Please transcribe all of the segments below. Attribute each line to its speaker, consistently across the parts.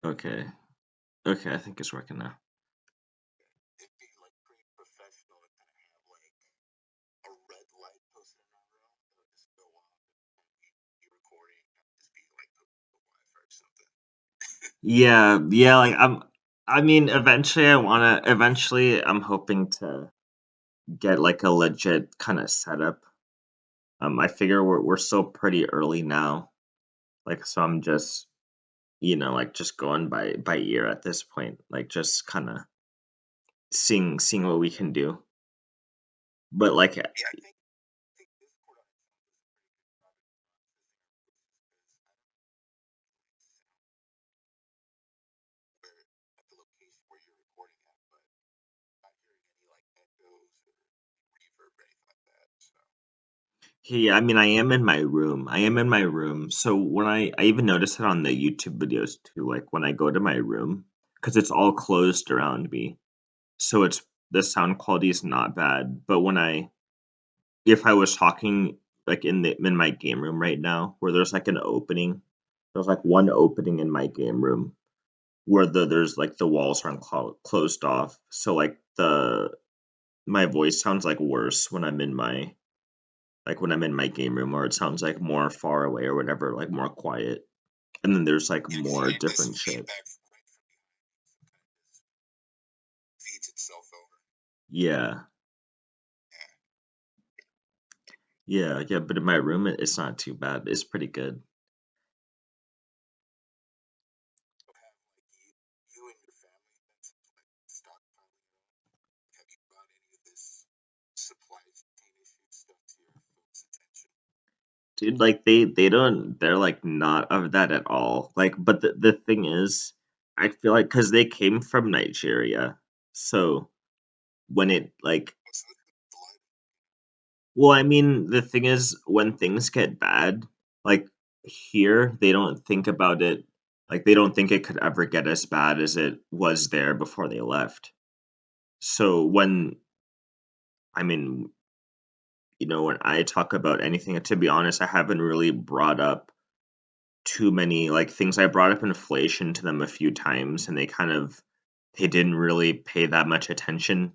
Speaker 1: Okay. Okay, I think it's working now.
Speaker 2: It'd be like pretty professional to kind of have like a red light posted in our room. It would just go off and be recording. And just be like the Wi-Fi or something.
Speaker 1: Yeah, yeah, like I mean, eventually I'm hoping to get like a legit kind of setup. I figure we're still pretty early now. Like so I'm just, like just going by ear at this point. Like just kind of seeing what we can do. But like
Speaker 2: Yeah, I think Discord on its own is a pretty good job at processing our voices because I don't know where at the location where you're recording at, but I'm not hearing any like echoes or reverb or anything like that. So
Speaker 1: yeah, I mean I am in my room. I am in my room. So when I even notice it on the YouTube videos too, like when I go to my room, because it's all closed around me. So it's the sound quality is not bad. But if I was talking like in my game room right now, where there's like an opening, there's like one opening in my game room where there's like the walls aren't closed off. So like my voice sounds like worse when I'm in my game room, or it sounds like more far away or whatever, like more quiet. And then there's like
Speaker 2: yeah, so
Speaker 1: more
Speaker 2: you get some
Speaker 1: different shit.
Speaker 2: feedback right from behind you, so it kind of just feeds itself over.
Speaker 1: Yeah.
Speaker 2: Yeah.
Speaker 1: Yeah, yeah, but in my room it's not too bad. It's pretty good.
Speaker 2: So have like you and your family been like stockpiling your own? Like, have you brought any of this supply chain issue stuff to your folks' attention?
Speaker 1: Dude, like they're like not of that at all. Like, but the thing is, I feel like because they came from Nigeria, so when it like,
Speaker 2: What's the blood?
Speaker 1: well, I mean, the thing is, when things get bad, like here, they don't think about it. Like, they don't think it could ever get as bad as it was there before they left. So I mean, when I talk about anything, to be honest, I haven't really brought up too many like things. I brought up inflation to them a few times, and they didn't really pay that much attention.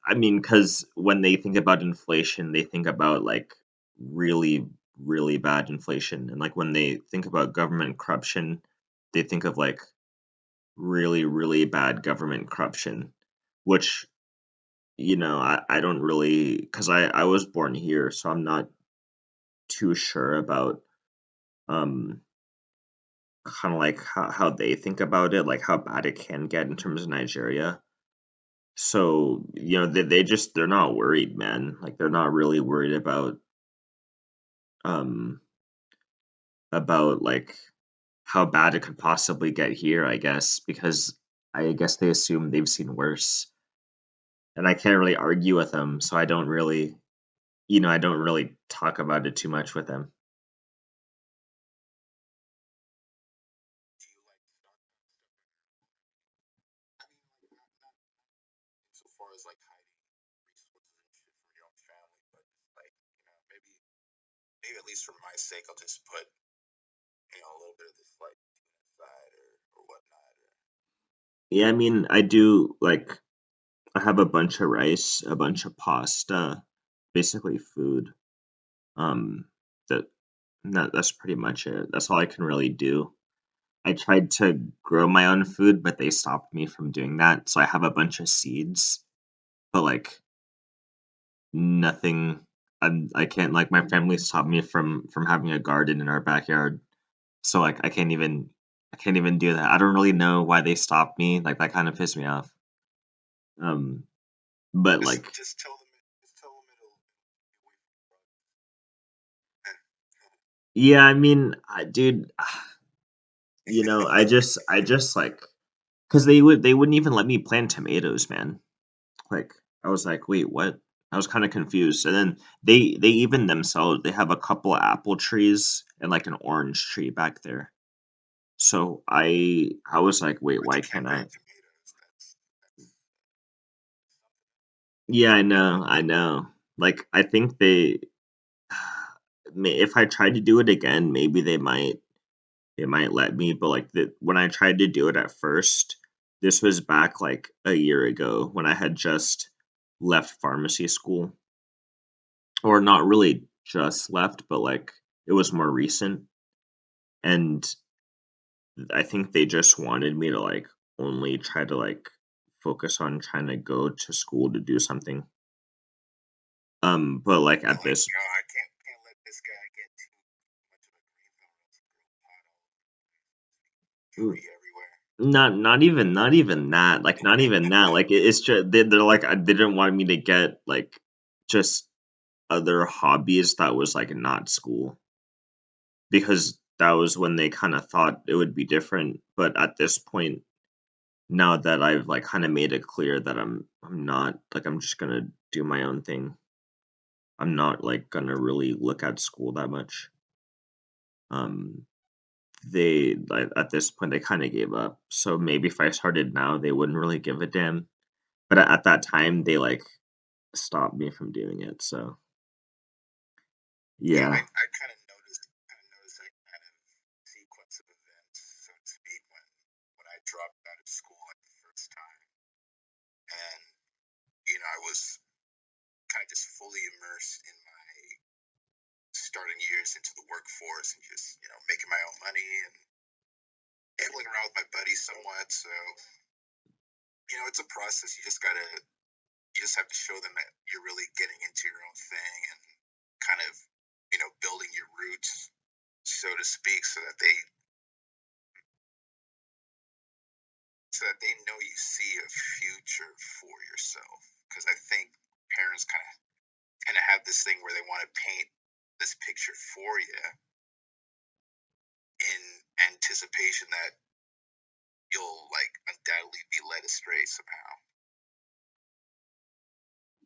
Speaker 1: I mean, because when they think about inflation, they think about like really, really bad inflation, and like when they think about government corruption, they think of like really, really bad government corruption, which I don't really, because I was born here, so I'm not too sure about um kind of like how they think about it, like how bad it can get in terms of Nigeria. So, they're not worried, man. Like they're not really worried um about like how bad it could possibly get here, I guess, because I guess they assume they've seen worse. And I can't really argue with them, so I don't really talk about it too much with them.
Speaker 2: Do you like stockpile stuff on your own? I mean, like not insofar as like hiding resources and shit from your own family, but just like maybe at least for my sake, I'll just put a little bit of this like aside or whatnot. Or,
Speaker 1: Yeah, I mean, I do like I have a bunch of rice, a bunch of pasta, basically food. Um, that that's pretty much it. That's all I can really do. I tried to grow my own food, but they stopped me from doing that. So I have a bunch of seeds, but like nothing. I can't like my family stopped me from having a garden in our backyard. So like I can't even do that. I don't really know why they stopped me. Like that kind of pissed me off. Um, but like
Speaker 2: just tell them it'll keep you away from drugs.
Speaker 1: yeah, I mean, dude, I just like because they wouldn't even let me plant tomatoes, man. Like, I was like, "Wait, what?" I was kinda confused, and then they even themselves, they have a couple apple trees and, like, an orange tree back there. So I was like, "Wait,
Speaker 2: But you
Speaker 1: why
Speaker 2: can't
Speaker 1: can't
Speaker 2: grow
Speaker 1: I?"
Speaker 2: tomatoes. That's something else.
Speaker 1: Yeah, I know. Like, I think they may if I tried to do it again, maybe they might, it might let me, but like when I tried to do it at first, this was back like a year ago when I had just left pharmacy school, or not really just left, but like it was more recent. And I think they just wanted me to like only try to like focus on trying to go to school to do something. But like
Speaker 2: They're
Speaker 1: at
Speaker 2: like,
Speaker 1: this
Speaker 2: yo, I can't let this guy get too much of a green thumb, else grow pot all
Speaker 1: mm,
Speaker 2: jewelry everywhere.
Speaker 1: not even that, like not even that. Like it's just they're like they didn't want me to get like just other hobbies that was like not school, because that was when they kind of thought it would be different. But at this point, now that I've like kind of made it clear that I'm not like I'm just gonna do my own thing. I'm not like gonna really look at school that much. Um, they like at this point they kind of gave up. So maybe if I started now, they wouldn't really give a damn. But at that time, they like stopped me from doing it. So
Speaker 2: Yeah,
Speaker 1: yeah.
Speaker 2: I kind of noticed that kind of sequence of events, so to speak, when I dropped out of school like the first time, and I was kind of just fully immersed in my starting years into the workforce and just making my own money and angling around with my buddies somewhat. So it's a process. You just have to show them that you're really getting into your own thing and kind of building your roots, so to speak, so that they know you see a future for yourself. Because I think parents kind of have this thing where they want to paint this picture for you in anticipation that you'll like undoubtedly be led astray somehow.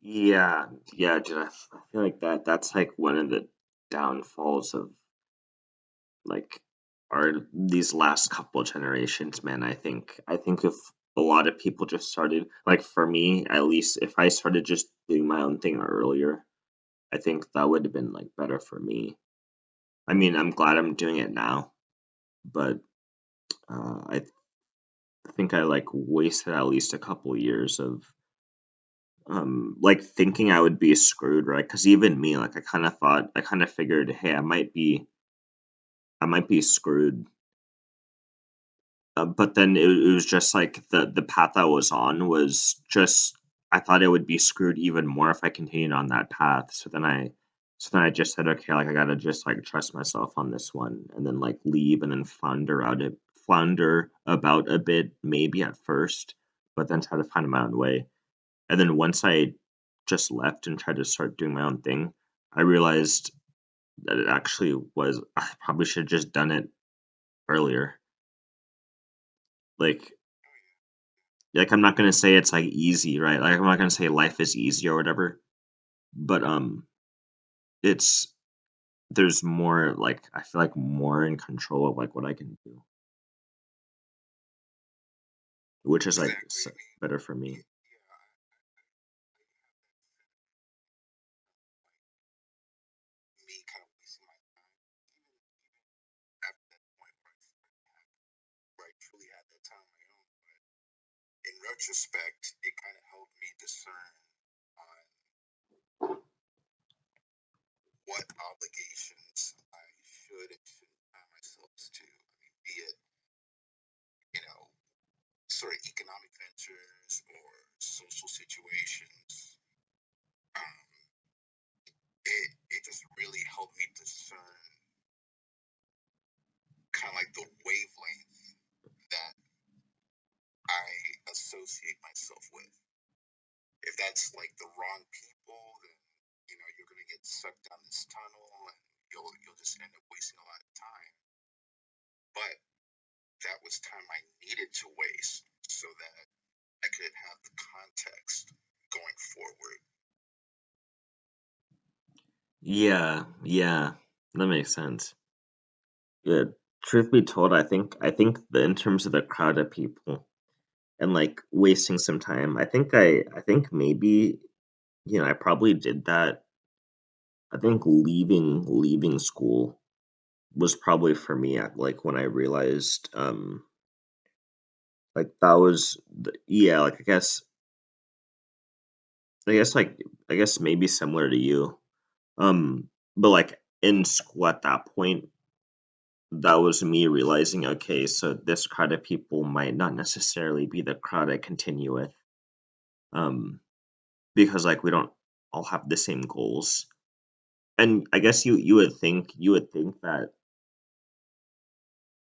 Speaker 1: Yeah, yeah, dude. I feel like that's like one of the downfalls of like our these last couple generations, man. I think if a lot of people just started, like for me at least, if I started just doing my own thing earlier, I think that would have been like better for me. I mean, I'm glad I'm doing it now, but I think I like wasted at least a couple years of like thinking I would be screwed, right? Because even me, like I kind of figured, hey, I might be screwed. But then it was just like the path I was on was just I thought I would be screwed even more if I continued on that path. So then I just said, okay, like I gotta just like trust myself on this one, and then like leave, and then flounder about a bit, maybe at first, but then try to find my own way. And then once I just left and tried to start doing my own thing, I realized that it actually was I probably should have just done it earlier. Like I'm not gonna say it's like easy, right? Like I'm not gonna say life is easy or whatever, but it's there's more like I feel like more in control of like what I can do, which is like
Speaker 2: Exactly. I mean,
Speaker 1: better for me.
Speaker 2: yeah, me kind of wasting my time, even after that point where I truly had that time on my own. But in retrospect, it kind of helped me discern on what obligations I should and shouldn't tie myself to. I mean, be it, you know, sort of economic ventures or social situations. Um, it just really helped me discern kind of like the wavelength that I associate myself with. If that's like the wrong people, then you're gonna get sucked down this tunnel and you'll just end up wasting a lot of time. But that was time I needed to waste so that I could have the context going forward.
Speaker 1: Yeah, yeah, that makes sense. Yeah, truth be told, I think that in terms of the crowd of people and like wasting some time, I think maybe I probably did that. I think leaving school. was probably for me at like when I realized like that was yeah, like like I guess maybe similar to you. But like in school at that point, that was me realizing, okay, so this crowd of people might not necessarily be the crowd I continue with. Um, because like we don't all have the same goals. And I guess you would think that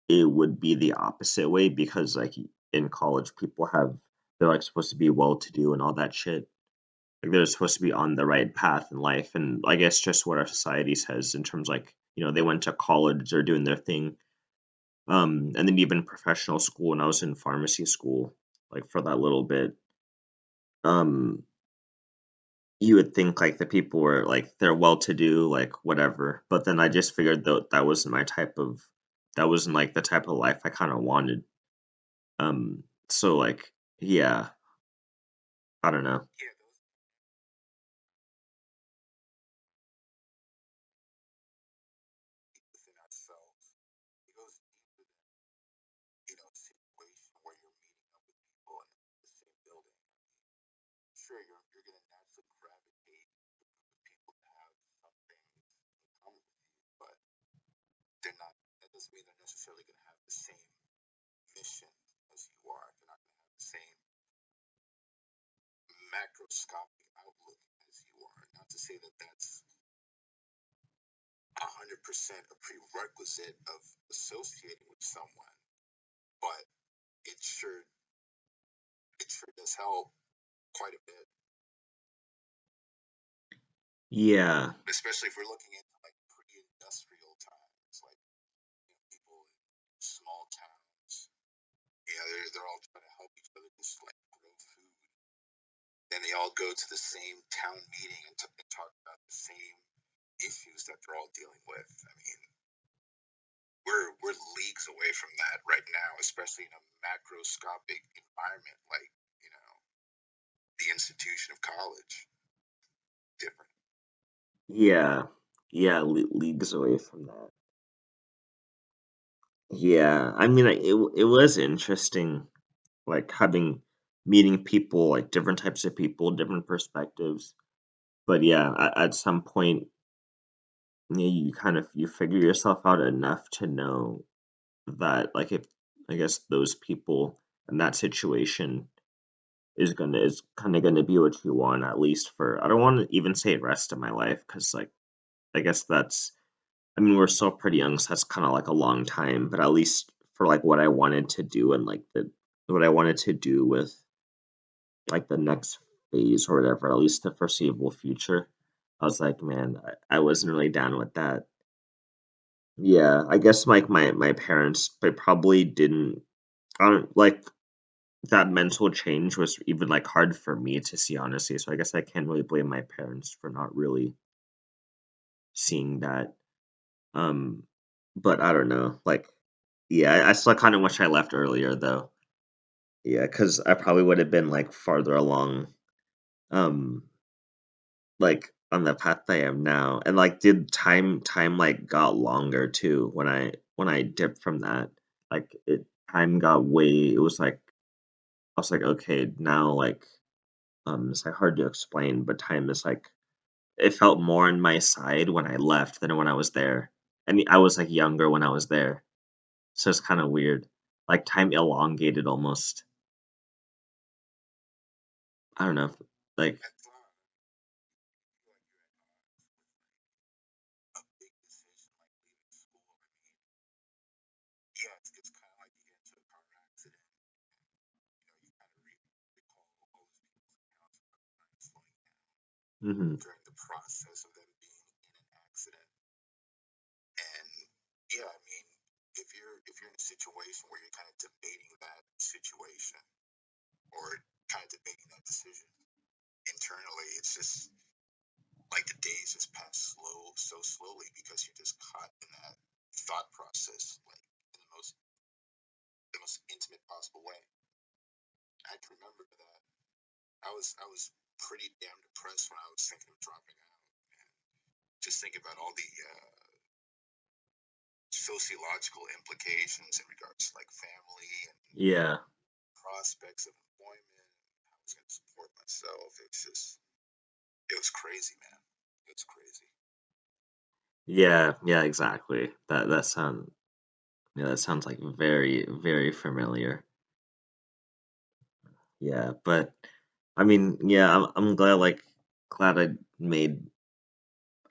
Speaker 1: it would be the opposite way because like in college people they're like supposed to be well to do and all that shit. Like they're supposed to be on the right path in life. And I guess just what our society says in terms like, they went to college, they're doing their thing. And then even professional school when I was in pharmacy school, like for that little bit, um, you would think like the people were like they're well to do, like whatever. But then I just figured that wasn't like the type of life I kind of wanted. So like yeah, I don't know.
Speaker 2: Yeah, those within ourselves. It goes deeper than, a situation where you're meeting up with people in the same building. Sure, you're gonna naturally gravitate to people that have something in common with you, but they're not. That doesn't mean they're necessarily gonna have the same mission as you are. They're not gonna have the same macroscopic outlook as you are. Not to say that that's 100% a prerequisite of associating with someone, but it sure it sure does help quite a bit,
Speaker 1: Yeah.
Speaker 2: especially if we're looking into like pre-industrial times, like people in small towns. Yeah, they're all trying to help each other just like grow food. And they all go to the same town meeting and talk about the same issues that they're all dealing with. I mean, we're leagues away from that right now, especially in a macroscopic environment like the institution of college. Different.
Speaker 1: Yeah. Yeah, leagues away from that. Yeah, I mean, it was interesting, like meeting people, like different types of people, different perspectives. But yeah, at some point, you kind of you figure yourself out enough to know that, like, if I guess those people in that situation is kind of gonna be what you want, at least for I don't want to even say rest of my life, because like I guess that's I mean, we're still pretty young, so that's kinda like a long time, but at least for, like, what I wanted to do and, like, the what I wanted to do with, like, the next phase or whatever, at least the foreseeable future, I was like, "Man, I wasn't really down with that." Yeah, I guess, like, my parents, they probably didn't I don't like, that mental change was even, like, hard for me to see, honestly, so I guess I can't really blame my parents for not really seeing that. Um, but I don't know, like, yeah, I still kinda wish I left earlier though. Yeah, because I probably would have been, like, farther along, um, like, on the path I am now, and, like, did like, got longer too when I dipped from that. Like, time got way it was like I was like, "Okay, now, like" it's, like, hard to explain, but time is, like it felt more on my side when I left than when I was there. And I was, like, younger when I was there. So it's kinda weird. Like, time elongated almost. I don't know if like
Speaker 2: That's feel like you're at a big decision like leaving school. I mean, yeah, it's kind of like you get into a car accident. You kind of recall all those people's accounts about time slowing down
Speaker 1: mhm.
Speaker 2: during the process of them being in an accident. And yeah, I mean, if you're in a situation where you're kind of debating that situation or kind of debating that decision internally, it's just like the days just pass so slowly because you're just caught in that thought process, like in the most intimate possible way. I can remember that I was pretty damn depressed when I was thinking of dropping out, and just thinking about all the sociological implications in regards to like family and
Speaker 1: Yeah.
Speaker 2: prospects of employment, how I was going to support myself. It's just, it was crazy, man. It's crazy.
Speaker 1: Yeah, yeah, exactly. That sounds like very, very familiar. Yeah, but I mean, yeah, I'm glad glad I made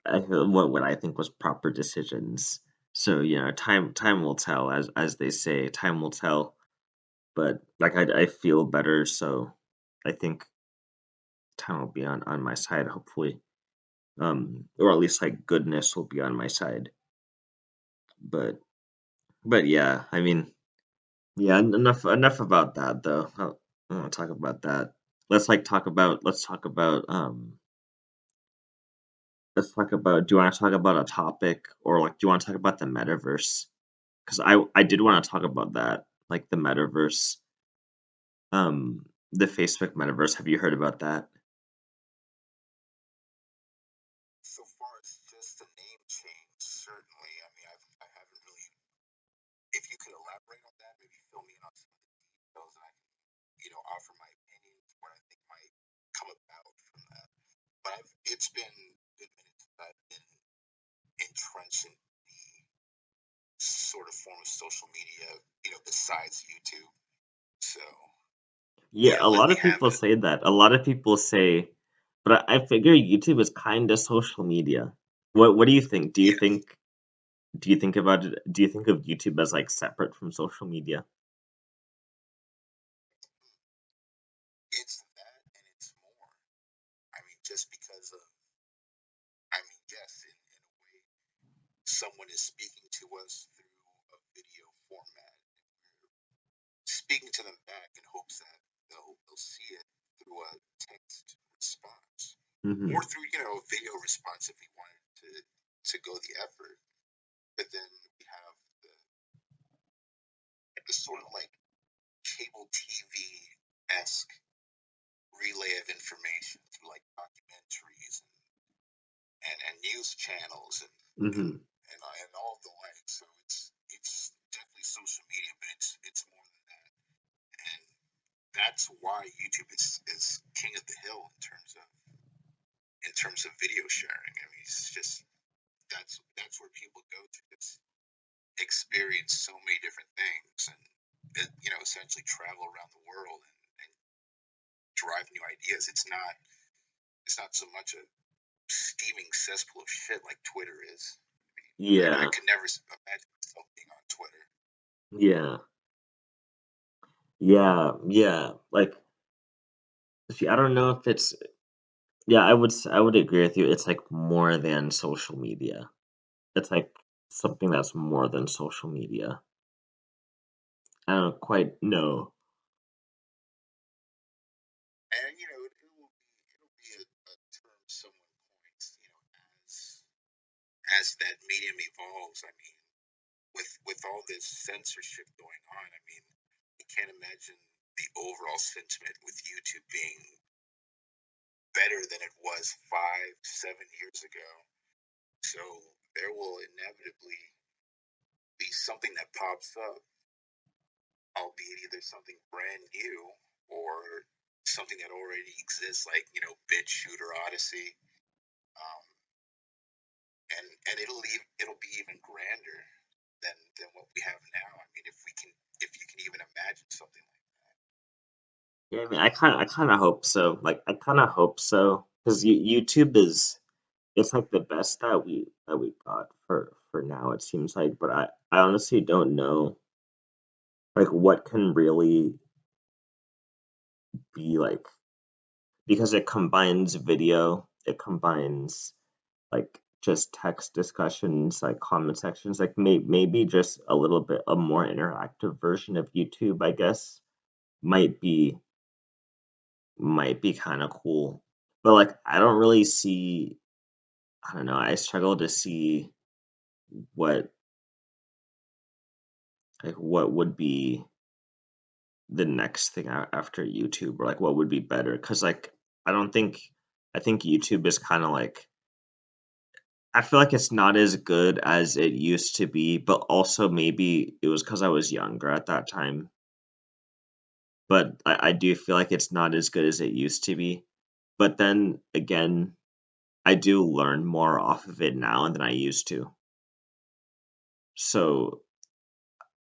Speaker 1: what I think was proper decisions. So, time will tell, as they say, time will tell. But like I feel better, so I think time will be on my side, hopefully. Or at least like goodness will be on my side. But yeah, I mean, yeah, enough about that though. I don't want to talk about that. Let's talk about do you want to talk about a topic, or like do you want to talk about the metaverse? Because I did want to talk about that, like the metaverse, the Facebook metaverse. Have you heard about that?
Speaker 2: So far as just the name change, certainly. I mean, I haven't really. If you could elaborate on that, maybe fill me in on some of the details, and I can, offer my opinions, what I think might come about from that. But it's been a good minute since I've been entrenched in the sort of form of social media, besides YouTube. So
Speaker 1: Yeah,
Speaker 2: yeah,
Speaker 1: a
Speaker 2: let
Speaker 1: lot
Speaker 2: me
Speaker 1: of
Speaker 2: have
Speaker 1: people
Speaker 2: it.
Speaker 1: say that. A lot of people say, but I figure YouTube is kind of social media. What do you think?
Speaker 2: Yeah,
Speaker 1: Do you think about it? Do you think of YouTube as like separate from social media?
Speaker 2: it's that and it's more. I mean, just because of, I mean, yes, in a way, someone is speaking to us through a video format. We're speaking to them back in hopes that they'll see it through a text response or
Speaker 1: Hmm.
Speaker 2: through a video response if we wanted to go the effort. But then we have the sort of like cable TV esque relay of information through like documentaries and news channels and
Speaker 1: Hmm.
Speaker 2: and all of the like. So it's definitely social media, but it's more than that. And that's why YouTube is king of the hill in terms of video sharing. I mean, it's just that's where people go to just experience so many different things and essentially travel around the world and drive new ideas. It's not so much a steaming cesspool of shit like Twitter is. I
Speaker 1: Yeah,
Speaker 2: could never imagine myself being on Twitter.
Speaker 1: yeah, yeah. Like, see, I don't know if it's. Yeah, I would agree with you. It's like more than social media. It's like something that's more than social media. I don't quite know.
Speaker 2: And it'll be a term someone coins, as that medium evolves. I mean, with all this censorship going on, I mean, I can't imagine the overall sentiment with YouTube being better than it was 5, 7 years ago. So there will inevitably be something that pops up, albeit either something brand new or something that already exists, like BitChute or Odyssey, um, and it'll be even grander than what we have now. I mean, if you can even imagine something like that.
Speaker 1: Yeah, I mean, I kind of hope so. Like, I kind of hope so because YouTube is it's like the best that we got for now. It seems like, but I honestly don't know like what can really be like because it combines video, it combines like just text discussions, like comment sections, like maybe just a little bit a more interactive version of YouTube, I guess, might be kind of cool. But like I don't really see I don't know, I struggle to see what what would be the next thing after YouTube, or like what would be better cuz like I don't think I think YouTube is kind of like I feel like it's not as good as it used to be, but also maybe it was because I was younger at that time. But I do feel like it's not as good as it used to be. But then again, I do learn more off of it now than I used to. So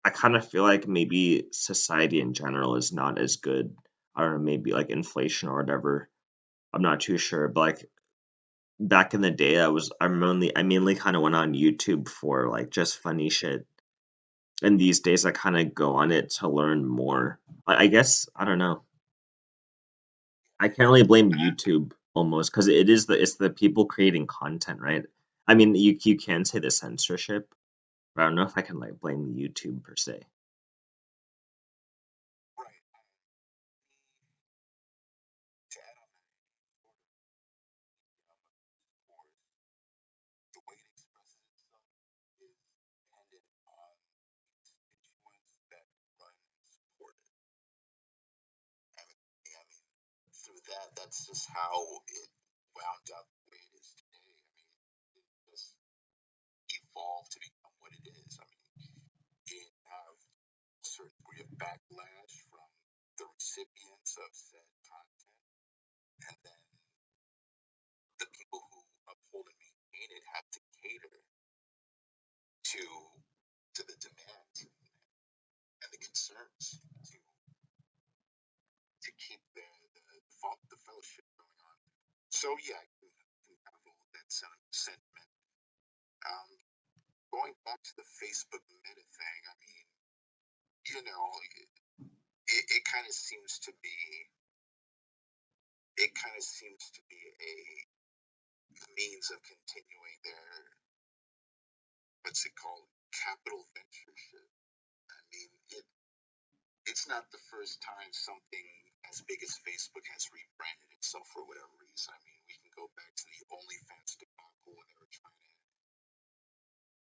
Speaker 1: I kind of feel like maybe society in general is not as good. I don't know, maybe like inflation or whatever. I'm not too sure. But like back in the day, I mainly kind of went on YouTube for like just funny shit. And these days I kind of go on it to learn more. I guess I don't know. I can't really blame YouTube almost because it's the people creating content, right? I mean, you can say the censorship, but I don't know if I can like blame YouTube per se.
Speaker 2: Right. To add on that, sort of, of course, the way it expresses itself is dependent on the constituents that run and support it. I mean, through that, that's just how it wound up the way it is today. I mean, it just evolved to become what it is. I mean, it have a certain degree of backlash from the recipients of said content, and then the people who uphold and maintain it have to cater to the demands and the concerns to keep the fellowship going on. So yeah, I can kind of roll with that sentiment. Um, Going back to the Facebook Meta thing, I mean, you know, it kind of seems to be a means of continuing their what's it called, capital ventureship. I mean, it's not the first time something as big as Facebook has rebranded itself for whatever reason. I mean, we can go back to the OnlyFans debacle when they were trying to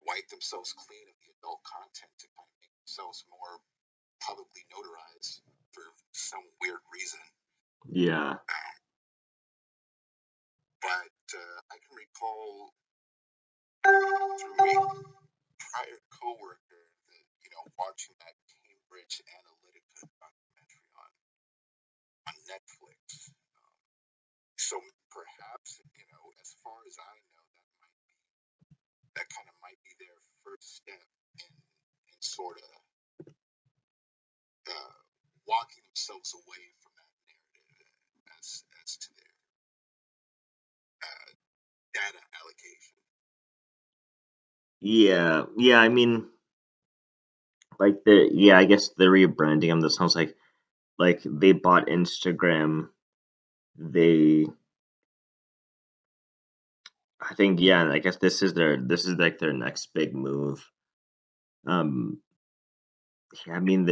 Speaker 2: wipe themselves clean of the adult content to kind of make themselves more publicly notarized for some weird reason.
Speaker 1: Yeah.
Speaker 2: But I can recall through a prior coworker that watching that Cambridge Analytica documentary on Netflix. So perhaps as far as I know, that kind of might be their first step in sort of uh, walking themselves away from that narrative as to their uh, data allocation.
Speaker 1: Yeah. Yeah, I mean, like I guess the rebranding them, this sounds like they bought Instagram. They I think yeah, I guess this is like their next big move. Um yeah, I mean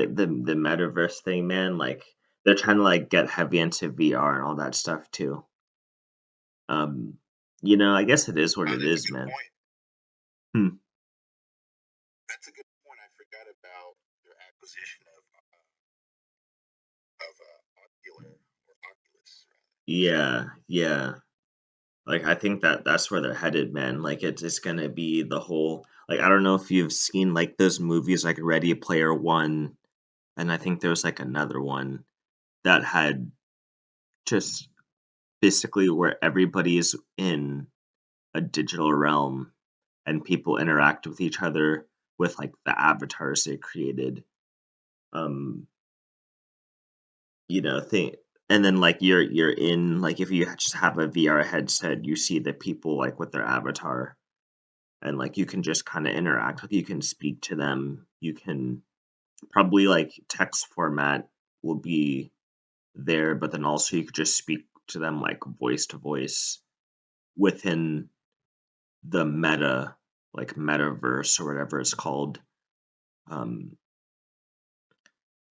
Speaker 1: the metaverse thing, man, like they're trying to like get heavy into VR and all that stuff too. Um I guess it is what
Speaker 2: Oh,
Speaker 1: it
Speaker 2: that's a
Speaker 1: is,
Speaker 2: good
Speaker 1: man.
Speaker 2: point.
Speaker 1: Hmm.
Speaker 2: That's a good point. I forgot about their acquisition of Oculus, rather.
Speaker 1: Yeah, yeah. Like I think that's where they're headed, man. Like it's gonna be the whole like I don't know if you've seen like those movies like Ready Player One, and I think there was like another one that had just basically where everybody is in a digital realm and people interact with each other with like the avatars they created. Um, thing and then like you're in like if you just have a VR headset, you see the people like with their avatar and like you can just kind of interact with you can speak to them. You can probably like text format will be there, but then also you could just speak to them like voice to voice within the like metaverse or whatever it's called. Um,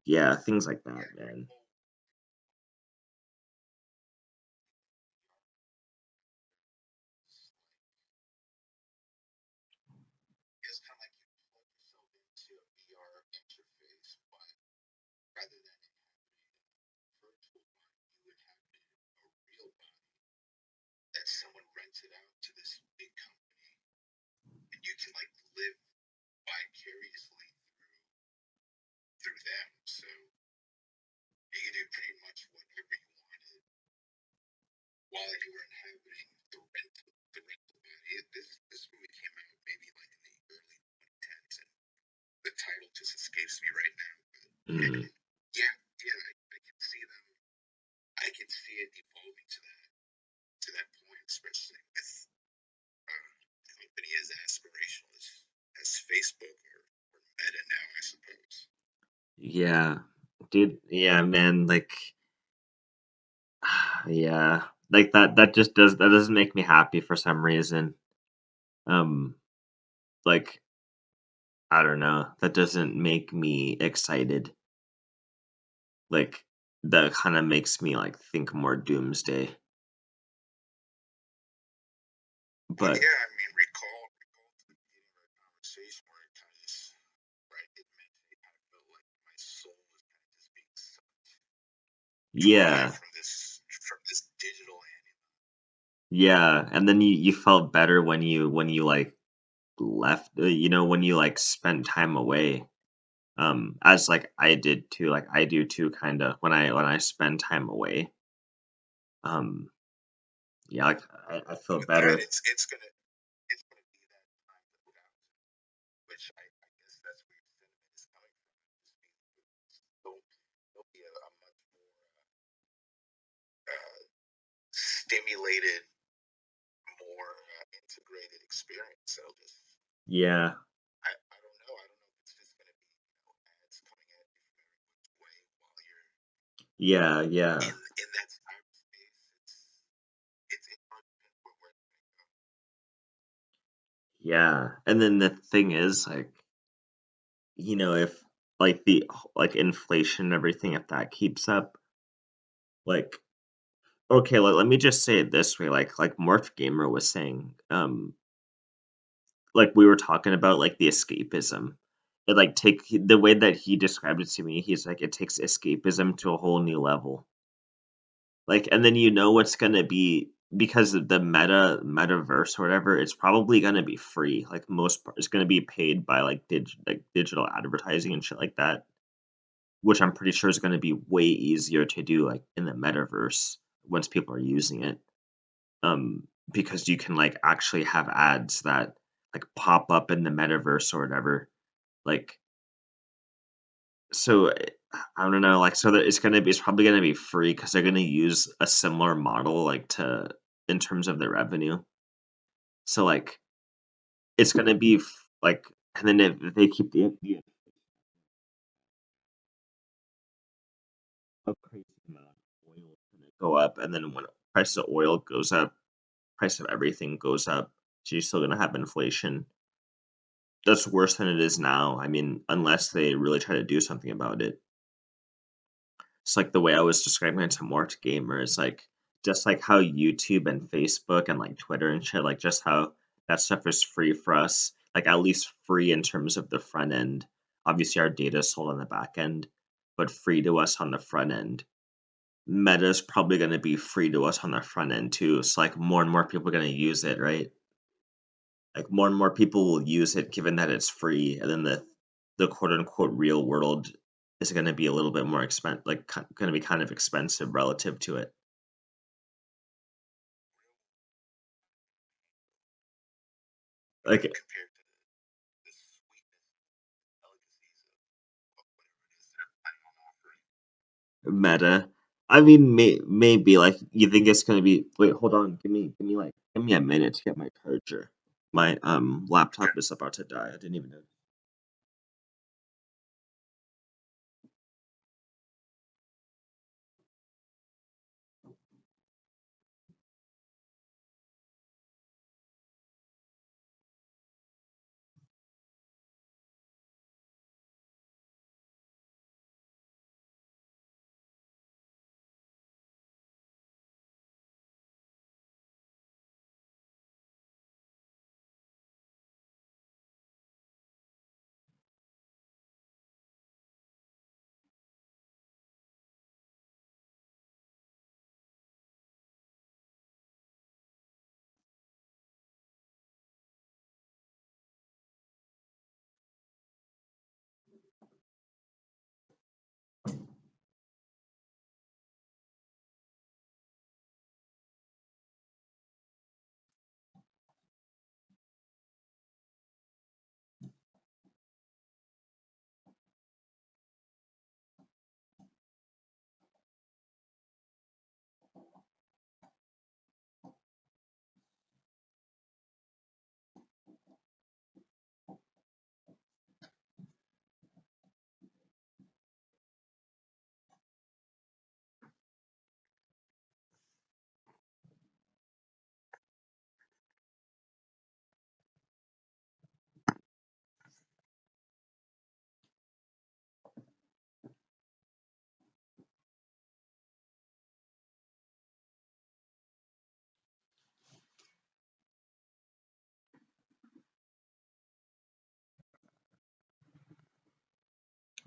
Speaker 1: yeah, things like that,
Speaker 2: Yeah,
Speaker 1: man.
Speaker 2: it's kind of like you plug yourself into a VR interface, but rather than inhabiting a virtual body, you inhabited a real body that someone rented out to this big company.
Speaker 1: Mm.
Speaker 2: Yeah, yeah, I can see them. I can see it evolving to that point, especially with a company as aspirational as Facebook or Meta now, I suppose.
Speaker 1: Yeah. Dude, yeah, man, like yeah. Like that doesn't make me happy for some reason. Um like I don't know. That doesn't make me excited. Like that kind of makes me like think more doomsday.
Speaker 2: Well,
Speaker 1: But
Speaker 2: yeah, I mean, recall to the beginning of our conversation where it kind of just, right, it meant it kind of felt like my soul was kind of just being sucked dry
Speaker 1: yeah.
Speaker 2: from this digital hand.
Speaker 1: Yeah, and then you felt better when you like left, when you like spent time away. As like I did too, like I do too kind of when I spend time away. Um yeah, like I
Speaker 2: And
Speaker 1: feel
Speaker 2: with that,
Speaker 1: better.
Speaker 2: it's gonna be that time that without, which I guess that's where your sentiment is coming from. Just being there'll be a much more stimulated, more integrated experience. So just
Speaker 1: Yeah.
Speaker 2: I don't know. I don't know if it's just gonna be ads coming at you from every which way while you're
Speaker 1: Yeah, yeah.
Speaker 2: in that cyberspace. It's hard to pinpoint where it's gonna go.
Speaker 1: Yeah. And then the thing is like, if like the like inflation and everything if that keeps up, like okay, let me just say it this way, like Morph Gamer was saying, like we were talking about like the escapism. It like take the way that he described it to me, he's like it takes escapism to a whole new level. Like and then what's gonna be because of the metaverse or whatever, it's probably gonna be free. Like it's gonna be paid by like digital advertising and shit like that, which I'm pretty sure is gonna be way easier to do like in the metaverse once people are using it. Because you can like actually have ads that like pop up in the metaverse or whatever. Like so I don't know, like so that it's probably gonna be free because they're gonna use a similar model like to in terms of their revenue. So like it's gonna be like and then if they keep the a crazy amount of oil is gonna go up and then when price of oil goes up, price of everything goes up. So you're still gonna have inflation. That's worse than it is now. I mean, unless they really try to do something about it. It's like the way I was describing it to Mort Gamer like just like how YouTube and Facebook and like Twitter and shit, like just how that stuff is free for us, like at least free in terms of the front end. Obviously, our data is sold on the back end, but free to us on the front end. Meta's probably going to be free to us on the front end too. So like more and more people are going to use it, right? Like more and more people will use it given that it's free, and then the quote unquote real world is going to be a little bit more like going to be kind of expensive relative to it. Like
Speaker 2: Compared to the sweetness, delicacies of whatever it is they're planning on offering.
Speaker 1: meta. I mean, maybe like you think it's going to be. Wait, hold on. Give me a minute to get my charger. My laptop
Speaker 2: Okay.
Speaker 1: is about to die. I didn't even know.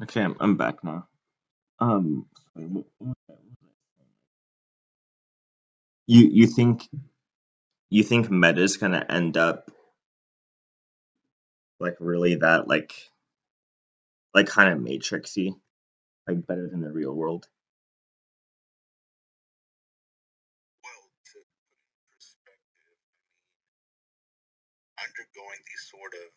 Speaker 1: Okay, I'm back now. Sorry, you think Meta's gonna end up like really that like kind of matrixy, like better than the real world?
Speaker 2: Well, to put in perspective, undergoing these sort of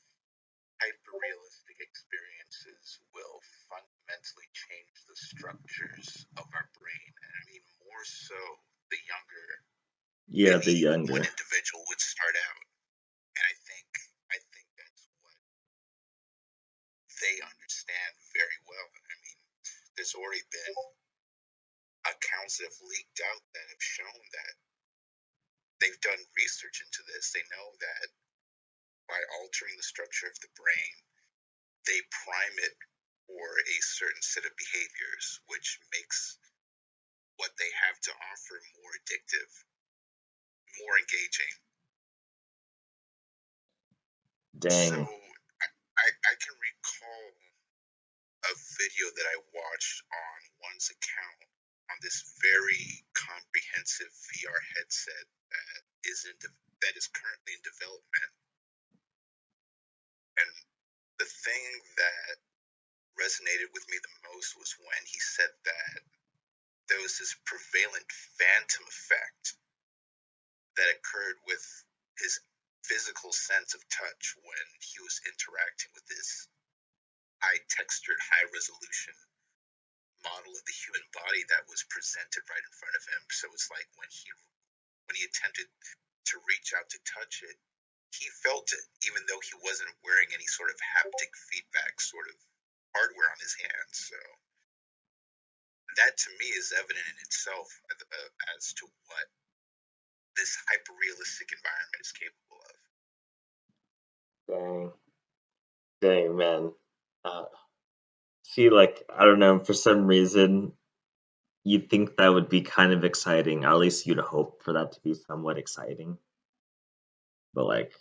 Speaker 2: hyper realistic experiences will fundamentally change the structures of our brain. And I mean, more so the younger
Speaker 1: Yeah, the
Speaker 2: one
Speaker 1: younger.
Speaker 2: individual would start out. And I think that's what they understand very well. I mean, there's already been accounts that have leaked out that have shown that they've done research into this. They know that by altering the structure of the brain, they prime it for a certain set of behaviors, which makes what they have to offer more addictive, more engaging. So
Speaker 1: Dang.
Speaker 2: I can recall a video that I watched on one's account on this very comprehensive VR headset that is currently in development. And the thing that resonated with me the most was when he said that there was this prevalent phantom effect that occurred with his physical sense of touch when he was interacting with this high textured, high resolution model of the human body that was presented right in front of him. So it's like when he attempted to reach out to touch it, he felt it, even though he wasn't wearing any sort of haptic feedback sort of hardware on his hands. So that to me is evident in itself as to what this hyper realistic environment is capable of.
Speaker 1: Dang. Dang, man. Uh, See, like, I don't know, for some reason, you'd think that would be kind of exciting. At least you'd hope for that to be somewhat exciting. But like,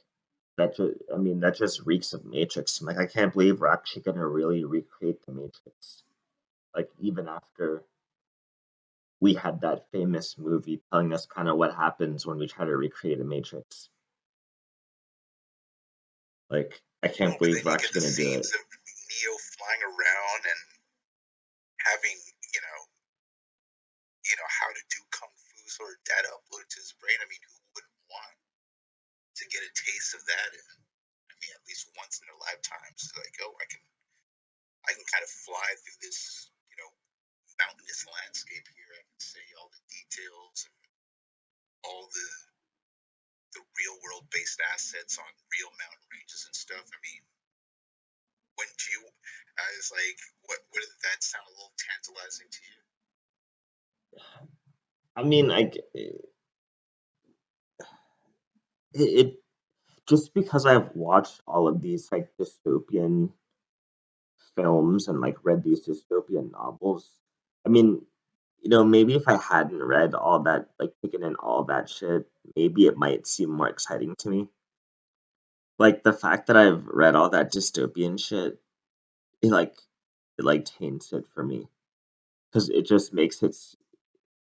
Speaker 1: I mean, that just reeks of Matrix. Like, I can't believe we're actually gonna really recreate the Matrix. Like, even after we had that famous movie telling us kind of what happens when we try to recreate a Matrix. Like, I can't
Speaker 2: Oh, but then
Speaker 1: believe we're
Speaker 2: you get
Speaker 1: actually
Speaker 2: the
Speaker 1: gonna do it.
Speaker 2: scenes of Neo flying around and having, how to do kung fu sort of data uploaded to his brain. I mean, who wouldn't want to get a taste of that? And I mean, at least once in their lifetimes, like, oh, I can kind of fly through this, mountainous landscape here. I can see all the details and all the real world based assets on real mountain ranges and stuff. I mean, wouldn't you? I was like, what did that sound a little tantalizing to you?
Speaker 1: I mean, it just because I've watched all of these like dystopian films and like read these dystopian novels. I mean, maybe if I hadn't read all that, like taken in all that shit, maybe it might seem more exciting to me. Like the fact that I've read all that dystopian shit, it like it like taints it for me because it just makes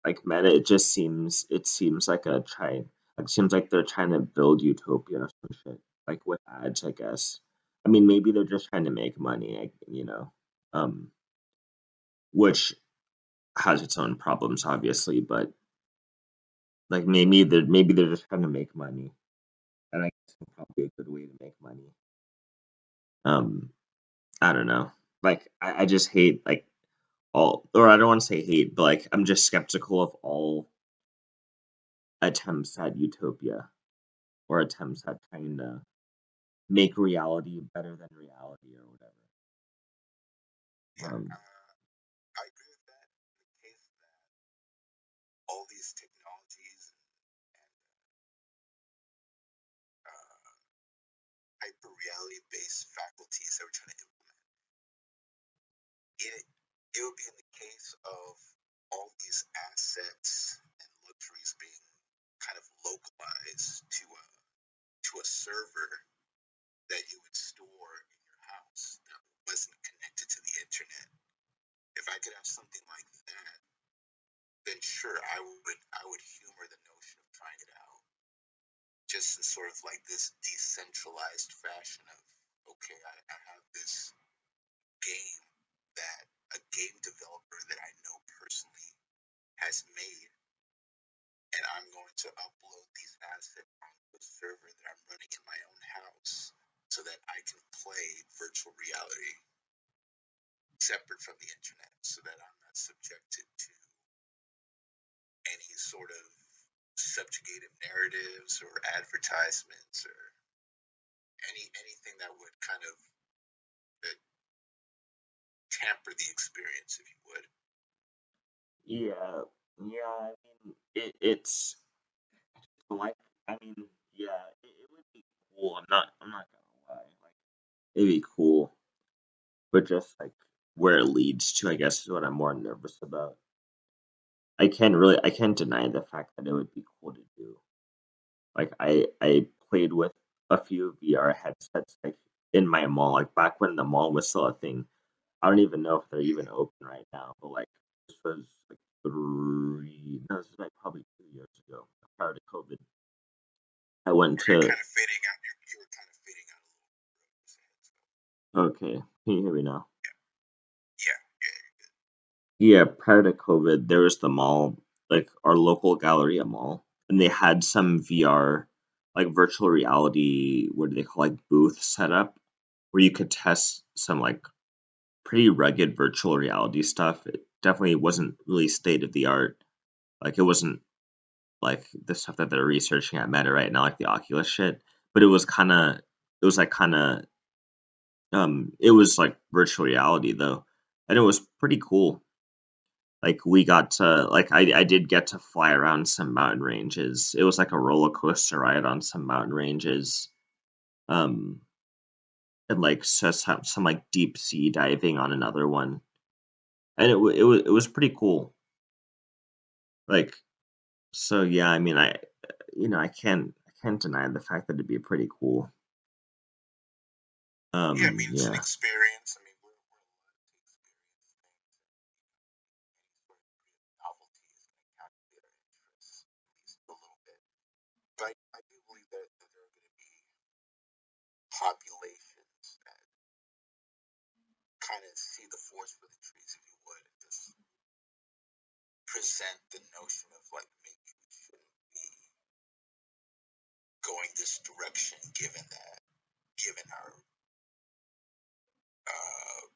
Speaker 1: like meta. It seems like a try. It seems like they're trying to build utopia or some shit. Like with ads, I guess. I mean, maybe they're just trying to make money. Which has its own problems, obviously, but like maybe they're just trying to make money, and I guess it's probably a good way to make money. Um, I don't know. Like I just hate like all, or I don't want to say hate, but like I'm just skeptical of all attempts at utopia or attempts at trying to make reality better than reality or whatever.
Speaker 2: Yeah,
Speaker 1: Um,
Speaker 2: I agree with that. In the case that all these technologies and hyper reality based faculties that we're trying to implement, it it would be in the case of all these assets and luxuries being kind of localized to a server that you would store in your house that wasn't connected to the internet. could have something like that, then sure, I would humor the notion of trying it out, just in sort of like this decentralized fashion of, okay, I have this game that a game developer that I know personally has made, and I'm going to upload these assets onto a server that I'm running in my own house so that I can play virtual reality separate from the internet, so that I'm not subjected to any sort of subjugative narratives or advertisements or anything that would kind of uh, tamper the experience, if you would.
Speaker 1: Yeah, yeah. I mean, it's like, I mean, yeah, it would be cool. I'm not gonna lie. Like, it'd be cool, but just like where it leads to, I guess, is what I'm more nervous about. I can't deny the fact that it would be cool to do. Like, I played with a few VR headsets like in my mall, like back when the mall was still a thing. I don't even know if they're even open right now, but like this was like no, this is like probably 2 years ago, prior to COVID. I went
Speaker 2: Or you're
Speaker 1: to
Speaker 2: kind of fading out. You were kind of fading out a little bit.
Speaker 1: okay, can you hear me now?
Speaker 2: Yeah, yeah.
Speaker 1: Yeah, prior to COVID, there was the mall, like our local Galleria mall, and they had some VR, like virtual reality, what do they call like booth set up where you could test some like pretty rugged virtual reality stuff. It definitely wasn't really state of the art. Like it wasn't like the stuff that they're researching at Meta right now, like the Oculus shit. But it was like kind of, it was like virtual reality though, and it was pretty cool. Like we got to like I did get to fly around some mountain ranges. It was like a roller coaster ride on some mountain ranges. Um, and like some like deep sea diving on another one, and it was pretty cool. Like so, yeah. I mean, I can't deny the fact that it'd be pretty cool.
Speaker 2: Yeah, I mean, it's an
Speaker 1: Yeah.
Speaker 2: experience. I mean, we're allowed to experience things, and any sort of creative novelty is going to captivate our interest, at least a little bit. But I do believe that there are going to be populations that kind of see the forest for the trees, if you would, and just present the notion of like maybe we shouldn't be going this direction, given our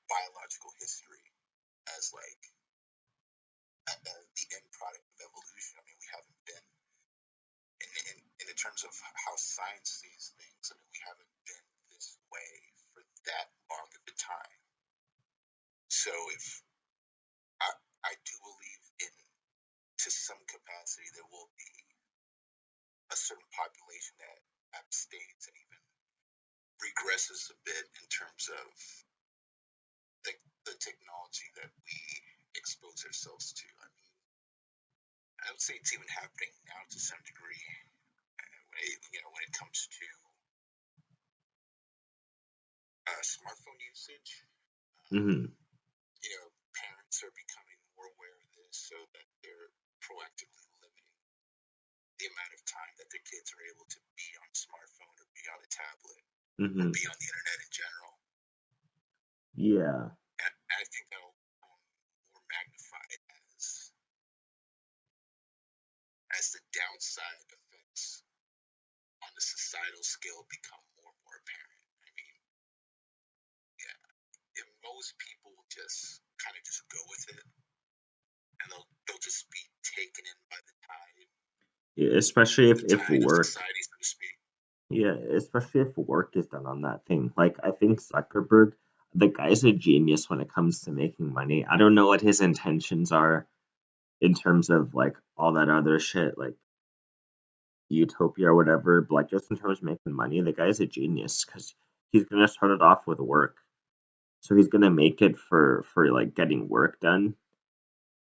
Speaker 2: biological history as like the end product of evolution. I mean, we haven't been in the terms of how science sees things. I mean, we haven't been this way for that long of a time. So if I, I do believe in to some capacity there will be a certain population that abstains and even regresses a bit in terms of the, the technology that we expose ourselves to. I mean, I would say it's even happening now to some degree. When it comes to smartphone usage, um,
Speaker 1: Hmm.
Speaker 2: parents are becoming more aware of this, so that they're proactively limiting the amount of time that their kids are able to be on a smartphone or be on a tablet or
Speaker 1: Hmm.
Speaker 2: be on the internet in general.
Speaker 1: Yeah.
Speaker 2: And I think that'll more magnified as the downside effects on the societal scale become more and more apparent. I mean, yeah, if most people will just kind of just go with it, and they'll just be taken in by
Speaker 1: Yeah, especially
Speaker 2: the
Speaker 1: if
Speaker 2: tide of
Speaker 1: work.
Speaker 2: society, so to speak.
Speaker 1: Yeah, especially if work is done on that thing. Like I think Zuckerberg, the guy's a genius when it comes to making money. I don't know what his intentions are in terms of like all that other shit, like utopia or whatever. But like just in terms of making money, the guy's a genius because he's gonna start it off with work. So he's gonna make it for like getting work done,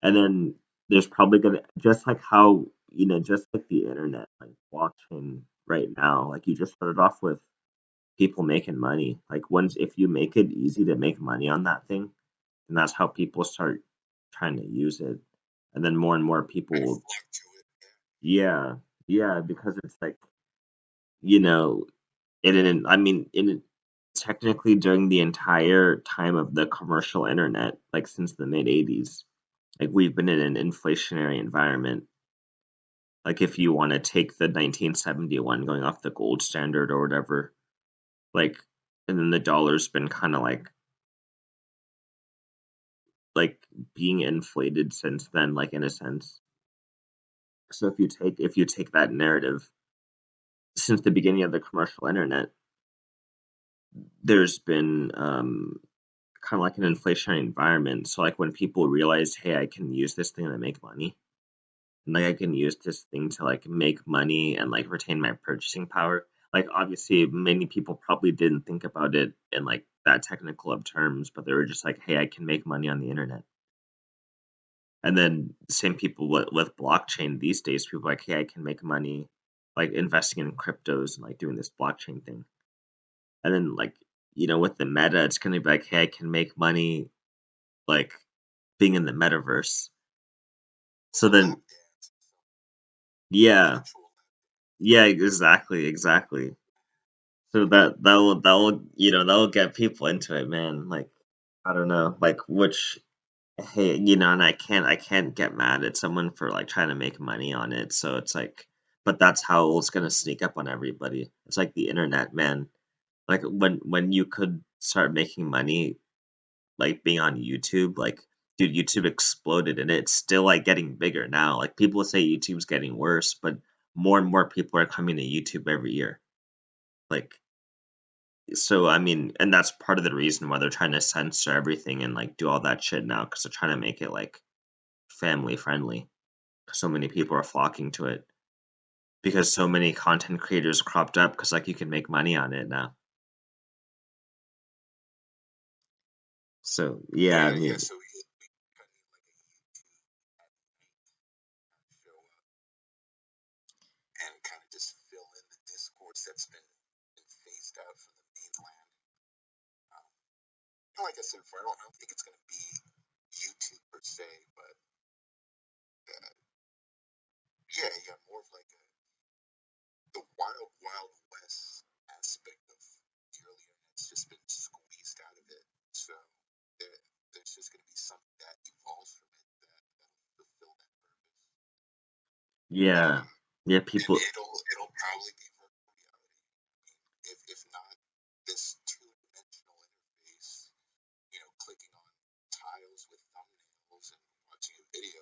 Speaker 1: and then there's probably gonna just like how just like the internet, like blockchain right now, like you just started off with people making money. Like once if you make it easy to make money on that thing, and that's how people start. trying to use it, and then more and more
Speaker 2: I
Speaker 1: people.
Speaker 2: flock to it. Yeah.
Speaker 1: Yeah, yeah, because it's like, you know, I mean, technically during the entire time of the commercial internet, like since the mid '80s, like we've been in an inflationary environment. Like if you want to take the 1971 going off the gold standard or whatever, like, and then the dollar's been kind of like being inflated since then, like in a sense. So if you take that narrative since the beginning of the commercial internet, there's been kind of like an inflationary environment. So like when people realize, hey, I can use this thing to make money, and like I can use this thing to like make money and like retain my purchasing power. Like obviously, many people probably didn't think about it in like that technical of terms, but they were just like, hey, I can make money on the internet. And then same people with blockchain these days, people are like, hey, I can make money like investing in cryptos and like doing this blockchain thing. And then like, with the meta, it's gonna be like, hey, I can make money like being in the metaverse.
Speaker 2: Or
Speaker 1: So
Speaker 2: a lap
Speaker 1: then
Speaker 2: dance,
Speaker 1: yeah,
Speaker 2: virtual lap
Speaker 1: yeah, exactly, exactly. So that'll get people into it, man. Like I don't know, like which hey, and I can't get mad at someone for like trying to make money on it. So it's like, but that's how it's gonna sneak up on everybody. It's like the internet, man. Like when you could start making money, like being on YouTube, like dude, YouTube exploded and it's still like getting bigger now. Like people say YouTube's getting worse, but more and more people are coming to YouTube every year. Like so, I mean, and that's part of the reason why they're trying to censor everything and like do all that shit now because they're trying to make it like family friendly. So many people are flocking to it because so many content creators cropped up because like you can make money on it now. So yeah, I
Speaker 2: yeah, yeah.
Speaker 1: mean,
Speaker 2: So we kind of need like a YouTube at night show up and kind of just fill in the discourse that's been phased out from the mainland. Um, and like I said before, I don't think it's going to be YouTube per se, but uh, yeah, yeah, more of like the wild, wild west aspect of the early internet's just been squeezed out of it. So there, there's just going to be something that evolves from it that'll fulfill that purpose.
Speaker 1: yeah,
Speaker 2: Um,
Speaker 1: yeah,
Speaker 2: and
Speaker 1: people,
Speaker 2: it'll probably be virtual reality. If not this two-dimensional interface, clicking on tiles with thumbnails and watching a video,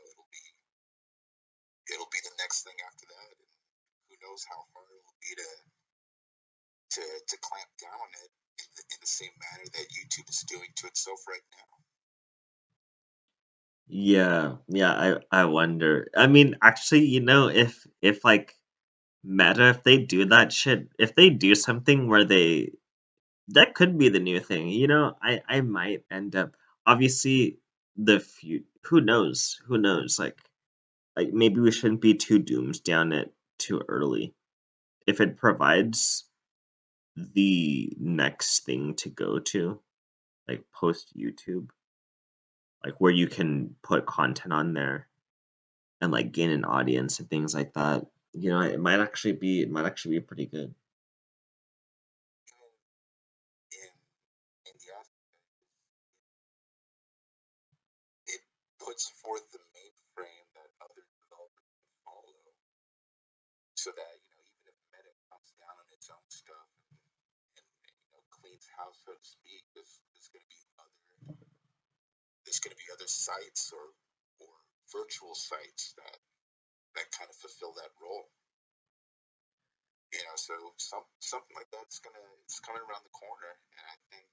Speaker 2: it'll be the next thing after that, and who knows how hard it'll be to clamp down on it in the same manner that YouTube is doing to itself right now.
Speaker 1: yeah, yeah. I wonder. I mean, actually, if like Meta, if they do that shit, if they do something where that could be the new thing. I might end up obviously who knows? Who knows? Like maybe we shouldn't be too doomsday on it too early. If it provides the next thing to go to, like post YouTube, like where you can put content on there and like gain an audience and things like that. It might actually be pretty good.
Speaker 2: In in the aspect, it puts forth the mainframe that other developers can follow, so that even if Meta comes down on its own stuff and cleans house, so to speak, there's going to be other sites or virtual sites that kind of fulfill that role. So something like that's it's coming around the corner, and I think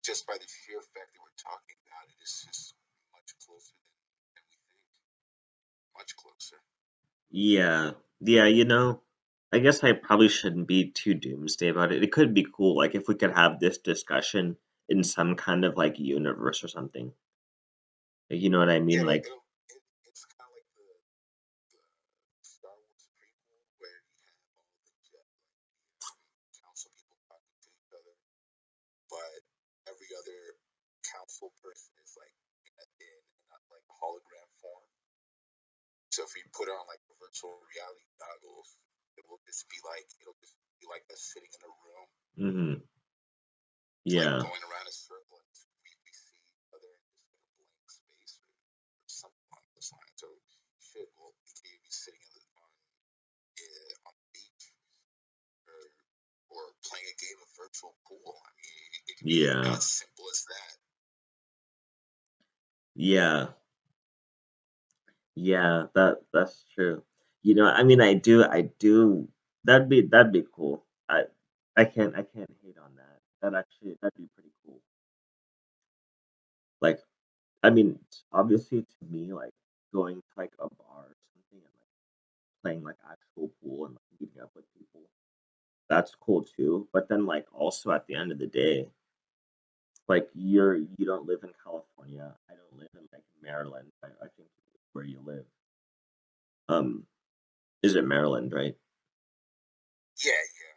Speaker 2: just by the sheer fact that we're talking about it is just much closer than we think. Much closer.
Speaker 1: Yeah. Yeah, I guess I probably shouldn't be too doomsday about it. It could be cool, like if we could have this discussion in some kind of like universe or something. Like, you know what I mean?
Speaker 2: Yeah,
Speaker 1: Like,
Speaker 2: it's kind of like the Star Wars prequel where you have all the council people talking to each other, but every other council person is like in So if we put on like virtual reality goggles, it'll just be like us sitting in a room,
Speaker 1: Mhm.
Speaker 2: like
Speaker 1: Yeah.
Speaker 2: going around a circle, and we see each other in just like a blank space or something along those lines. Or shit, well, we could even be sitting on the beach or or playing a game of virtual pool. I mean, it could be
Speaker 1: Yeah.
Speaker 2: as simple as that.
Speaker 1: Yeah. Yeah, that's true. I mean, I do that'd be cool. I can't hate on that. That'd be pretty cool. Like, I mean, obviously to me, like going to like a bar or something and like playing like actual pool and like meeting up with people, that's cool too. But then like also at the end of the day, like you don't live in California. I don't live in like Maryland. I think where you live. Um, is it Maryland, right?
Speaker 2: Yeah, yeah,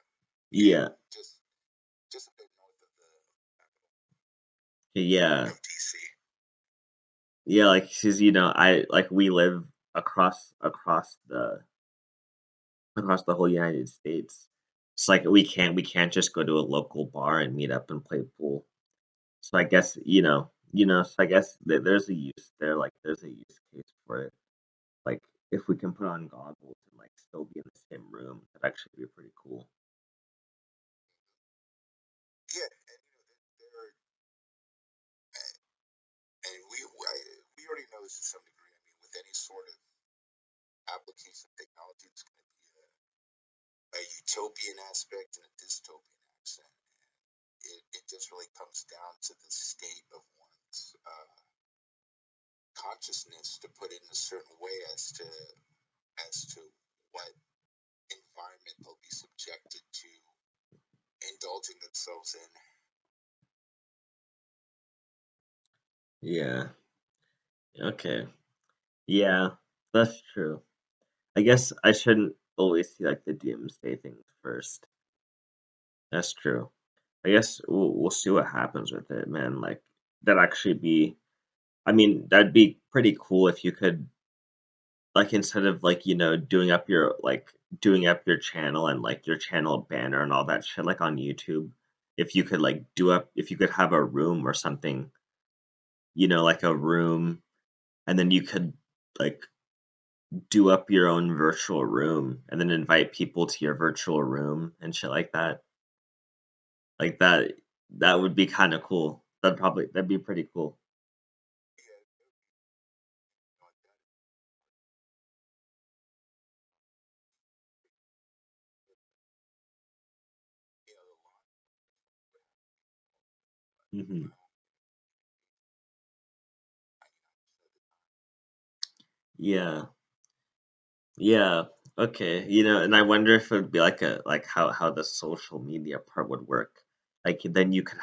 Speaker 2: yeah.
Speaker 1: Yeah.
Speaker 2: Just a bit north of the
Speaker 1: Yeah.
Speaker 2: of DC.
Speaker 1: Yeah, like, 'cause, I like, we live across the whole United States. It's like we can't just go to a local bar and meet up and play pool. So I guess, so I guess there's a use there, like, there's a use case for it. Like, if we can put on goggles and, like, still be in the same room, that'd actually be pretty cool.
Speaker 2: Yeah, and we already know this to some degree. I mean, with any sort of application of technology, it's going to be a utopian aspect and a dystopian aspect. It just really comes down to the state of one's consciousness to put it in a certain way as to what environment they'll be subjected to indulging themselves in.
Speaker 1: Yeah. Okay. Yeah, that's true. I guess I shouldn't always see, like, the doomsday things first. That's true. I guess we'll see what happens with it, man. Like that actually be I mean, that'd be pretty cool if you could like instead of like, doing up your channel and like your channel banner and all that shit like on YouTube, if you could have a room or something, like a room and then you could like do up your own virtual room and then invite people to your virtual room and shit like that. Like that would be kind of cool. That'd be pretty cool.
Speaker 2: Yeah, like that. The line
Speaker 1: Mhm.
Speaker 2: my home 99% of the time.
Speaker 1: Yeah. Yeah. Okay. And I wonder if it would be like how the social media part would work. Like then you could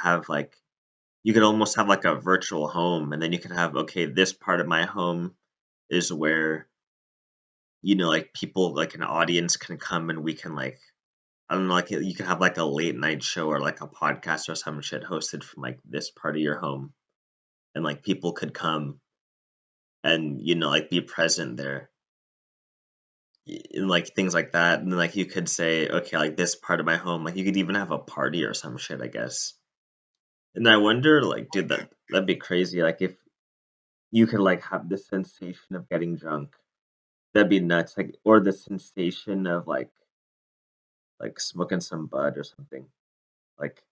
Speaker 1: almost have like a virtual home and then you could have okay, this part of my home is where, like people like an audience can come and we can like I don't know, like you could have like a late night show or like a podcast or some shit hosted from like this part of your home and like people could come and like be present there and like things like that and then like you could say okay like this part of my home like you could even have a party or some shit I guess and I wonder like
Speaker 2: Oh
Speaker 1: dude
Speaker 2: yeah,
Speaker 1: that'd be crazy like if you could like have the sensation of getting drunk that'd be nuts like or the sensation of like smoking some bud or something like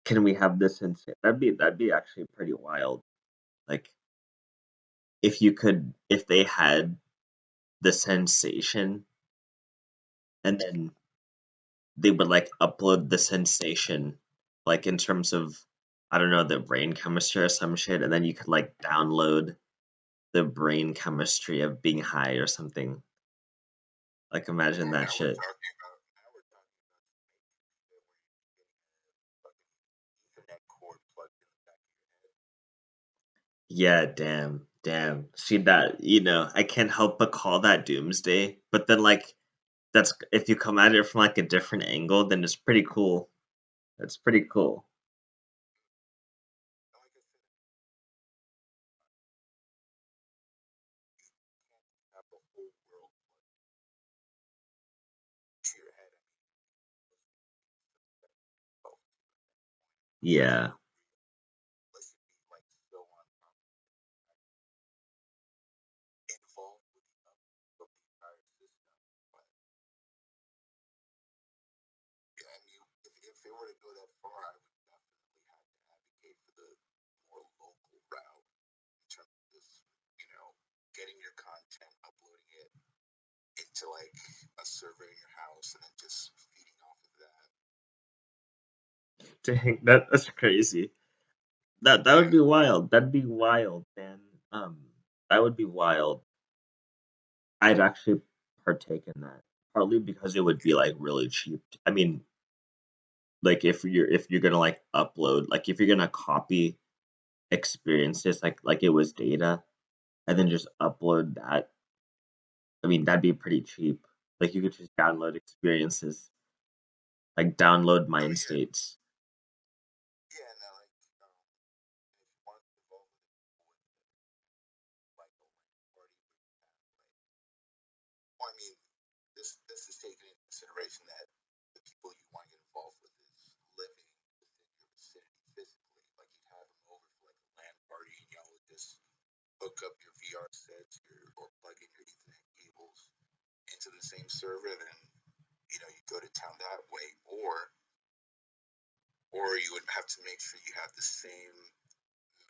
Speaker 1: can we have this sensation that'd be actually pretty wild like if they had the sensation and then they would like upload the sensation like in terms of I don't know the brain chemistry or some shit and then you could like download the brain chemistry of being high or something like imagine
Speaker 2: well,
Speaker 1: that shit
Speaker 2: now we're talking about the fucking Ethernet cord plugged in the back of your head.
Speaker 1: yeah damn see that I can't help but call that doomsday but then like that's if you come at it from like a different angle then it's pretty cool that's pretty cool
Speaker 2: And like I said, you can't have the whole
Speaker 1: Yeah.
Speaker 2: unless you be like so on top involved with the entire system. But yeah, I mean, if it were to go that far, I would definitely have to advocate for the more local route in terms of just, you know, getting your content, uploading it into like a server in your house, and then just feeding off of that.
Speaker 1: Dang, that's crazy. That would
Speaker 2: Yeah,
Speaker 1: be wild. That'd be wild, man. Um, that would be wild. I'd actually partake in that. Partly because it would be like really cheap. I mean, like if you're gonna like upload, like if you're gonna copy experiences like it was data and then just upload that, I mean that'd be pretty cheap. Like you could just download experiences, like download
Speaker 2: no,
Speaker 1: mind
Speaker 2: yeah,
Speaker 1: states.
Speaker 2: yeah, no, like if you want to involve with like a LAN party, well, I mean, this is taken into consideration that the people you want to get involved with is living within your vicinity physically. Like you'd have them over for like a LAN party, and y'all would just hook up your VR sets or plug in your Ethernet cables into the same server. Then you go to town that way, or you would have to make sure you have the same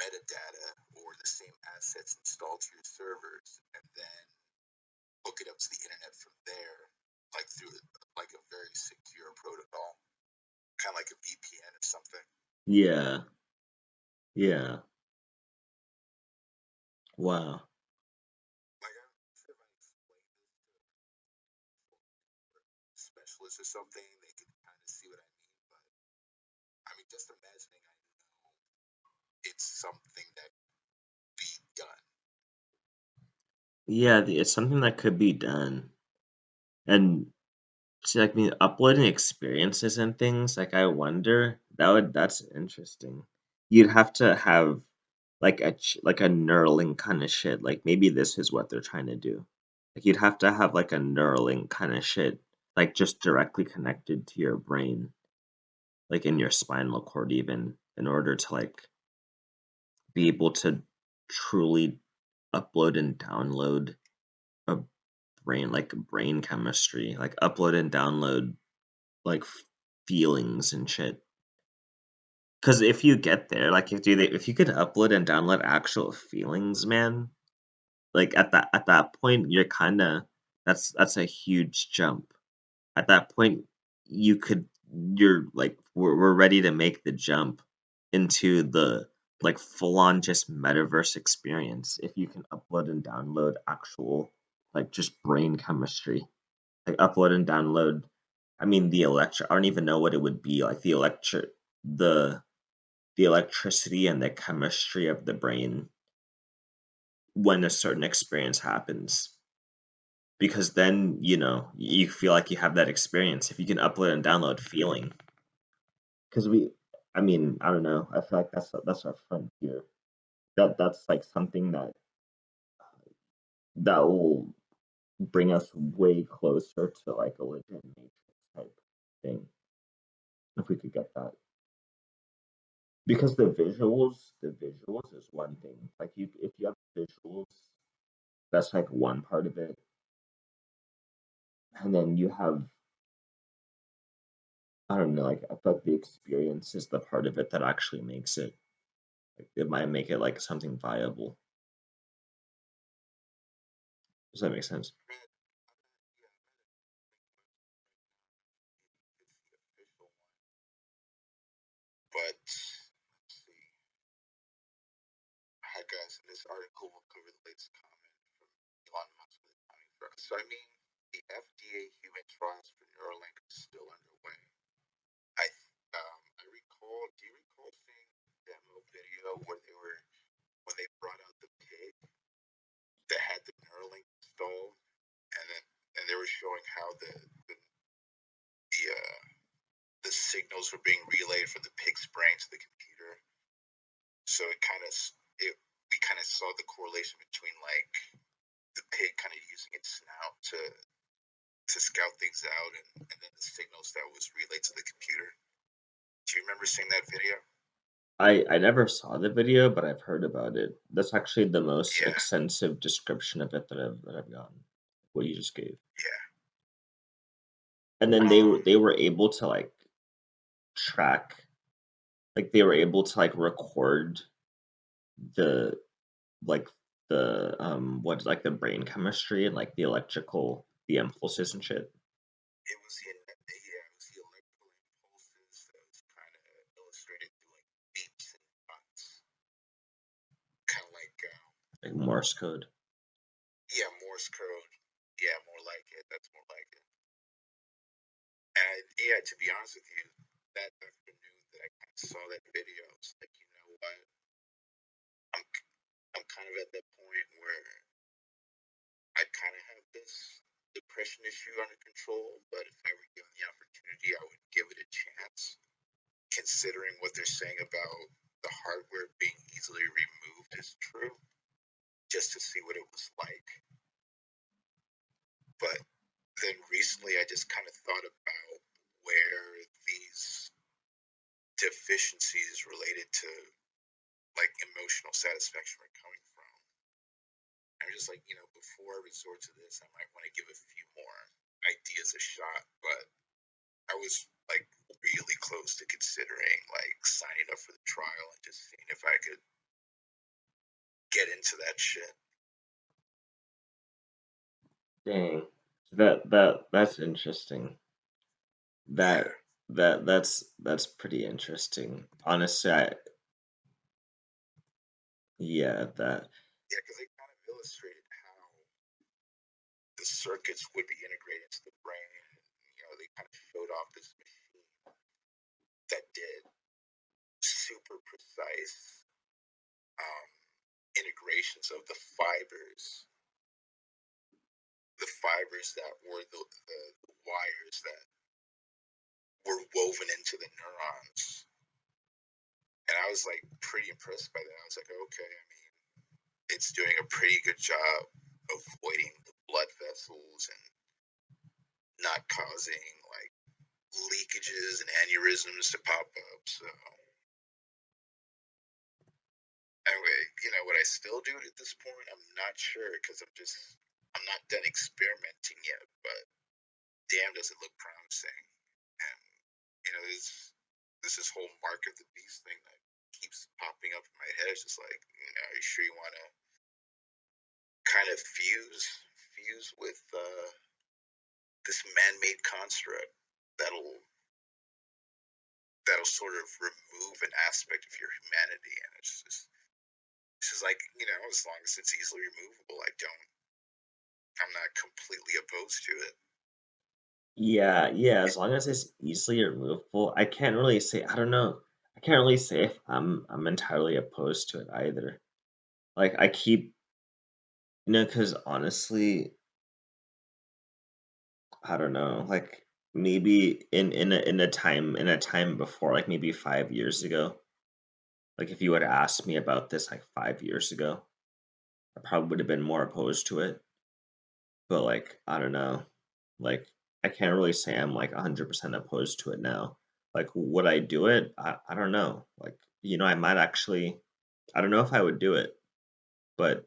Speaker 2: metadata or the same assets installed to your servers, and then hook it up to the internet from there, like through like a very secure protocol, kind of like a VPN or something.
Speaker 1: Yeah, yeah. Wow.
Speaker 2: Like I'm not sure if I explained this to a specialist or something, they could kind of see what I mean. But I mean, just imagining, I know it's something that be done.
Speaker 1: Yeah, it's something that could be done. And see, like me uploading experiences and things, like I wonder that's interesting. You'd have to have like like a Neuralink kind of shit. Like maybe this is what they're trying to do. Like you'd have to have like a Neuralink kind of shit, like just directly connected to your brain, like in your spinal cord even, in order to like be able to truly upload and download a like brain chemistry, like upload and download like feelings and shit. Because if you get there, like if you could upload and download actual feelings, man, like at that point, you're kind of that's a huge jump. At that point, you could you're like we're ready to make the jump into the like full on just metaverse experience if you can upload and download actual like just brain chemistry, like upload and download. I mean, the electric. I don't even know what it would be like. The the electricity and the chemistry of the brain when a certain experience happens. Because then you feel like you have that experience if you can upload and download feeling. Because I mean, I don't know. I feel like that's our frontier. That's like something that will bring us way closer to like a legit matrix type thing if we could get that. Because the visuals is one thing. Like if you have visuals, that's like one part of it, and then you have, I don't know, like I feel like the experience is the part of it that actually makes it. Like it might make it like something viable. Does that make sense?
Speaker 2: I read, yeah, I read it's the official one, but let's see. Hi guys, in this article will cover the latest comment from Elon Musk with timing for us. So I mean, the FDA human trials for Neuralink are still underway. I recall. Do you recall seeing the demo video where they were when they brought out the pig that had the Neuralink installed, and then they were showing how the the signals were being relayed from the pig's brain to the computer. So it we kind of saw the correlation between like the pig kind of using its snout to scout things out, and then the signals that was relayed to the computer. Do you remember seeing that video?
Speaker 1: I never saw the video, but I've heard about it. That's actually the most
Speaker 2: Yeah,
Speaker 1: extensive description of it that I've gotten, what you just gave.
Speaker 2: yeah.
Speaker 1: And then
Speaker 2: Um,
Speaker 1: they were able to, like, track like, they were able to, like, record the like, what, the brain chemistry and, like, the impulses and shit.
Speaker 2: it was yeah, it was the electrical impulses that was kind of illustrated through like beeps and dots, kind of like
Speaker 1: Like Morse code.
Speaker 2: yeah, Morse code. Yeah, more like it. That's more like it. And yeah, to be honest with you, that afternoon that I kind of saw that video, I was like, you know what? I'm I'm kind of at that point where I kind of have this depression issue under control, but if I were given the opportunity, I would give it a chance. Considering what they're saying about the hardware being easily removed is true, just to see what it was like. But then recently, I just kind of thought about where these deficiencies related to like emotional satisfaction were coming from. I'm just like, before I resort to this, I might want to give a few more ideas a shot. But I was like really close to considering like signing up for the trial and just seeing if I could get into that shit.
Speaker 1: Dang. That's interesting.
Speaker 2: Yeah,
Speaker 1: That that's pretty interesting. Honestly, yeah, that
Speaker 2: yeah, because they kind of illustrated how the circuits would be integrated into the brain. They kind of showed off this machine that did super precise um, integrations of the fibers that were the wires that were woven into the neurons. And I was like pretty impressed by that. I was like, okay, I mean, it's doing a pretty good job avoiding the blood vessels and not causing like leakages and aneurysms to pop up. So anyway, would I still do it at this point? I'm not sure because I'm not done experimenting yet. But damn, does it look promising? And this whole mark of the beast thing that keeps popping up in my head. It's just like, are you sure you want to kind of fuse with this man-made construct that'll that'll sort of remove an aspect of your humanity? And it's just like, as long as it's easily removable, I'm not completely opposed to it.
Speaker 1: yeah, yeah, as long as it's easily removable, I can't really say I don't know. I can't really say if I'm entirely opposed to it either. Like I keep, because honestly, I don't know. Like maybe in a time before, like maybe 5 years ago, like if you had asked me about this like 5 years ago, I probably would have been more opposed to it. But like I don't know, like I can't really say I'm like 100% opposed to it now. Like would I do it? I don't know. Like I might actually. I don't know if I would do it, but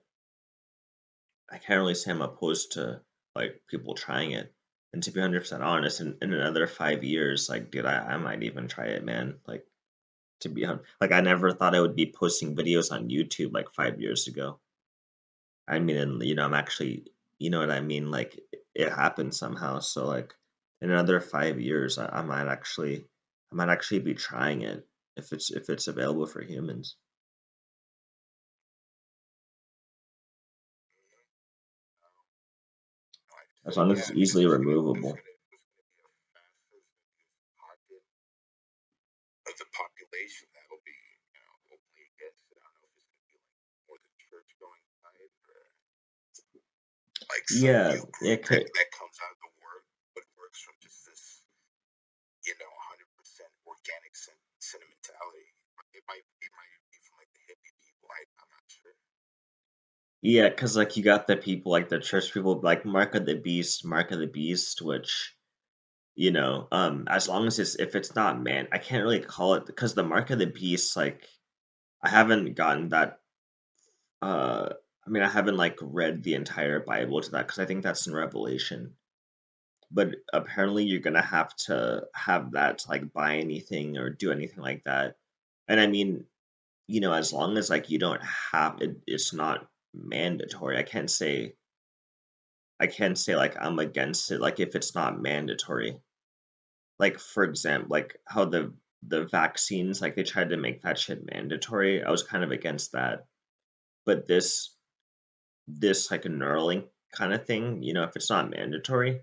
Speaker 1: I can't really say I'm opposed to like people trying it. And to be 100% honest, in another 5 years, like, dude, I might even try it, man. Like, like, I never thought I would be posting videos on YouTube like 5 years ago. I mean, and I'm actually, you know what I mean? Like, it happened somehow. So, like, in another 5 years, I might actually be trying it if it's available for humans,
Speaker 2: Like I
Speaker 1: as
Speaker 2: said,
Speaker 1: long as
Speaker 2: yeah,
Speaker 1: it's
Speaker 2: I mean,
Speaker 1: easily removable.
Speaker 2: this gonna be a massive pocket of the population that will be, openly against it. I don't know if it's gonna be like more the church going side or like some
Speaker 1: Yeah,
Speaker 2: new group
Speaker 1: it
Speaker 2: that
Speaker 1: could.
Speaker 2: comes out of the work, but works from just this, 100% organic sentimentality. It might be from like the hippie people. I'm not sure.
Speaker 1: Yeah, because like you got the people like the church people like Mark of the Beast, which as long as if it's not man, I can't really call it because the Mark of the Beast, like. I haven't gotten that. I mean, I haven't like read the entire Bible to that because I think that's in Revelation. But apparently, you're gonna have to have that to like buy anything or do anything like that. And I mean, as long as like you don't have it, it's not mandatory. I can't say like I'm against it. Like if it's not mandatory, like for example, like how the vaccines, like they tried to make that shit mandatory. I was kind of against that. But this like a Neuralink kind of thing, if it's not mandatory,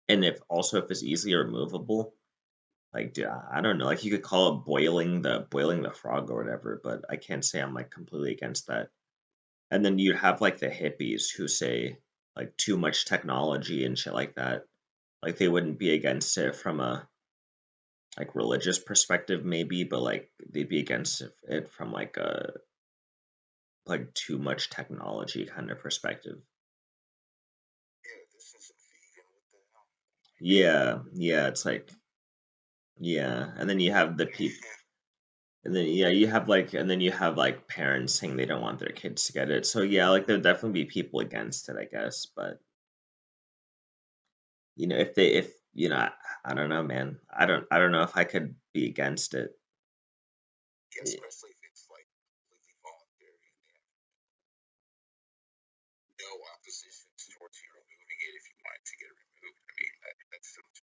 Speaker 1: and if it's easily removable, like dude, I don't know, like you could call it boiling the frog or whatever, but I can't say I'm like completely against that. And then you have like the hippies who say like too much technology and shit like that. Like they wouldn't be against it from a like religious perspective maybe, but like they'd be against it from like a like too much technology kind of perspective.
Speaker 2: Yeah, this isn't vegan. What the hell?
Speaker 1: Yeah, yeah, it's like yeah, and then you have the people, and then yeah, you have like parents saying they don't want their kids to get it. So yeah, like there'll definitely be people against it, I guess. But if I don't know, man. I don't know if I could be against it.
Speaker 2: Yeah,
Speaker 1: Y-
Speaker 2: especially if it's like completely voluntary and they have no oppositions towards you removing it if you want it to get removed. I mean, that sounds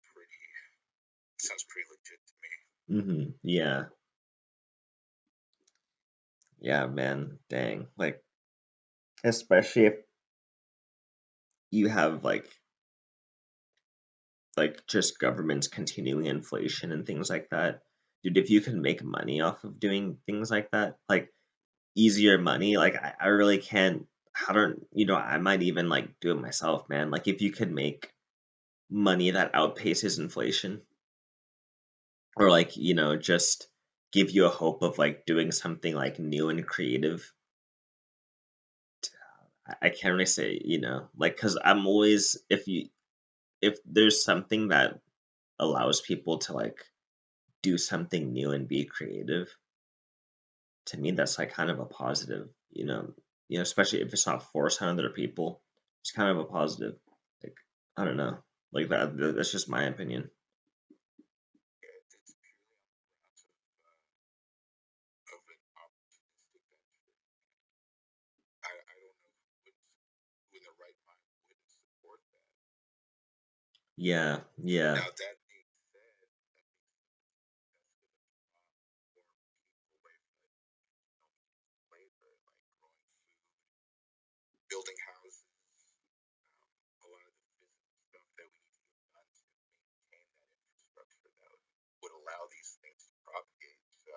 Speaker 2: pretty legit to me.
Speaker 1: Yeah, yeah, man. Dang, like especially if you have like just governments continuing inflation and things like that. Dude, if you can make money off of doing things like that, like easier money, like I really can't. I don't, I might even like do it myself, man. Like if you could make money that outpaces inflation, or like just give you a hope of like doing something like new and creative. I can't really say, like because I'm always if there's something that allows people to like do something new and be creative, to me that's like kind of a positive, especially if it's not forced on other people. It's kind of a positive. Like I don't know, like that's just my opinion.
Speaker 2: Yeah, it's purely on the grounds of an opportunistic venture. I don't know who in their right mind wouldn't support that.
Speaker 1: Yeah, yeah.
Speaker 2: Now that being said, that's going to draw more people away from it. Labor, like growing food, building houses, a lot of the physical stuff that we need to get done to maintain that infrastructure that would allow these things to propagate. So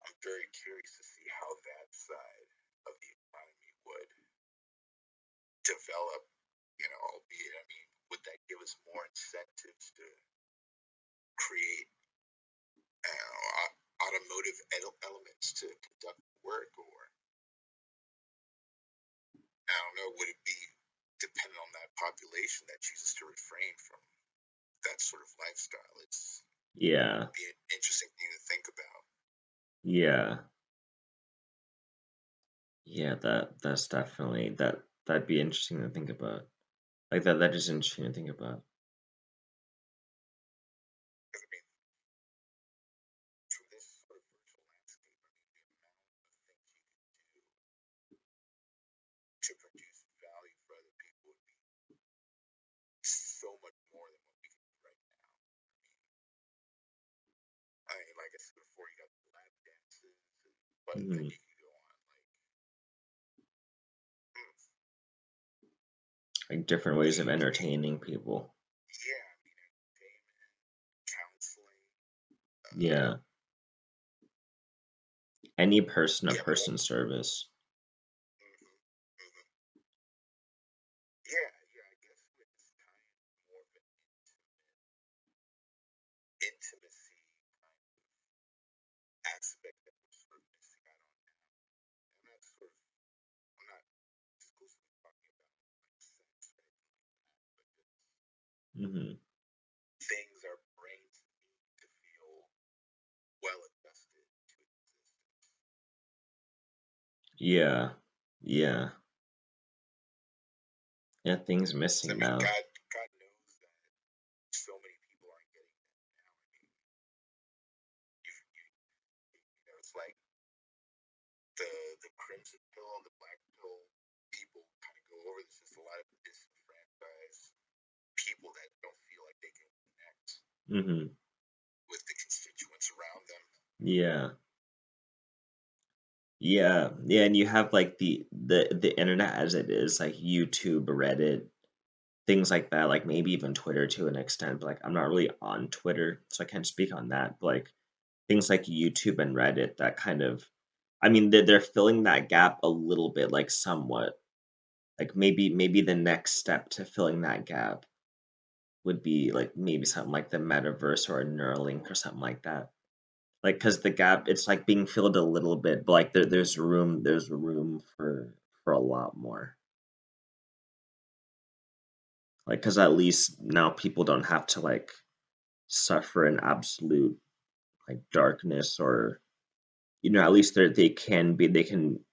Speaker 2: I'm very curious to see how that side of the economy would develop, albeit, I mean, would that give us more incentives to create automotive elements to conduct work, or I don't know, would it be dependent on that population that chooses to refrain from that sort of lifestyle? It's
Speaker 1: Yeah,
Speaker 2: be an interesting thing to think about.
Speaker 1: yeah, yeah. That's definitely that'd be interesting to think about. Like that is interesting to think about.
Speaker 2: Because I mean, from this sort of virtual landscape, I mean, the amount of things you can do to produce value for other people would be so much more than what we can do right now. I mean, like I said before, you got the lab dances, but then
Speaker 1: Hmm.
Speaker 2: you can go on like, hmm,
Speaker 1: Like different ways of
Speaker 2: any,
Speaker 1: entertaining people.
Speaker 2: yeah, I mean, entertainment, counseling, uh,
Speaker 1: Yeah, any person to
Speaker 2: yeah, more,
Speaker 1: person service.
Speaker 2: mm-hmm. Yeah, yeah, I guess with this kind of more of an intimacy kind of aspect that we're sort of missing out on now. And that's sort of, I'm not exclusively talking about like sex or anything like that, but just
Speaker 1: Hmm.
Speaker 2: things our brains need to feel well adjusted to exist.
Speaker 1: Yeah. Yeah. Yeah, things
Speaker 2: 'Cause, I
Speaker 1: missing
Speaker 2: mean,
Speaker 1: now.
Speaker 2: God knows that so many people aren't getting that now. I mean, it's like the crimson pill and the black pill people kind of go over this. There's a lot of disenfranchised people that don't feel like they can connect
Speaker 1: Mhm.
Speaker 2: with the constituents around them.
Speaker 1: Yeah. Yeah. Yeah, and you have, like, the internet as it is, like YouTube, Reddit, things like that, like, maybe even Twitter to an extent, but, like, I'm not really on Twitter, so I can't speak on that, but, like, things like YouTube and Reddit that kind of I mean, they're filling that gap a little bit, like, somewhat. Like, maybe the next step to filling that gap would be, like, maybe something like the Metaverse or a Neuralink or something like that. Like, cause the gap, it's, like, being filled a little bit, but, like, there's room for a lot more. Like, cause at least now people don't have to, like, suffer an absolute, like, darkness or, at least they can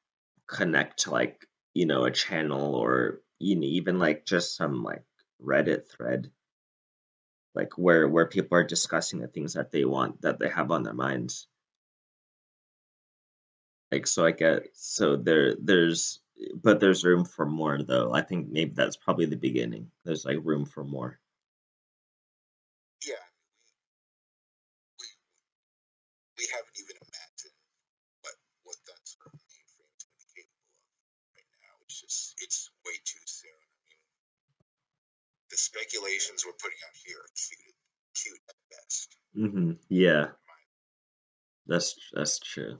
Speaker 1: connect to, like, a channel or, even, like, just some, like, Reddit thread, like, where people are discussing the things that they have on their minds. Like, so I get so there's room for more, though. I think maybe that's probably the beginning. There's, like, room for more.
Speaker 2: Yeah, we haven't even imagined what that sort of mainframe is going to be capable of right now. It's way too soon. I mean, the speculations we're putting out here are cute at best.
Speaker 1: Mhm. Yeah, that's true.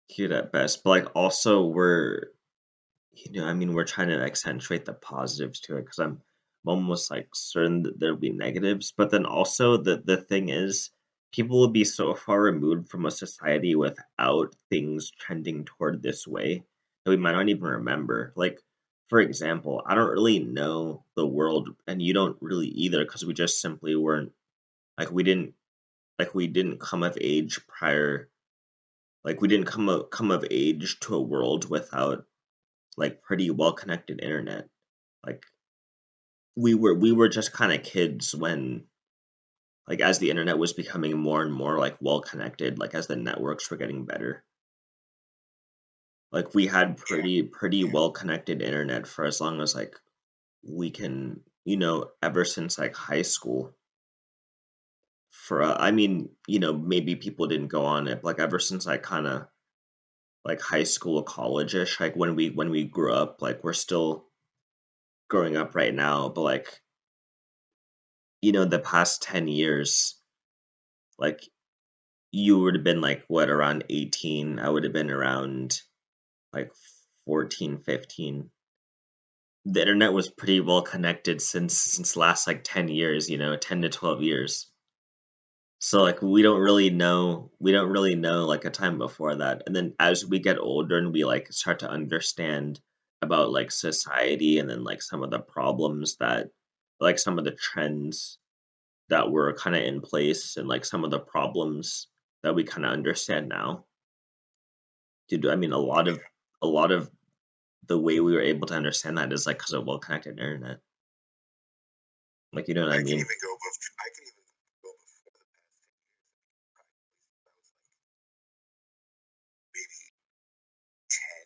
Speaker 1: Cute at best, but, like, also I mean, we're trying to accentuate the positives to it because I'm almost, like, certain that there'll be negatives, but then also the thing is, people will be so far removed from a society without things trending toward this way that we might not even remember. Like, for example, I don't really know the world, and you don't really either, because we just simply weren't like, we didn't come of age prior like, we didn't come of age to a world without, like, pretty well-connected internet. Like, we were just kinda kids when like, as the internet was becoming more and more, like, well-connected, like, as the networks were getting better. Like, we had
Speaker 2: Yeah,
Speaker 1: pretty
Speaker 2: yeah,
Speaker 1: well-connected internet for as long as, like, we can ever since, like, high school. I mean, maybe people didn't go on it, but, like, ever since, like, kinda, like, high school, college-ish, like, when we grew up, like, we're still growing up right now, but, like, the past 10 years, like, you would have been, like, what, around 18, I would have been around, like, 14, 15. The internet was pretty well connected since last, like, 10 years, 10 to 12 years. So, like, we don't really know, like, a time before that, and then as we get older and we, like, start to understand about, like, society and then, like, some of the problems that like, some of the trends that were kinda in place and, like, some of the problems that we kinda understand now. Dude, I mean,
Speaker 2: yeah.
Speaker 1: a lot of the way we were able to understand that is, like, because of well-connected internet. Like, you know what I mean?
Speaker 2: I can even go before the past 10 years. I mean, probably I was like maybe 10,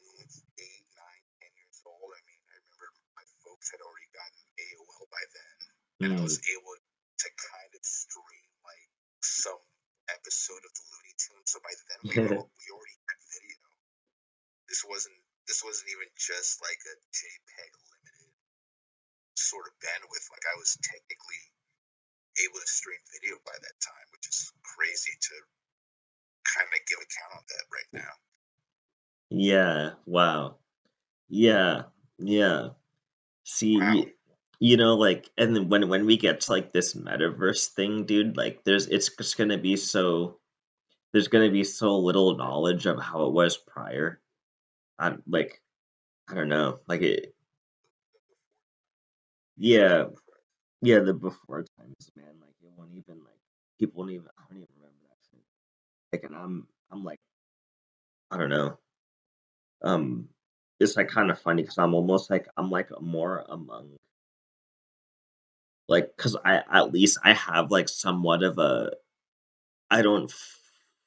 Speaker 2: 8, 9, 10 years old. I mean, I remember my folks had already gotten AOL by then, and I was
Speaker 1: Mm.
Speaker 2: able to kind of stream like some episode of the Looney Tunes. So by then we already had video. This wasn't even just like a JPEG limited sort of bandwidth. Like I was technically able to stream video by that time, which is crazy to kind of give account of that right now.
Speaker 1: Yeah, wow. Yeah, yeah.
Speaker 2: Wow.
Speaker 1: See, like, and then when we get to, like, this metaverse thing, dude, like, it's just gonna be there's gonna be so little knowledge of how it was prior. Like, I don't know, like,
Speaker 2: Huge
Speaker 1: yeah,
Speaker 2: before.
Speaker 1: yeah, the before times, man, like, it won't even, like, people won't even I don't even remember that shit. Like, and I'm like I don't know. Um, it's like kind of funny because I'm almost like I'm like more among like because I at least I have like somewhat of a I don't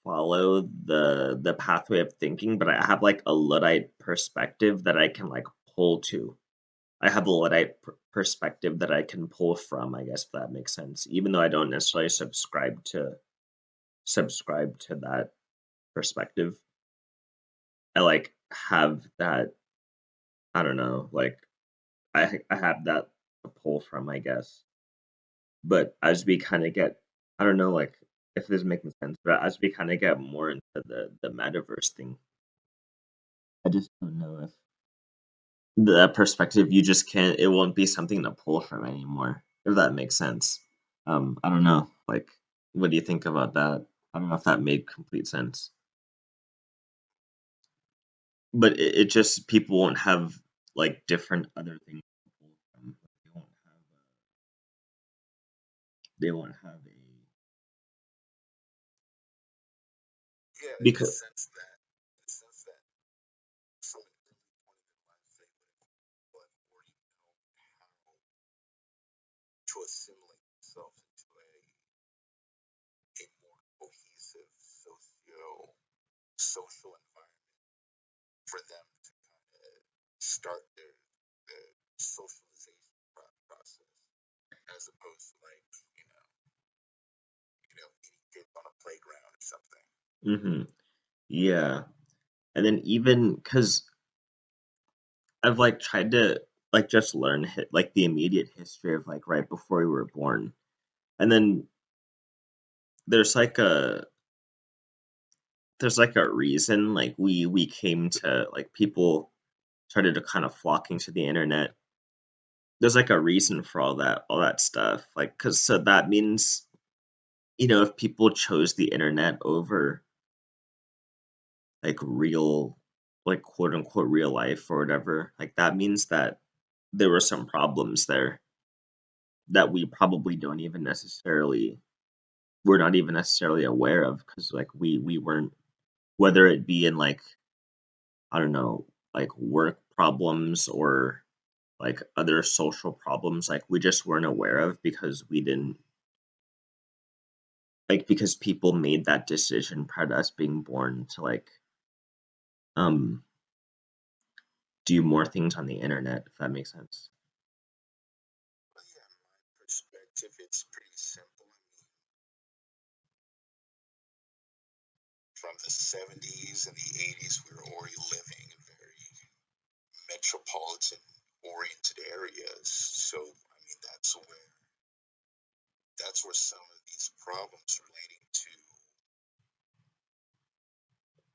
Speaker 1: follow the pathway of thinking, but I have like a Luddite perspective that I can like pull to. I have a Luddite perspective that I can pull from, I guess if that makes sense. Even though I don't necessarily subscribe to that perspective, I like have that. I don't know, like I have that to pull from, I guess. But as we kind of get, I don't know, like if this is making sense, but as we kind of get more into the metaverse thing, I just don't know if the perspective you just can't. It won't be something to pull from anymore. If that makes sense. I don't know. Like, what do you think about that? I don't know if that made complete sense. But it just people won't have like different other things to pull from. They won't have a
Speaker 2: Yeah, in the
Speaker 1: because
Speaker 2: sense that, someone really pointed in line say, but already know how to assimilate themselves into a more cohesive social environment for them to kind of start their socialization process, as opposed to like eating kids on a playground or something.
Speaker 1: hmm yeah. And then even because I've like tried to like just learn like the immediate history of like right before we were born, and then there's like a there's like a reason like we came to like people started to kind of flocking to the internet. There's like a reason for all that stuff like because so that means if people chose the internet over like real like quote unquote real life or whatever, like that means that there were some problems there that we probably don't even necessarily we're not even necessarily aware of because like we weren't, whether it be in like I don't know, like work problems or like other social problems, like we just weren't aware of because we didn't like because people made that decision prior to us being born to like um do more things on the internet, if that makes sense.
Speaker 2: But yeah, my perspective, it's pretty simple. I mean, from the 70s and the 80s, we were already living in very metropolitan oriented areas. So, I mean, that's where some of these problems relating to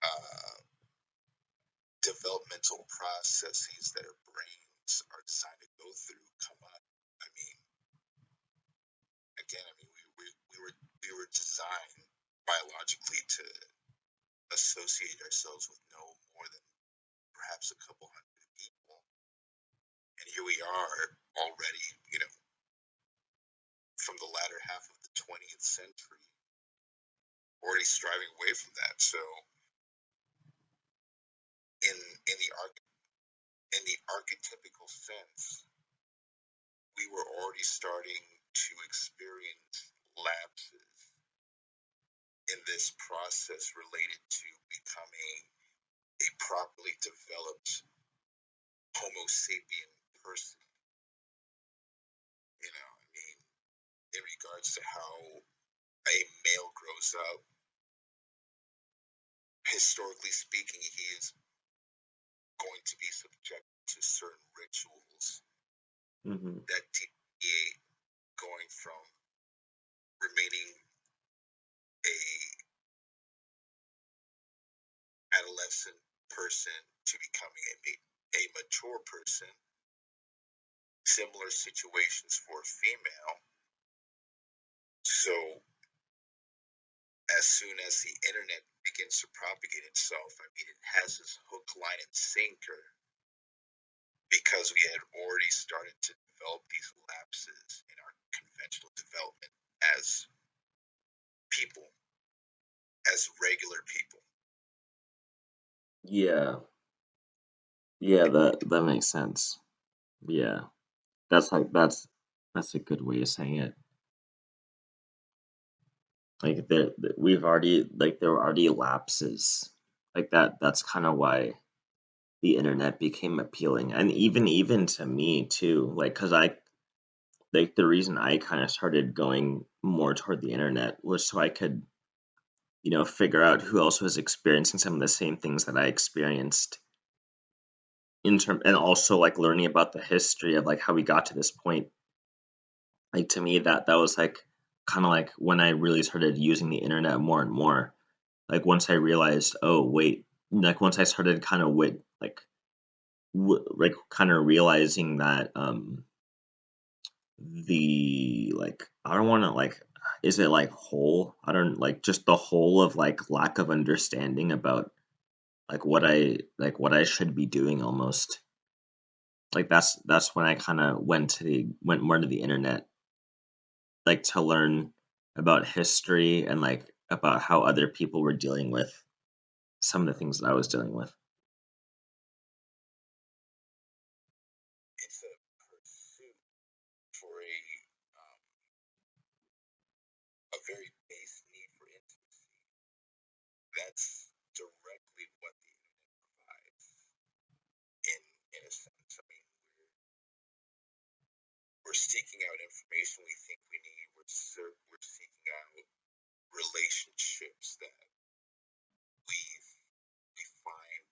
Speaker 2: uh, developmental processes that our brains are designed to go through come up. I mean, again, I mean, we were designed biologically to associate ourselves with no more than perhaps a couple hundred people, and here we are already, from the latter half of the 20th century, already striving away from that. So, in in the in the archetypical sense, we were already starting to experience lapses in this process related to becoming a properly developed Homo sapien person. I mean, in regards to how a male grows up, historically speaking, he is going to be subject to certain rituals
Speaker 1: hmm
Speaker 2: that deviate going from remaining a adolescent person to becoming a mature person. Similar situations for a female. So as soon as the internet begins to propagate itself, I mean, it has this hook, line, and sinker because we had already started to develop these lapses in our conventional development as people, as regular people.
Speaker 1: Yeah. Yeah, that makes sense. Yeah. That's like that's a good way of saying it. Like we've already like there were already lapses. Like that's kind of why the internet became appealing. And even to me too. Like cuz I like the reason I kind of started going more toward the internet was so I could, figure out who else was experiencing some of the same things that I experienced in term and also like learning about the history of like how we got to this point. Like to me that was like kind of like when I really started using the internet more and more. Like once I realized, oh wait, like once I started kind of with like kind of realizing that the like I don't want to like is it like whole? I don't like just the whole of like lack of understanding about like what I should be doing almost. Like that's when I kind of went more to the internet like to learn about history and like about how other people were dealing with some of the things that I was dealing with.
Speaker 2: It's a pursuit for a very base need for intimacy. That's directly what the internet provides in in a sense. I mean, we're seeking out information we think we need. We're seeking out relationships that we we find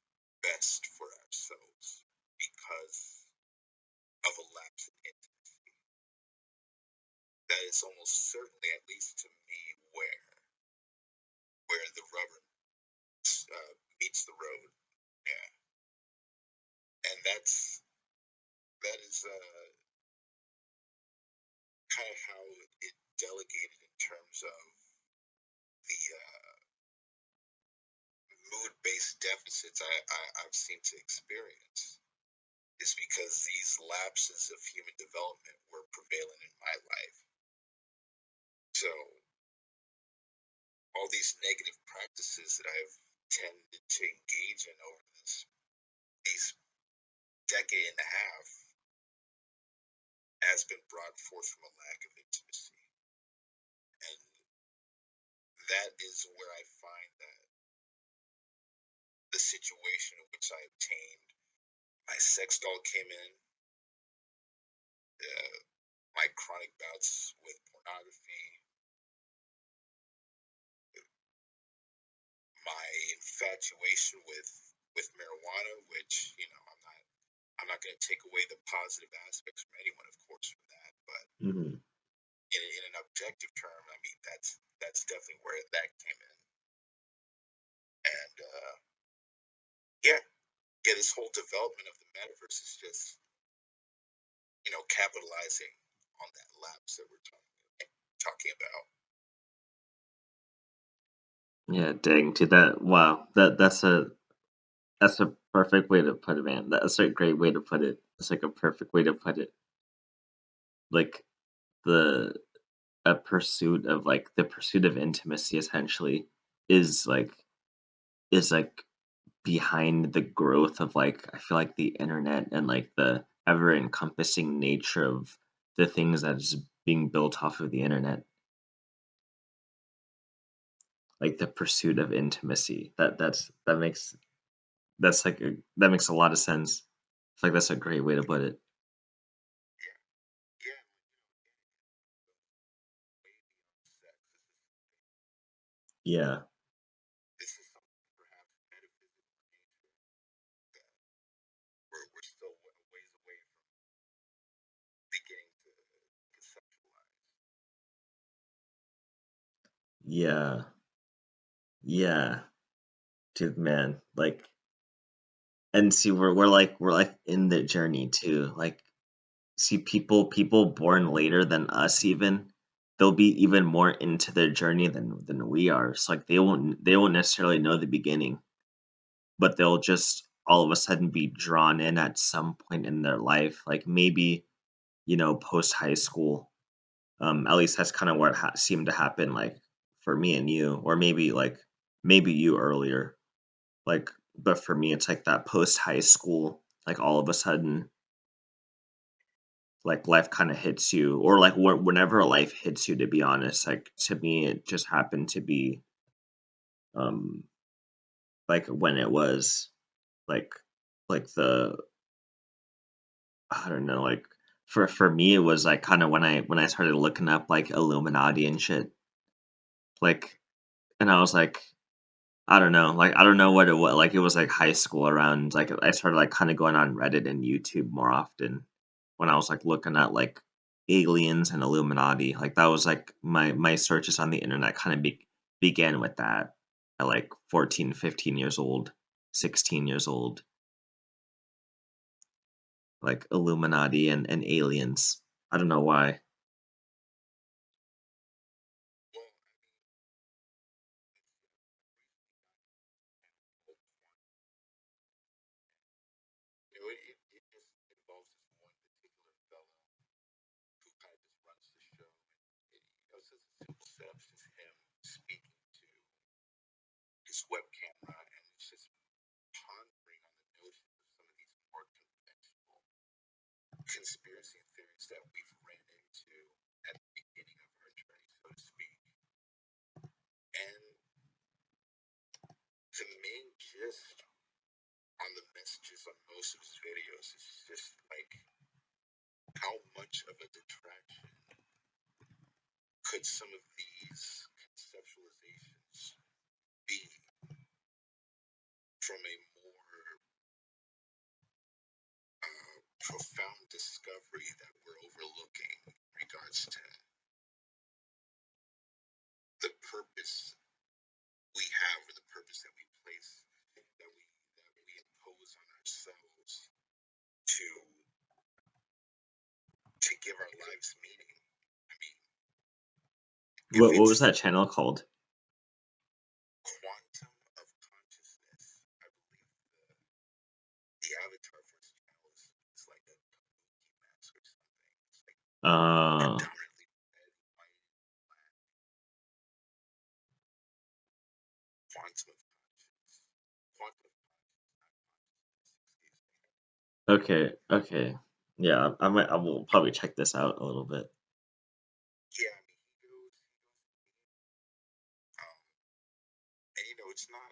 Speaker 2: best for ourselves because of a lapse in intimacy. That is almost certainly, at least to me, where the rubber meets the road. Yeah, and that is kind of how it delegated in terms of the mood-based deficits I've seen to experience is because these lapses of human development were prevalent in my life. So all these negative practices that I've tended to engage in over these decade and a half has been brought forth from a lack of intimacy. And that is where I find that the situation in which I obtained my sex doll came in, uh, my chronic bouts with pornography, my infatuation with marijuana, which I'm not going to take away the positive aspects from anyone, of course, from that, but
Speaker 1: Hmm.
Speaker 2: in an objective term, I mean that's definitely where that came in, and yeah, yeah, this whole development of the metaverse is just capitalizing on that lapse that we're talking about.
Speaker 1: Yeah, dang, dude, that wow, that's a perfect way to put it, man. That's a great way to put it. It's like a perfect way to put it. Like the a pursuit of like the pursuit of intimacy essentially is like is like behind the growth of like I feel like the internet and like the ever encompassing nature of the things that is being built off of the internet. Like the pursuit of intimacy. That makes a lot of sense. I feel like that's a great way to put it.
Speaker 2: Yeah, yeah, way beyond sex.
Speaker 1: Yeah.
Speaker 2: This is something perhaps metaphysical in nature that we're still a ways away from beginning to conceptualize.
Speaker 1: Yeah. Yeah. Dude, man. Like and see we're like in the journey too. Like see people born later than us even they'll be even more into their journey than we are. So like they won't necessarily know the beginning, but they'll just all of a sudden be drawn in at some point in their life. Like maybe, post high school. At least that's kind of what seemed to happen like for me and you, or maybe you earlier. Like but for me, it's like that post high school, like all of a sudden, like life kind of hits you, or like whenever life hits you. To be honest, like to me, it just happened to be um like when it was like the I don't know, like for me, it was like kind of when I started looking up like Illuminati and shit, like, and I was like, I don't know, like, I don't know what it was. Like, it was, like, high school around, like, I started, like, kinda going on Reddit and YouTube more often when I was, like, looking at, like, aliens and Illuminati. Like, that was, like, my searches on the internet kinda began with that at, like, 14, 15 years old, 16 years old, like, Illuminati and aliens. I don't know why.
Speaker 2: Well, you know, it just involves this one particular fellow who kind of just runs the show. And it, it's just a simple setup, it's just him speaking to his web camera, and it's just pondering on the notion of some of these more conventional conspiracy theories that we've ran into at the beginning of our journey, so to speak. And the main gist on the messages on most of his videos is just like how much of a detraction could some of these conceptualizations be from a more profound discovery that we're overlooking in regards to the purpose we have, or the purpose that we place, that we impose on ourselves to give our lives meaning. I mean, if
Speaker 1: What was
Speaker 2: it's
Speaker 1: that channel called?
Speaker 2: quantum of consciousness, I believe the avatar for his channel is like a kabuki mask or something. It's like
Speaker 1: Uh,
Speaker 2: predominantly red, white, black. Quantum of consciousness. Quantum of consciousness, not consciousness, excuse me.
Speaker 1: okay, okay. Yeah, I will probably check this out a little bit.
Speaker 2: Yeah, I mean, um, and it's not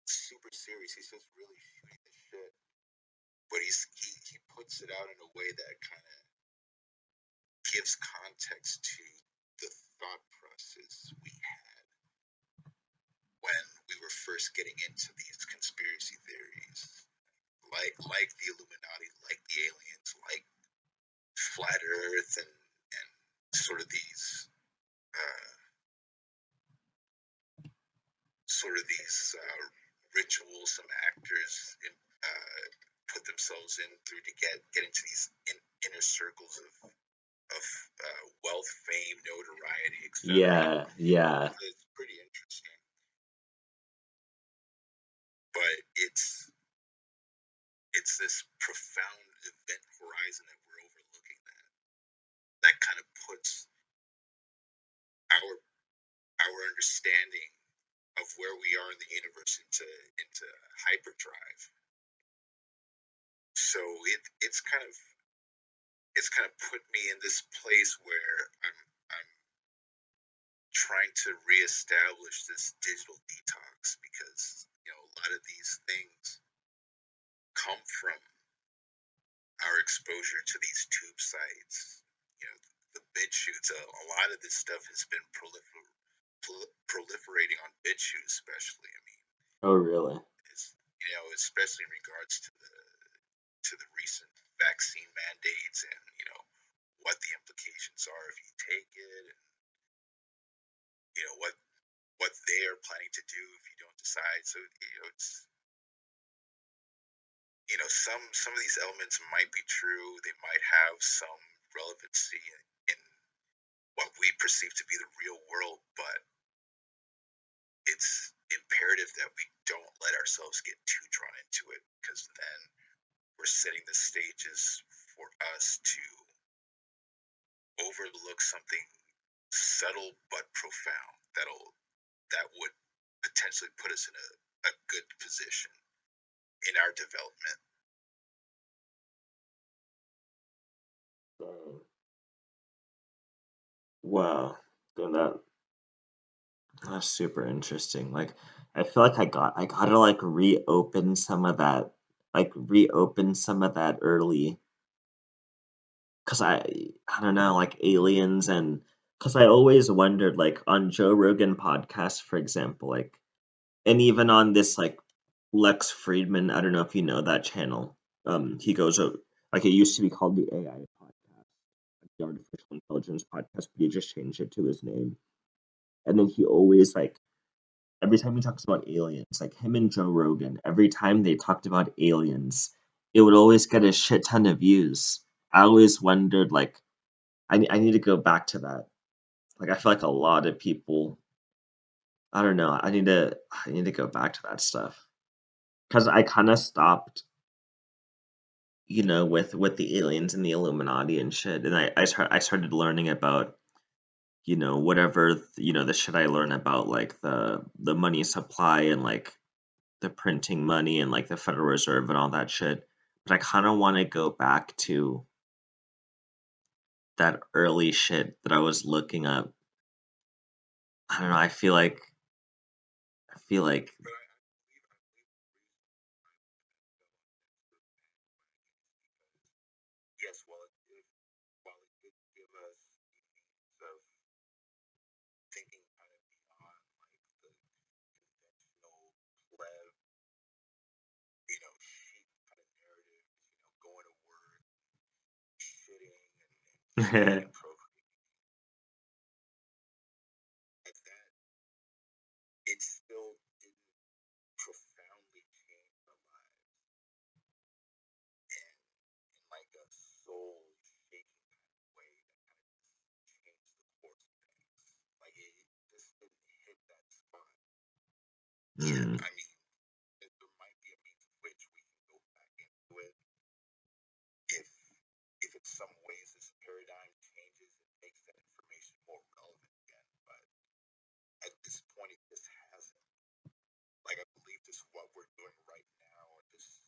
Speaker 2: super serious. He's just really shooting the shit, but he puts it out in a way that kind of gives context to the thought process we had when we were first getting into these conspiracy theories, like the Illuminati, like the aliens, like flat Earth, and sort of these uh, rituals some actors put themselves in through to get into these inner circles of wealth, fame, notoriety, etc.
Speaker 1: Yeah, yeah.
Speaker 2: It's pretty interesting, but it's this profound event horizon that we're overlooking that kind of puts our understanding of where we are in the universe into hyperdrive. So it's kind of put me in this place where I'm trying to reestablish this digital detox, because a lot of these things come from our exposure to these tube sites, the bit shoots. A lot of this stuff has been proliferating on BitChute, especially. I mean,
Speaker 1: Oh, really?
Speaker 2: it's, especially in regards to the recent vaccine mandates, and what the implications are if you take it, and what they are planning to do if you don't decide. So it's some of these elements might be true. They might have some relevancy in what we perceive to be the real world, but it's imperative that we don't let ourselves get too drawn into it, because then we're setting the stages for us to overlook something subtle but profound that would potentially put us in a good position in our development.
Speaker 1: Dang. Wow. Then that's super interesting. Like, I feel like I gotta like reopen some of that early, cause I don't know, like aliens, and cause I always wondered, like on Joe Rogan podcast, for example, like, and even on this like Lex Friedman, I don't know if you know that channel. He goes like it used to be called the AI podcast, like the artificial intelligence podcast, but he just changed it to his name. And then he always like every time he talks about aliens, like him and Joe Rogan, every time they talked about aliens, it would always get a shit ton of views. I always wondered, like, I need to go back to that. Like, I feel like a lot of people, I don't know, I need to go back to that stuff because I kind of stopped, with the aliens and the Illuminati and shit, and I started learning about, whatever, the shit I learn about, like the money supply and like the printing money and like the Federal Reserve and all that shit. But I kind of want to go back to that early shit that I was looking up. I don't know. I feel like
Speaker 2: But yes, while it did give us the means of thinking kind of beyond like the conventional pleb, sheep kind of narrative, going to work, shitting and feeding and procreating, like that, it still didn't profoundly change our lives in like a soul shaking kind of way that kind of just changed the course of things. Like it just didn't hit that spot yet.
Speaker 1: mm,
Speaker 2: I mean, there might be a means of which we can go back into it if if in some ways this paradigm changes and makes that information more relevant again. But at this point, it just hasn't. Like I believe this what we're doing right now, and just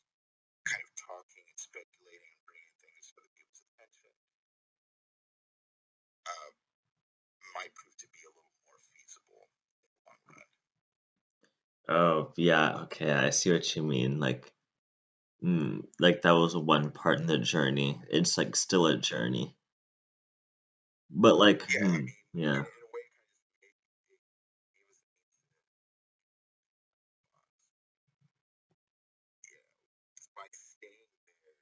Speaker 2: kind of talking and speculating and bringing things to the people's attention, uh, might prove to be a little more feasible in the long run.
Speaker 1: oh yeah, okay, I see what you mean. Like that was one part in the journey. It's like still a journey, but like,
Speaker 2: Yeah, I mean,
Speaker 1: yeah,
Speaker 2: in a way, kind of just gave us a means to, by staying there,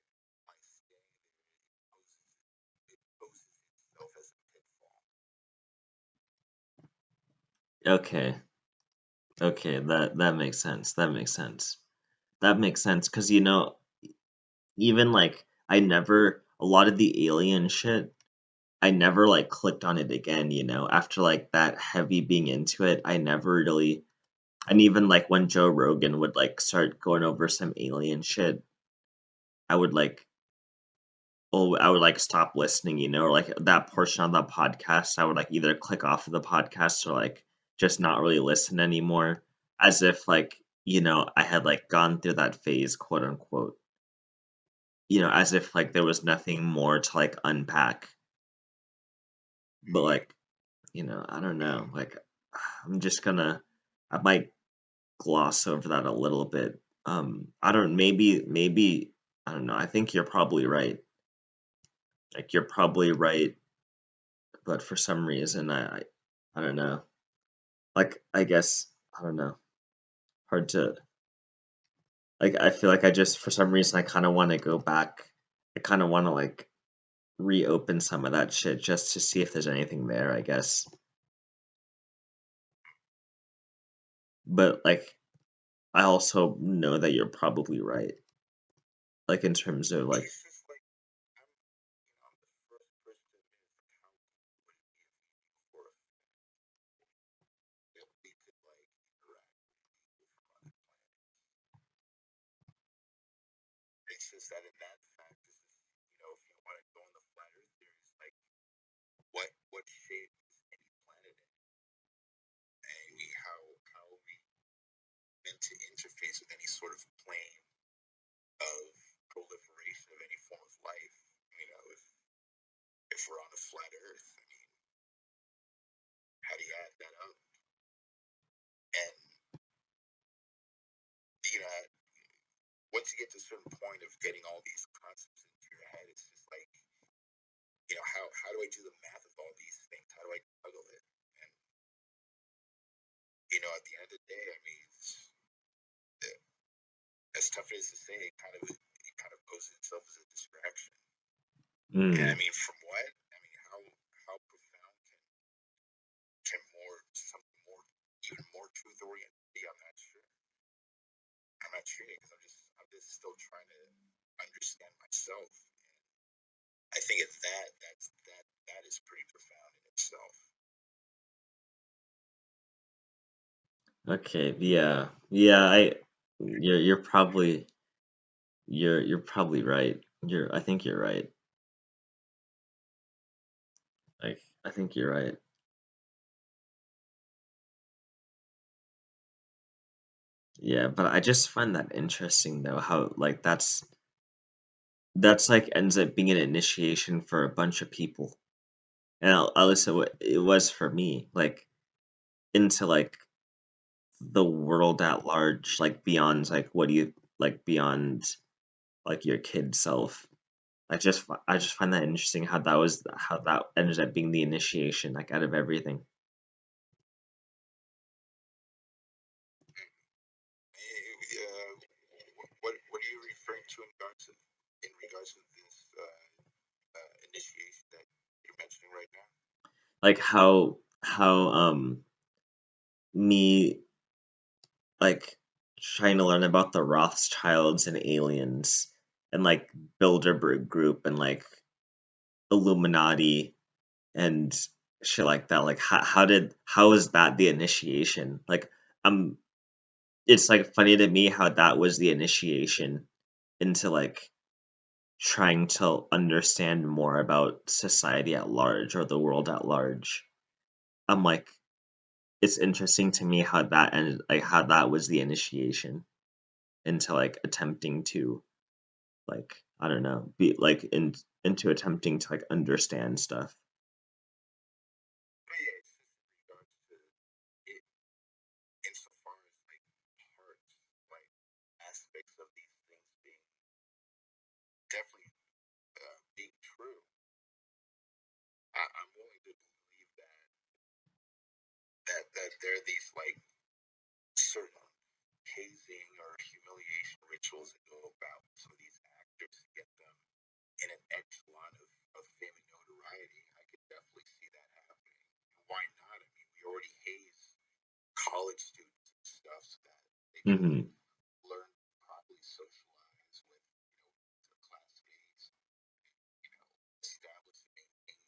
Speaker 2: by staying there, it poses itself as a pitfall.
Speaker 1: okay, okay, that makes sense. That makes sense. That makes sense because even like a lot of the alien shit, I never like clicked on it again, after like that heavy being into it, I never really, and even like when Joe Rogan would like start going over some alien shit, I would like, oh, I would like stop listening, or like that portion of the podcast, I would like either click off of the podcast or like just not really listen anymore, as if like, I had like gone through that phase, quote unquote, as if like there was nothing more to like unpack. But like, I don't know, like I'm just gonna, I might gloss over that a little bit. I don't, maybe, I don't know. I think you're probably right. Like you're probably right, but for some reason, I don't know. Like I guess I don't know. Hard to like. I feel like I just for some reason I kind of want to go back. I kind of want to like reopen some of that shit just to see if there's anything there. I guess, but like I also know that you're probably right. Like in terms of like,
Speaker 2: It's just like I'm the first person to admit it's like how cool would it be if we for a that we could like interact with people from other planets. It's just that in that fact, this is if you want to go on the flat Earth theory, it's like what shape is any planet in? And how are we meant to interface any sort of plane of proliferation of any form of life. If we're on a flat Earth, how do you add that up? And you know, once you get to a certain point of getting all these concepts into your head, it's just like, how do I do the math of all these things? How do I juggle it? And at the end of the day, as tough as it is to say, it kind of poses itself as a distraction. And
Speaker 1: Mm.
Speaker 2: from what? How profound can something more, even more truth oriented be? I'm not sure. I'm not sure because I'm just still trying to understand myself. I think it's that is pretty profound in itself.
Speaker 1: Okay, yeah. Yeah, you're probably you're probably right. I think you're right. Like I think you're right. Yeah, but I just find that interesting though how like that's like ends up being an initiation for a bunch of people. And at least it was for me, like into like the world at large, like beyond like what do you like beyond like your kid self. I just find that interesting how that ended up being the initiation like out of everything.
Speaker 2: What are you referring to in regards to this initiation that you're mentioning right now?
Speaker 1: Like how me like trying to learn about the Rothschilds and aliens and like Bilderberg group and like Illuminati and shit like that. Like how is that the initiation? Like um it's like funny to me how that was the initiation into like trying to understand more about society at large or the world at large. I'm like it's interesting to me how that ended like how that was the initiation into like attempting to like I don't know, be like into attempting to like understand stuff.
Speaker 2: But yeah, it's just in regards to it, insofar as like parts, like aspects of these things being definitely being true. I'm willing to believe that there are these like certain hazing or humiliation rituals that go about some of these actors to get them in an echelon of fame and notoriety. I could definitely see that happening. And why not? We already haze college students and stuff so that they can
Speaker 1: Hmm.
Speaker 2: learn to properly socialize with, their classmates, establish and maintain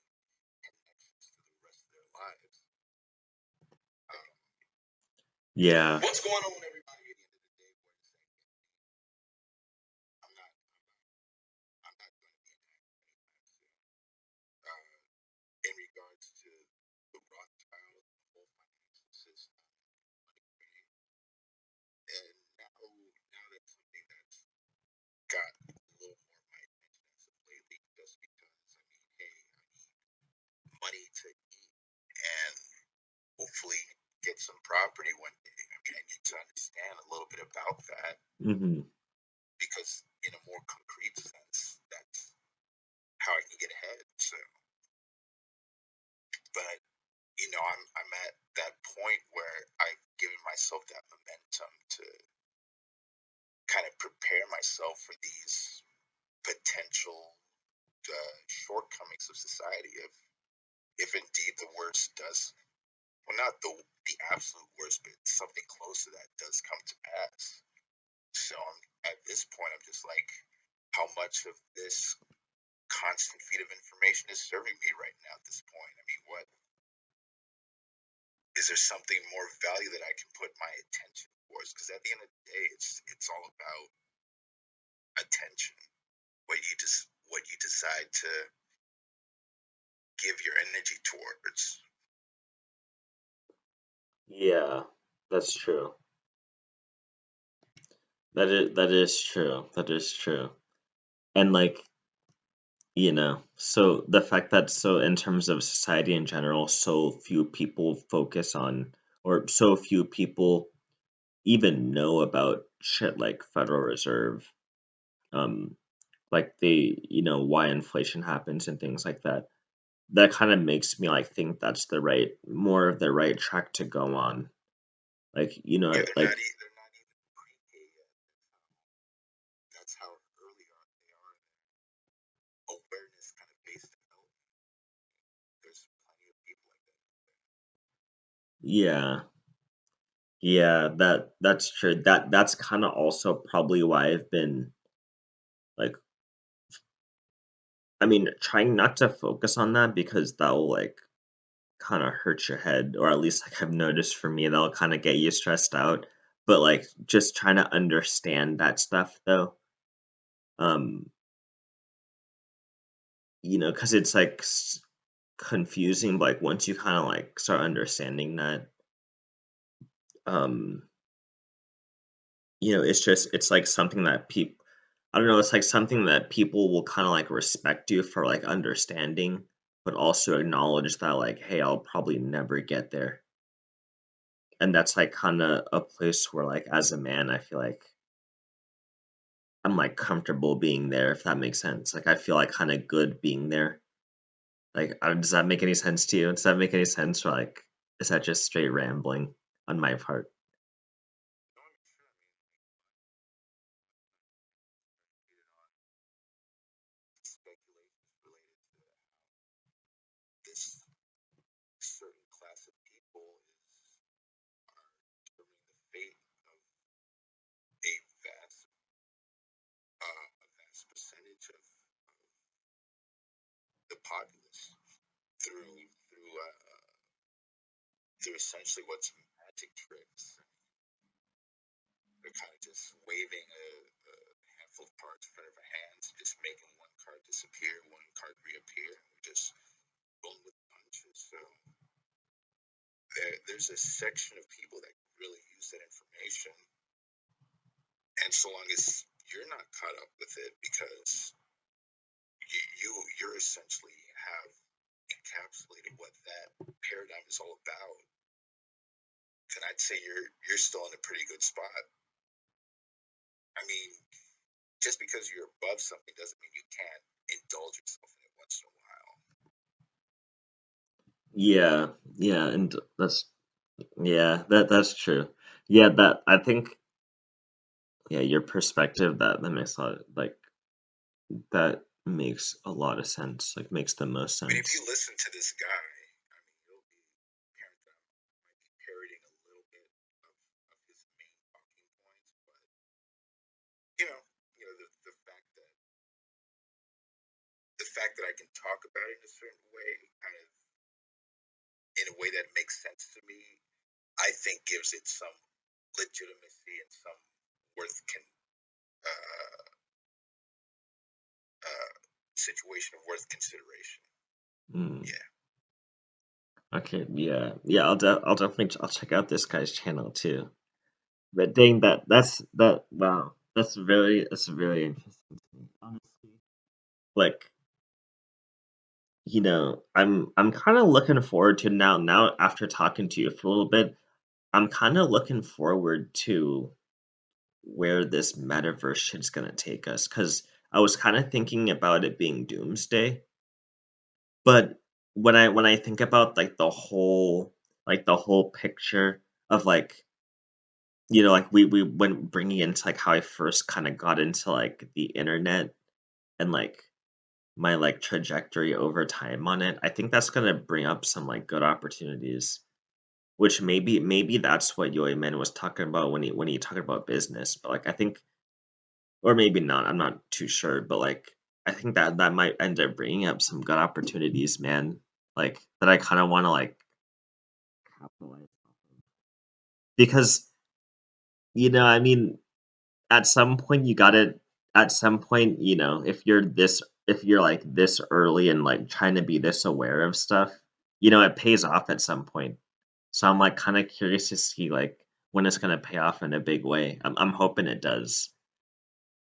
Speaker 2: connections for the rest of their lives. Um,
Speaker 1: Yeah.
Speaker 2: what's going on, everybody? At the end of the day, where it's like, I'm not going to be attacked anytime soon. Uh, in regards to the Rothschild, the whole financial system, money creating, and now that's something that's got a little more of my attention as of lately, just because hey, I need money to eat and hopefully get some property one day. I need to understand a little bit about that
Speaker 1: Hmm.
Speaker 2: because, in a more concrete sense, that's how I can get ahead. So, but I'm at that point where I've given myself that momentum to kind of prepare myself for these potential shortcomings of society. If indeed the worst does, well, not the absolute worst, but something close to that does come to pass. So at this point, I'm just like, how much of this constant feed of information is serving me right now at this point? What is there something more value that I can put my attention towards? Because at the end of the day, it's all about attention. What you decide to give your energy towards.
Speaker 1: Yeah, that's true. that is true. That is true. And like, so the fact that so in terms of society in general, so few people focus on or so few people even know about shit like Federal Reserve, um, like why inflation happens and things like that. That kind of makes me like think that's more of the right track to go on. Like,
Speaker 2: Yeah,
Speaker 1: like
Speaker 2: they're not even pre-K yet. That's how early on they are. Awareness kind of based development. There's plenty of people like that.
Speaker 1: yeah, yeah, that's true. That's kind of also probably why I've been like, I mean, trying not to focus on that because that will like kind of hurt your head, or at least like I've noticed for me, that'll kind of get you stressed out. But like just trying to understand that stuff though, um, because it's like confusing. Like once you kind of like start understanding that, um, it's like something that people, I don't know, it's like something that people will kind of like respect you for like understanding, but also acknowledge that like, hey, I'll probably never get there. And that's like kind of a place where like as a man, I feel like I'm like comfortable being there, if that makes sense. Like I feel like kind of good being there. Like, does that make any sense to you? Does that make any sense? Or like, is that just straight rambling on my part?
Speaker 2: No, I'm sure. I mean, predicated on speculations related to this certain class of people are determining the fate of a vast percentage of the populace through through essentially what's magic tricks. They're kind of just waving a handful of cards in front of our hands, just making one card disappear, one card reappear, and we're just rolling with the punches. So there's a section of people that really use that information, and so long as you're not caught up with it, because you're essentially have encapsulated what that paradigm is all about, then I'd say you're still in a pretty good spot. I mean, just because you're above something doesn't mean you can't indulge yourself in it once in a while.
Speaker 1: Yeah, yeah, and that's true. Yeah, that I think yeah, your perspective that makes a lot that makes a lot of sense. Like makes the most
Speaker 2: I mean, if
Speaker 1: sense.
Speaker 2: you listen to this guy, I mean, you'll be apparent that I might be parroting a little bit of his main talking points, but you know, the fact that I can talk about it in a certain way, kind of in a way that makes sense to me, I think gives it some legitimacy and some worth uh, uh, situation of worth consideration.
Speaker 1: Mm.
Speaker 2: Yeah.
Speaker 1: Okay, yeah, yeah. I'll definitely I'll check out this guy's channel too. But dang, that wow, that's very interesting to me, honestly. Like, I'm kind of looking forward to now after talking to you for a little bit, I'm kind of looking forward to where this metaverse shit's gonna take us. Cause I was kind of thinking about it being doomsday, but when I think about like the whole picture of like like we when bringing into like how I first kind of got into like the internet and like my like trajectory over time on it, I think that's gonna bring up some like good opportunities. Which maybe that's what Yoiman was talking about when he talked about business. But like I think, or maybe not. I'm not too sure. But like I think that might end up bringing up some good opportunities, man. Like that I kind of want to like capitalize on. Because I mean, at some point you gotta at some point, if you're like this early and like trying to be this aware of stuff, it pays off at some point. So I'm like kind of curious to see like when it's gonna pay off in a big way. I'm hoping it does.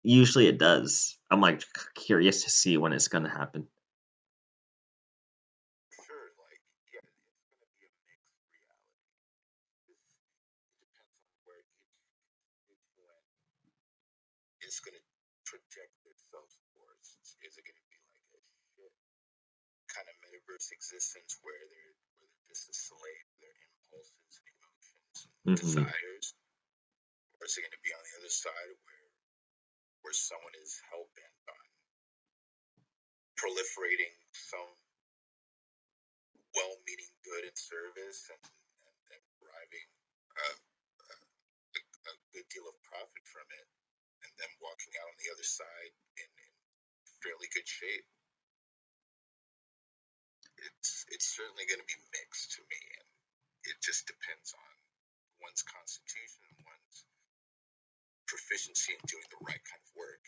Speaker 1: Usually it does. I'm like curious to see when it's gonna happen.
Speaker 2: Sure, like, yeah, it's gonna be a mixed reality. It depends on where each one is gonna project themselves towards. Is it gonna be like a shit kind of metaverse existence where they're just a slave to their impulses and emotions and
Speaker 1: Hmm.
Speaker 2: desires, or is it gonna be on the other side where someone is hell bent on proliferating some well-meaning good and service and deriving a good deal of profit from it, and then walking out on the other side in fairly good shape. It's certainly going to be mixed to me, and it just depends on one's constitution, one's proficiency in doing the right kind of work.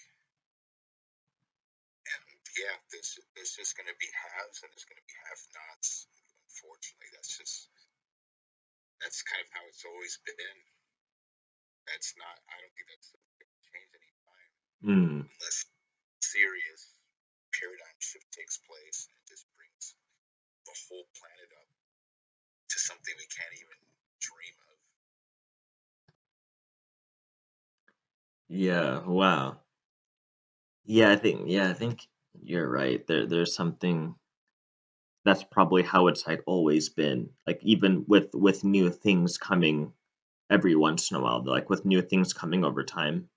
Speaker 2: And yeah, there's just going to be haves and there's going to be have-nots. Unfortunately, that's kind of how it's always been. That's not. I don't think that's going to change anytime
Speaker 1: Mm.
Speaker 2: unless serious paradigm shift takes place and it just brings the whole planet up to something we can't even dream of.
Speaker 1: Yeah. Wow. Yeah, I think you're right. There's something that's probably how it's like always been. Like even with new things coming every once in a while, like with new things coming over time.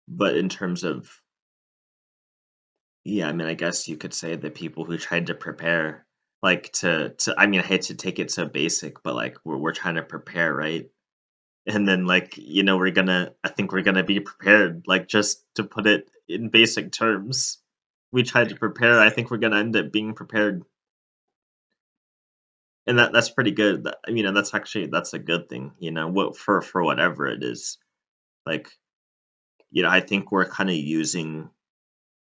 Speaker 1: But in terms of yeah, I mean, I guess you could say the people who tried to prepare, like to I mean, I hate to take it so basic, but like we're trying to prepare, right? And then like, I think we're gonna be prepared, like just to put it in basic terms. We tried to
Speaker 2: Yeah,
Speaker 1: prepare, I think we're gonna end up being prepared. And that's pretty good. That's a good thing, what for whatever it is. Like, I think we're kind of using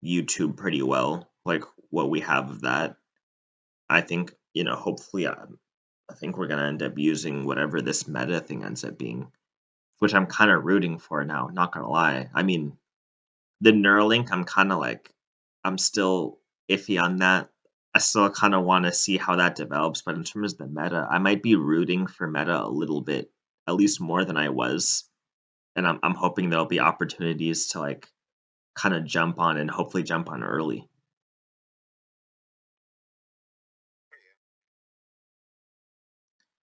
Speaker 1: YouTube pretty well, like what we have of that. I think, hopefully, I think we're gonna end up using whatever this meta thing ends up being, which I'm kind of rooting for now. Not gonna lie. I mean, the Neuralink, I'm kind of like, I'm still iffy on that. I still kind of want to see how that develops. But in terms of the meta, I might be rooting for meta a little bit, at least more than I was. And I'm hoping there'll be opportunities to like kind of jump on and hopefully jump on early.
Speaker 2: yeah,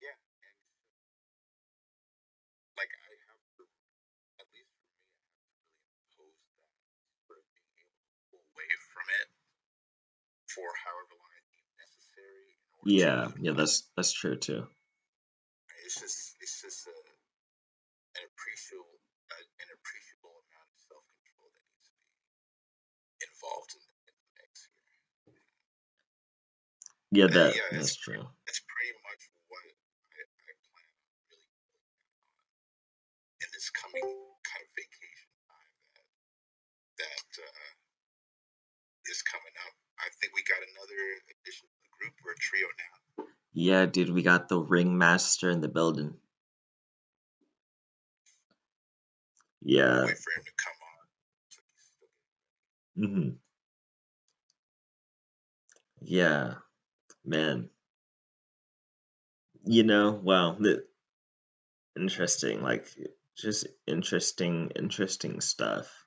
Speaker 2: yeah. And like I have to, at least for me, I have to really impose that sort of being able to pull away from it for however long I deem necessary in order to
Speaker 1: Yeah, yeah,
Speaker 2: utilize it.
Speaker 1: that's true too.
Speaker 2: It's just an appreciable amount of self control that needs to be involved in the mix here.
Speaker 1: Yeah,
Speaker 2: But
Speaker 1: that
Speaker 2: yeah,
Speaker 1: that's true.
Speaker 2: that's pretty much what I plan on really in this coming kind of vacation time that is coming up. I think we got another addition to the group. We're a trio now.
Speaker 1: Yeah, dude, we got the ringmaster in the building.
Speaker 2: We'll
Speaker 1: Yeah.
Speaker 2: wait for him to come on. So he's still
Speaker 1: Hmm. Yeah, man. Wow, interesting. Like, just interesting stuff.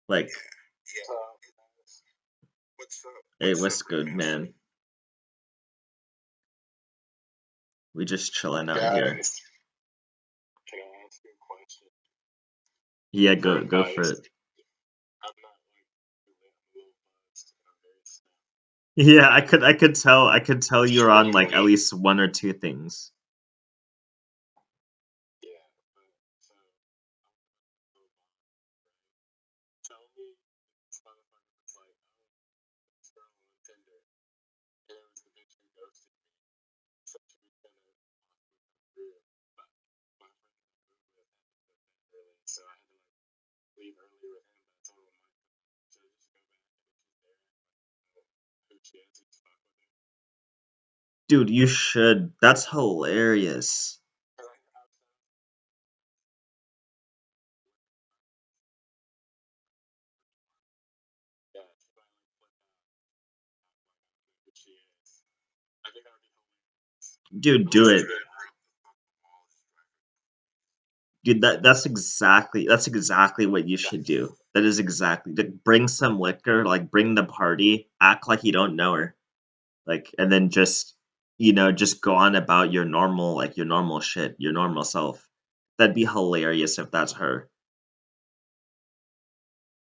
Speaker 1: Like,
Speaker 2: yeah, yeah. What's up?
Speaker 1: hey,
Speaker 2: What's up,
Speaker 1: what's good,
Speaker 2: Ringmaster?
Speaker 1: man? We just chilling out here.
Speaker 2: Guys, can I ask you a question
Speaker 1: Yeah,
Speaker 2: for
Speaker 1: go for
Speaker 2: advice?
Speaker 1: it.
Speaker 2: I'm not like really, I'm a little buzzed and I'm very sad.
Speaker 1: Yeah, I could tell you're on like at
Speaker 2: Extremely,
Speaker 1: least one or two things.
Speaker 2: yeah. But so I'm gonna tell me this motherfucker was like, oh, this girl on Tinder, and it was the bitch who ghosted me. So she was gonna possibly come through, but my friend that I moved with had to put bed early, so I had to like leave early with him. But I told him like, should I just go back and if she's there, like, who she is, and just fuck with her.
Speaker 1: Dude, you should. That's hilarious.
Speaker 2: think that would be hilarious.
Speaker 1: Dude,
Speaker 2: Unless
Speaker 1: do
Speaker 2: they
Speaker 1: it.
Speaker 2: didn't rip the fucking walls.
Speaker 1: Dude, that's exactly what you should do. That is exactly bring some liquor, like bring the party, act like you don't know her. Like and then just go on about your normal shit, your normal self. That'd be hilarious if that's her.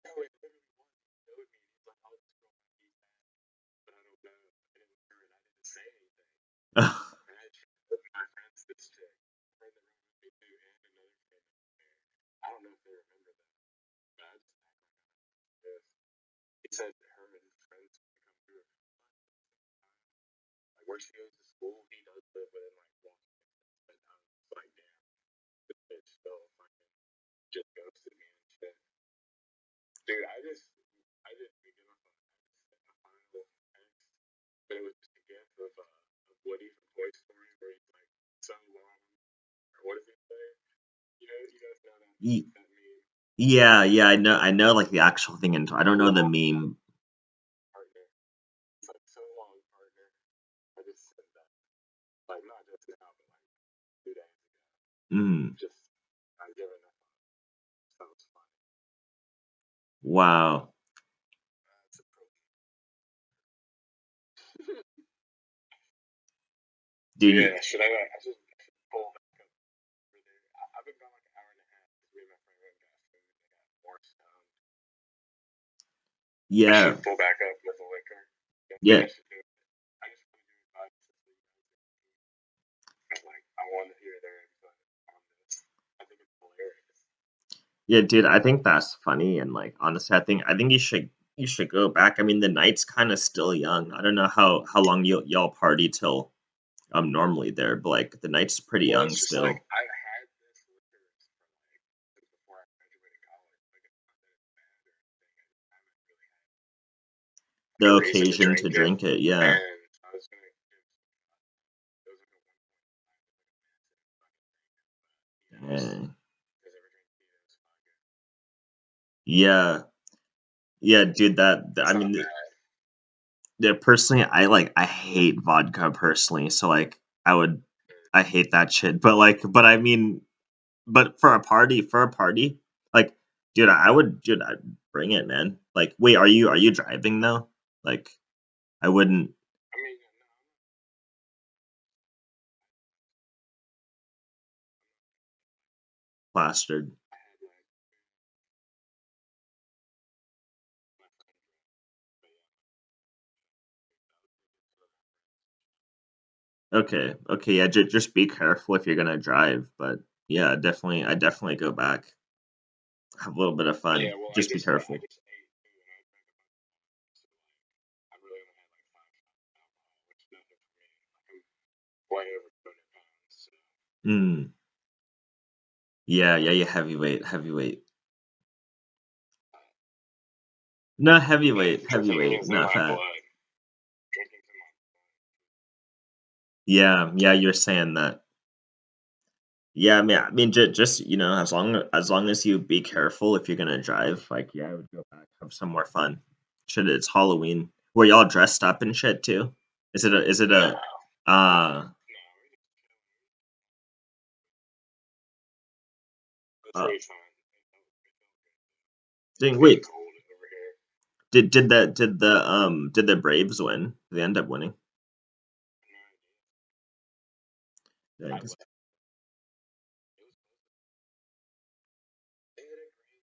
Speaker 2: No, it literally was. He showed me. He's like, "I'll just go back eat that," but I don't know. I didn't hear it. I didn't say anything. And I showed my friends this chick, a friend that room with me too, and another friend that was there. I don't know if they remember that, but I just act like I don't know this. He said her and his friends would come through. Like where she goes to school, he does live within like walking distance. But I was like, damn, this bitch still fucking just ghosted me and shit. Dude, I didn't even get off on I just sent a final text, but it was just a gif of Woody from Toy Story where he's like so long, or what does he say? You guys know
Speaker 1: Ye-
Speaker 2: that meme.
Speaker 1: yeah, yeah, I know, like the actual thing, and I don't know the meme.
Speaker 2: Partner. It's like so long, partner. I just said that, like not just now, but like 2 days ago.
Speaker 1: Mm,
Speaker 2: Just I'm giving that sounds funny.
Speaker 1: wow,
Speaker 2: That's a pro. So
Speaker 1: dude.
Speaker 2: yeah, I should pull back up over there. I've been gone like an hour and a half because me and my friend went and got food. They got more stoned. I
Speaker 1: Yeah,
Speaker 2: should pull back up with the liquor. I think
Speaker 1: yeah,
Speaker 2: I should do it. I just want to do advice since you guys are like I want to hear their input on this. I think it's hilarious.
Speaker 1: yeah, dude. I think that's funny, and like honestly, I think you should go back. I mean, the night's kind of still young. I don't know how long y'all party till normally there, but like the night's pretty
Speaker 2: Well,
Speaker 1: young
Speaker 2: it's just like
Speaker 1: still.
Speaker 2: I've had this liquor for like since before I graduated college. Like it's not that it's bad or anything. I just haven't really had like
Speaker 1: The
Speaker 2: a reason to
Speaker 1: occasion to
Speaker 2: drink it.
Speaker 1: drink it, yeah.
Speaker 2: And I was gonna give it was like a 1.5 like a massive fucking thing of Tito's.
Speaker 1: Yeah.
Speaker 2: You guys ever drink Tito's vodka?
Speaker 1: Yeah. Yeah, dude, I
Speaker 2: It's not
Speaker 1: mean,
Speaker 2: bad.
Speaker 1: yeah, personally, I hate vodka personally, so like I hate that shit. But I mean, but for a party, like, dude, I'd bring it, man. Like, wait, are you driving though? Like, I wouldn't
Speaker 2: I mean, no,
Speaker 1: plastered.
Speaker 2: I had like my friend drink, but yeah, I was thinking for my friends.
Speaker 1: Okay, okay, yeah, just be careful if you're gonna drive. But yeah, I definitely go back, have a little bit of fun.
Speaker 2: Yeah, well,
Speaker 1: Just be
Speaker 2: I
Speaker 1: careful.
Speaker 2: just ate too, and I drank a bunch of vodka, so like I really only had like 5 shots of alcohol, which is nothing for me. Like I'm way over 200 pounds, so
Speaker 1: Mm, yeah, yeah, yeah, heavyweight, heavyweight. Not heavyweight,
Speaker 2: drinking
Speaker 1: heavyweight,
Speaker 2: is in
Speaker 1: not
Speaker 2: my
Speaker 1: fat.
Speaker 2: blood. Drinking's in my
Speaker 1: Yeah, yeah, you're saying that. Yeah, I mean, just as long as you be careful if you're gonna drive, like, yeah, I would go back, have some more fun. Shit, it's Halloween. Were y'all dressed up and shit too?
Speaker 2: blood.
Speaker 1: Is it a
Speaker 2: No,
Speaker 1: uh
Speaker 2: we're just chilling. It's
Speaker 1: uh
Speaker 2: pretty fun.
Speaker 1: dang,
Speaker 2: It's getting
Speaker 1: wait,
Speaker 2: cold over here.
Speaker 1: did the Braves win? Did they end up winning?
Speaker 2: No idea.
Speaker 1: Dang,
Speaker 2: I
Speaker 1: 'cause-
Speaker 2: left. It was supposed to. They had a great.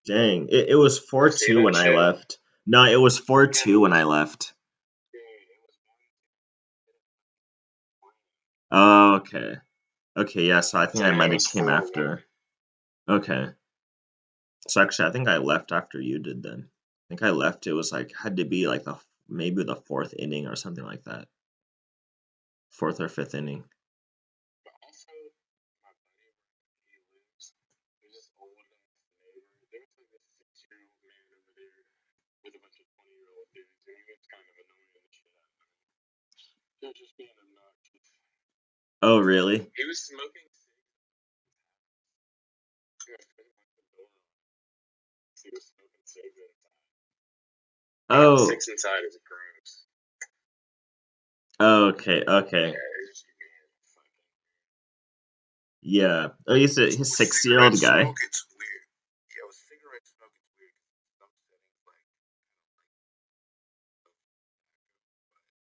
Speaker 1: dang, it was
Speaker 2: You
Speaker 1: four
Speaker 2: see
Speaker 1: two
Speaker 2: that
Speaker 1: when I
Speaker 2: shit?
Speaker 1: left. No, it was four
Speaker 2: No,
Speaker 1: two when I left.
Speaker 2: dude, it was one.
Speaker 1: Oh, okay. Okay, yeah, so I think I
Speaker 2: Today
Speaker 1: might have
Speaker 2: was
Speaker 1: came
Speaker 2: 4-1.
Speaker 1: after. Okay. So actually, I think I left after you did then. I think I left. It was like had to be like maybe the fourth inning or something like that. Fourth or fifth inning.
Speaker 2: But also, my buddy where he lives, there's this old ass neighbor. There's like this 6-year-old man over there with a bunch of 20-year-old dudes, and he was kind of annoying the shit out of me. He was just being obnoxious.
Speaker 1: Oh, really?
Speaker 2: He was smoking cigs. He was putting like the door on. He was smoking cigs inside.
Speaker 1: Oh,
Speaker 2: Six inside is gross.
Speaker 1: Okay, okay.
Speaker 2: Yeah, it's just being fucking.
Speaker 1: Yeah. Oh, he's a
Speaker 2: With cigarette
Speaker 1: 60-year-old
Speaker 2: smoke,
Speaker 1: guy?
Speaker 2: it's weird. Yeah, with cigarette smoke, it's weird. 'Cause in some settings, like of tobacco, but another sense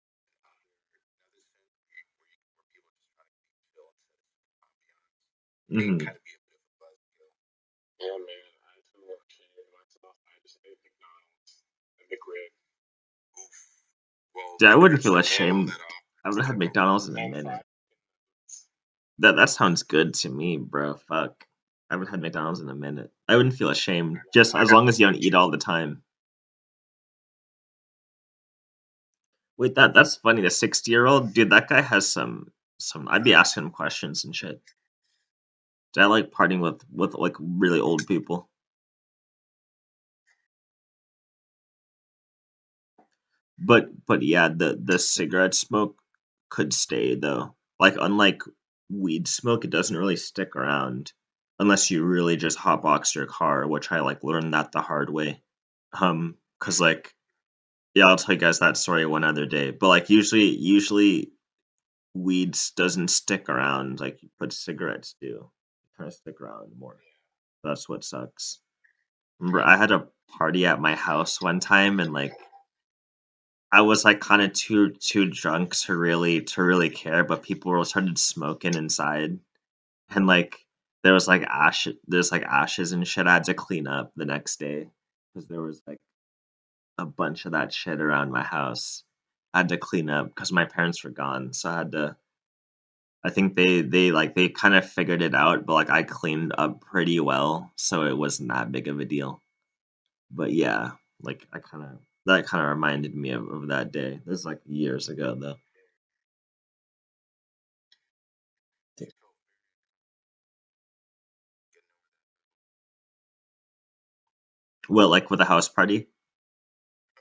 Speaker 2: where people just try to keep chill instead of ambiance, it can
Speaker 1: Mhm.
Speaker 2: kind of be a bit of a buzzkill. Yeah, man. I used to work kid myself. I just ate McDonald's and McRib. Oof. Well,
Speaker 1: Dude, I
Speaker 2: maybe
Speaker 1: wouldn't
Speaker 2: there's
Speaker 1: feel
Speaker 2: some shit on
Speaker 1: ashamed.
Speaker 2: that
Speaker 1: I would have had
Speaker 2: sticker.
Speaker 1: McDonald's in a
Speaker 2: And
Speaker 1: minute.
Speaker 2: fried chicken nuggets.
Speaker 1: That sounds good to me, bro. Fuck. I haven't had McDonald's in a minute. I wouldn't feel ashamed, just
Speaker 2: I
Speaker 1: as
Speaker 2: got
Speaker 1: long
Speaker 2: the
Speaker 1: as you don't
Speaker 2: fried
Speaker 1: eat
Speaker 2: chicken.
Speaker 1: all the time. Wait, that's funny. The 60-year-old dude, that guy has some. I'd be asking him questions and shit. Dude, I like partying with like really old people. But yeah, the cigarette smoke could stay though. Like unlike weed smoke, it doesn't really stick around unless you really just hotbox your car, which I like learned that the hard way. Cause like yeah, I'll tell you guys that story one other day. But like usually weeds doesn't stick around but cigarettes do. Kind of stick around more. That's what sucks. Remember, I had a party at my house one time, and like I was like kind of too drunk to really care, but people were started smoking inside, and like there's like ashes and shit. I had to clean up the next day because there was like a bunch of that shit around my house. I had to clean up because my parents were gone, so I had to. I think they kind of figured it out, but like I cleaned up pretty well, so it wasn't that big of a deal. But yeah, like that kind of reminded me of that day. This is like years ago though.
Speaker 2: It felt very getting over that.
Speaker 1: Well, like with a house party.
Speaker 2: Oh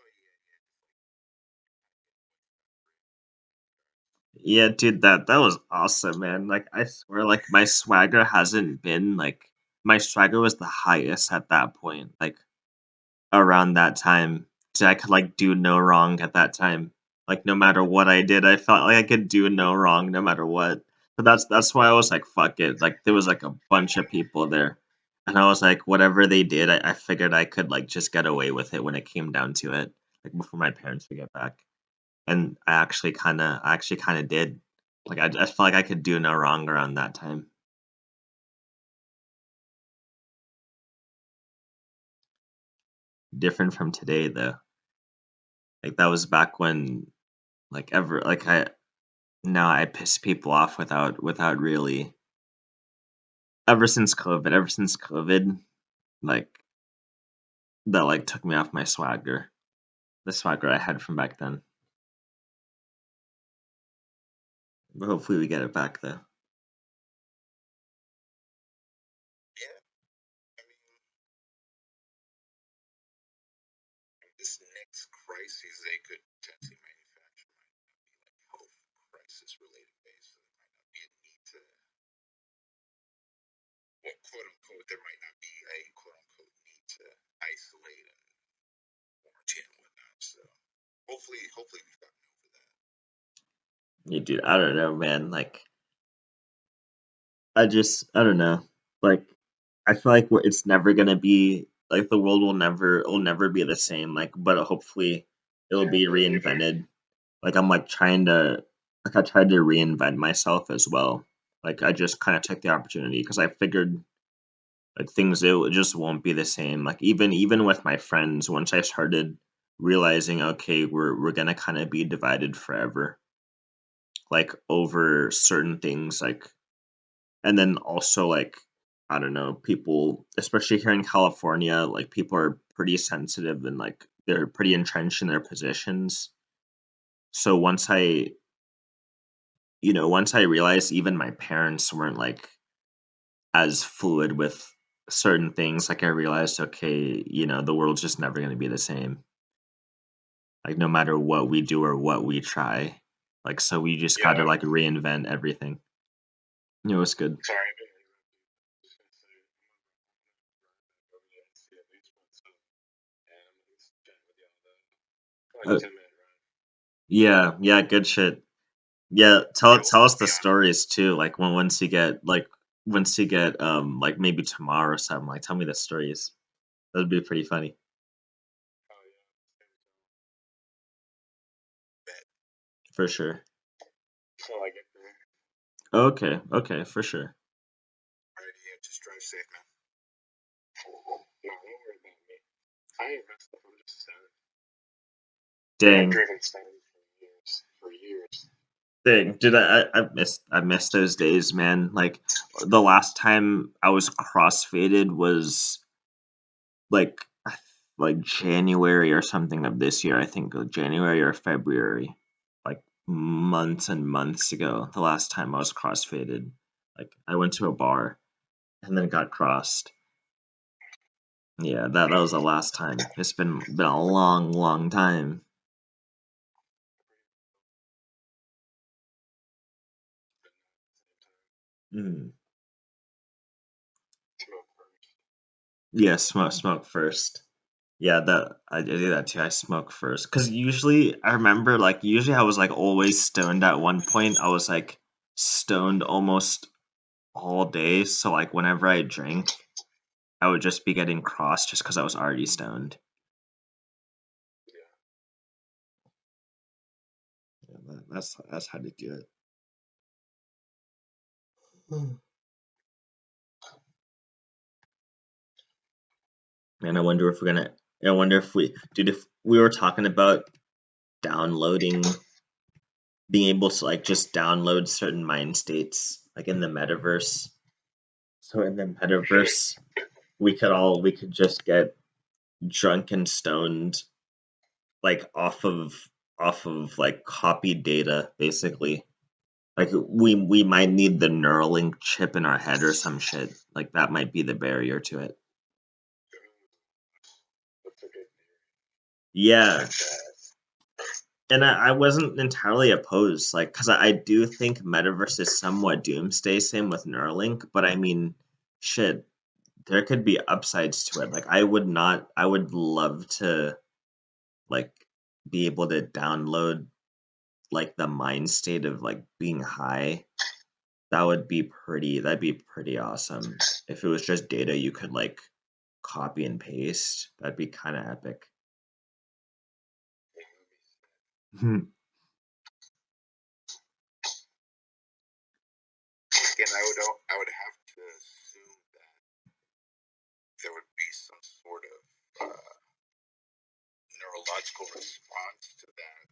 Speaker 2: yeah, yeah.
Speaker 1: Yeah, dude, that was awesome, man. Like I swear, like my swagger hasn't been like my swagger was the highest at that point. Like around that time. So I could like do no wrong at that time. Like no matter what I did, I felt like I could do no wrong no matter what. But that's why I was like, fuck it. Like there was like a bunch of people there. And I was like, whatever they did, I figured I could like just get away with it when it came down to it. Like before my parents would get back. And I actually kinda did. Like I felt like I could do no wrong around that time. Different from today though. Like that was back when now I piss people off without really ever since COVID, like that like took me off my swagger. The swagger I had from back then. But hopefully we get it back though.
Speaker 2: Yeah, I mean, this next crisis they could potentially manufacture might not be like health crisis related based. So there might not be a need to, well, quote unquote, there might not be a quote unquote need to isolate and quarantine and whatnot. So hopefully we've gotten over that.
Speaker 1: You dude, I don't know, man. Like I don't know. Like I feel like it's never gonna be like the world will never be the same. Like, but hopefully it'll be reinvented. Like I'm like trying to like I tried to reinvent myself as well. Like I just kind of took the opportunity because I figured like just won't be the same. Like even with my friends, once I started realizing, okay, we're gonna kind of be divided forever, like over certain things, like and then also like I don't know, people, especially here in California, like people are pretty sensitive and like they're pretty entrenched in their positions. So once I realized even my parents weren't like as fluid with certain things, like I realized, okay, the world's just never going to be the same. Like no matter what we do or what we try, like so we just got to
Speaker 2: Yeah.
Speaker 1: like reinvent everything. It was good.
Speaker 2: Sorry, I didn't interrupt you. I was just gonna say I'm gonna run back over there and see at least what's up, and I'm gonna chat with y'all though. For like
Speaker 1: Uh,
Speaker 2: 10 minute run.
Speaker 1: Yeah, yeah, good shit. Yeah,
Speaker 2: Yeah,
Speaker 1: tell us
Speaker 2: let's
Speaker 1: the
Speaker 2: be honest.
Speaker 1: stories too. Like once you get like maybe tomorrow or something. Like tell me the stories. That'd be pretty funny
Speaker 2: Oh yeah, bet.
Speaker 1: for sure.
Speaker 2: So I get there.
Speaker 1: Okay, okay, for sure.
Speaker 2: Alright, yeah, just drive safe, man. No, don't worry about me. I ain't messed up. I'm just stoned. Dude, I've
Speaker 1: Dang,
Speaker 2: driven stoned for years. For years.
Speaker 1: dang, dude, I miss those days, man. Like the last time I was crossfaded was like like January or something of this year. I think January or February, like months and months ago. The last time I was crossfaded, like I went to a bar and then got crossed. Yeah, that was the last time. It's been a long, long time. Mm.
Speaker 2: Smoke first.
Speaker 1: Yeah, smoke first. Yeah, that I do that too. I smoke first because usually I remember like usually I was like always stoned at one point. I was like stoned almost all day. So like whenever I drank, I would just be getting crossed just because I was already stoned.
Speaker 2: Yeah.
Speaker 1: Yeah, that's how to do it. Hmm. And I wonder if we're gonna. I wonder if we, dude, if we were talking about downloading, being able to like just download certain mind states, like in the metaverse. So in the metaverse, we could just get drunk and stoned, like off of like copied data, basically. Like we might need the Neuralink chip in our head or some shit. Like that might be the barrier to it.
Speaker 2: That's a good theory. I
Speaker 1: Yeah,
Speaker 2: like that.
Speaker 1: and I wasn't entirely opposed, like because I do think metaverse is somewhat doomsday, same with Neuralink. But I mean, shit, there could be upsides to it. Like I would love to like be able to download like the mind state of like being high. That'd be pretty awesome. If it was just data you could like copy and paste, that'd be kind of epic.
Speaker 2: Yeah, that'd be sick. Again, I would have to assume that there would be some sort of neurological response to that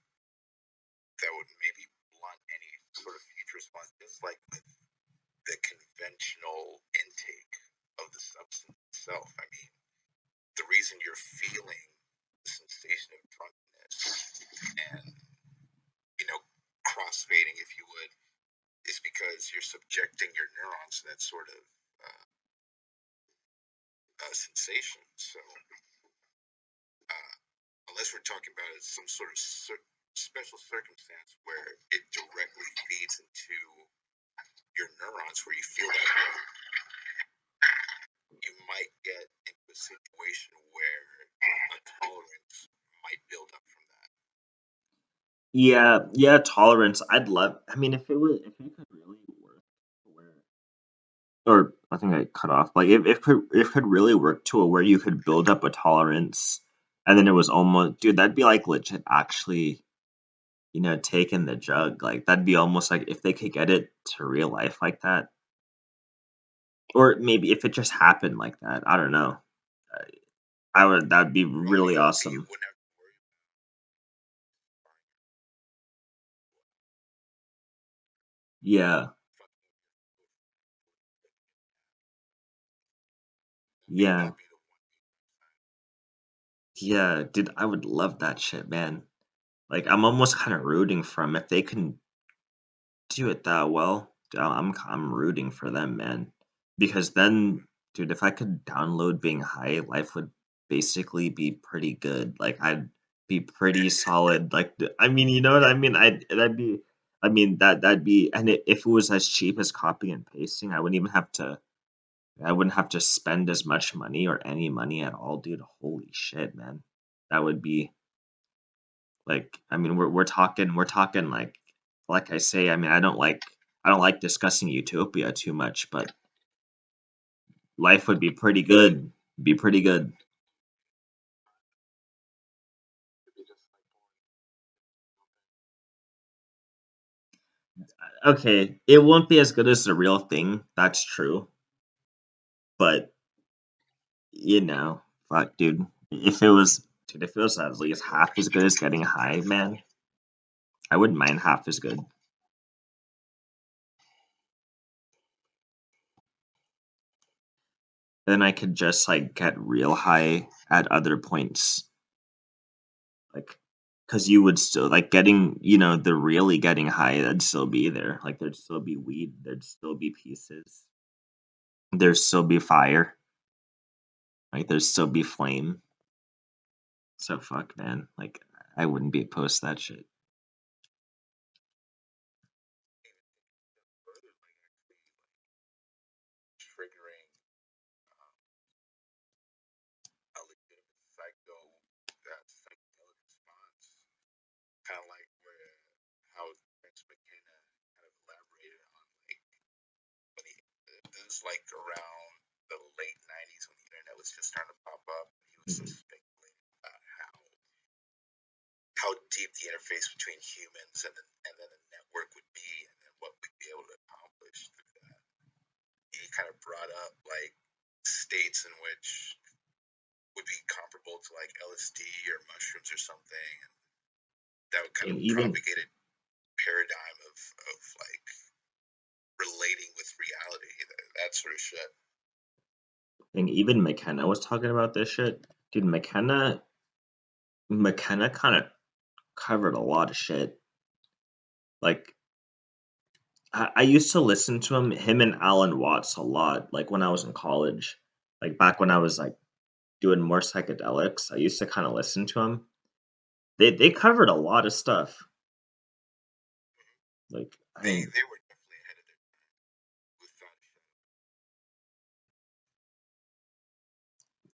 Speaker 2: that would maybe blunt any sort of future response, just like with the conventional intake of the substance itself. I mean, the reason you're feeling the sensation of drunkenness and, you know, crossfading, if you would, is because you're subjecting your neurons to that sort of sensation. So, uh, unless we're talking about some sort of special circumstance where it directly feeds into your neurons where you feel that way, you might get into a situation where a tolerance might build up from that.
Speaker 1: Yeah, yeah, tolerance. I'd love. I mean, if it could really work, where or I think I cut off. Like if it could really work to a where you could build up a tolerance, and then it was almost, dude, that'd be like legit actually, taking the drug. Like that'd be almost like if they could get it to real life like that, or maybe if it just happened like that. I don't know. Uh, I would. That'd be
Speaker 2: The only
Speaker 1: really
Speaker 2: thing would be you
Speaker 1: awesome.
Speaker 2: wouldn't have to worry
Speaker 1: Yeah,
Speaker 2: about maybe
Speaker 1: yeah,
Speaker 2: that'd be the one.
Speaker 1: yeah, dude. I would love that shit, man. Like I'm almost kind of rooting for 'em if they can do it that well. I'm rooting for them, man. Because then, dude, if I could download being high, life would basically be pretty good. Like I'd be pretty solid. Like I mean, you know what I mean? That'd be. I mean that'd be, and if it was as cheap as copy and pasting, I wouldn't even have to. I wouldn't have to spend as much money or any money at all, dude. Holy shit, man. That would be Like, I mean, we're talking like I say, I mean, I don't like discussing utopia too much, but life would be pretty good. Be pretty good.
Speaker 2: It'd be just like boring.
Speaker 1: Okay, it won't be as good as the real thing. That's true, but you know, fuck, dude. If it was at least half as good as getting high, man, I wouldn't mind half as good. Then I could just like get real high at other points, like, because you would still like getting, the really getting high. That'd still be there. Like, there'd still be weed. There'd still be pieces. There'd still be fire. Like, there'd still be flame. So fuck, man. Like, I wouldn't be opposed to that shit.
Speaker 2: Further, like actually triggering um, a legitimate psychedelic response, kind of like where how Vince McKenna kind of elaborated on like when he this is like around the late '90s when the internet was just starting to pop up. He was
Speaker 1: Mhm.
Speaker 2: just speculating about how deep the interface between humans and then the network would be, and then what we'd be able to accomplish through that. He kind of brought up like states in which would be comparable to like LSD or mushrooms or something, and that would kind
Speaker 1: And
Speaker 2: of
Speaker 1: even
Speaker 2: propagate a paradigm of like relating with reality, that sort of shit.
Speaker 1: and even McKenna was talking about this shit. Dude, McKenna kind of covered a lot of shit. Like, I used to listen to him and Alan Watts a lot, like when I was in college. Like back when I was like doing more psychedelics, I used to kind of listen to him. They covered a lot of stuff. Like, I mean,
Speaker 2: They were definitely ahead of their time without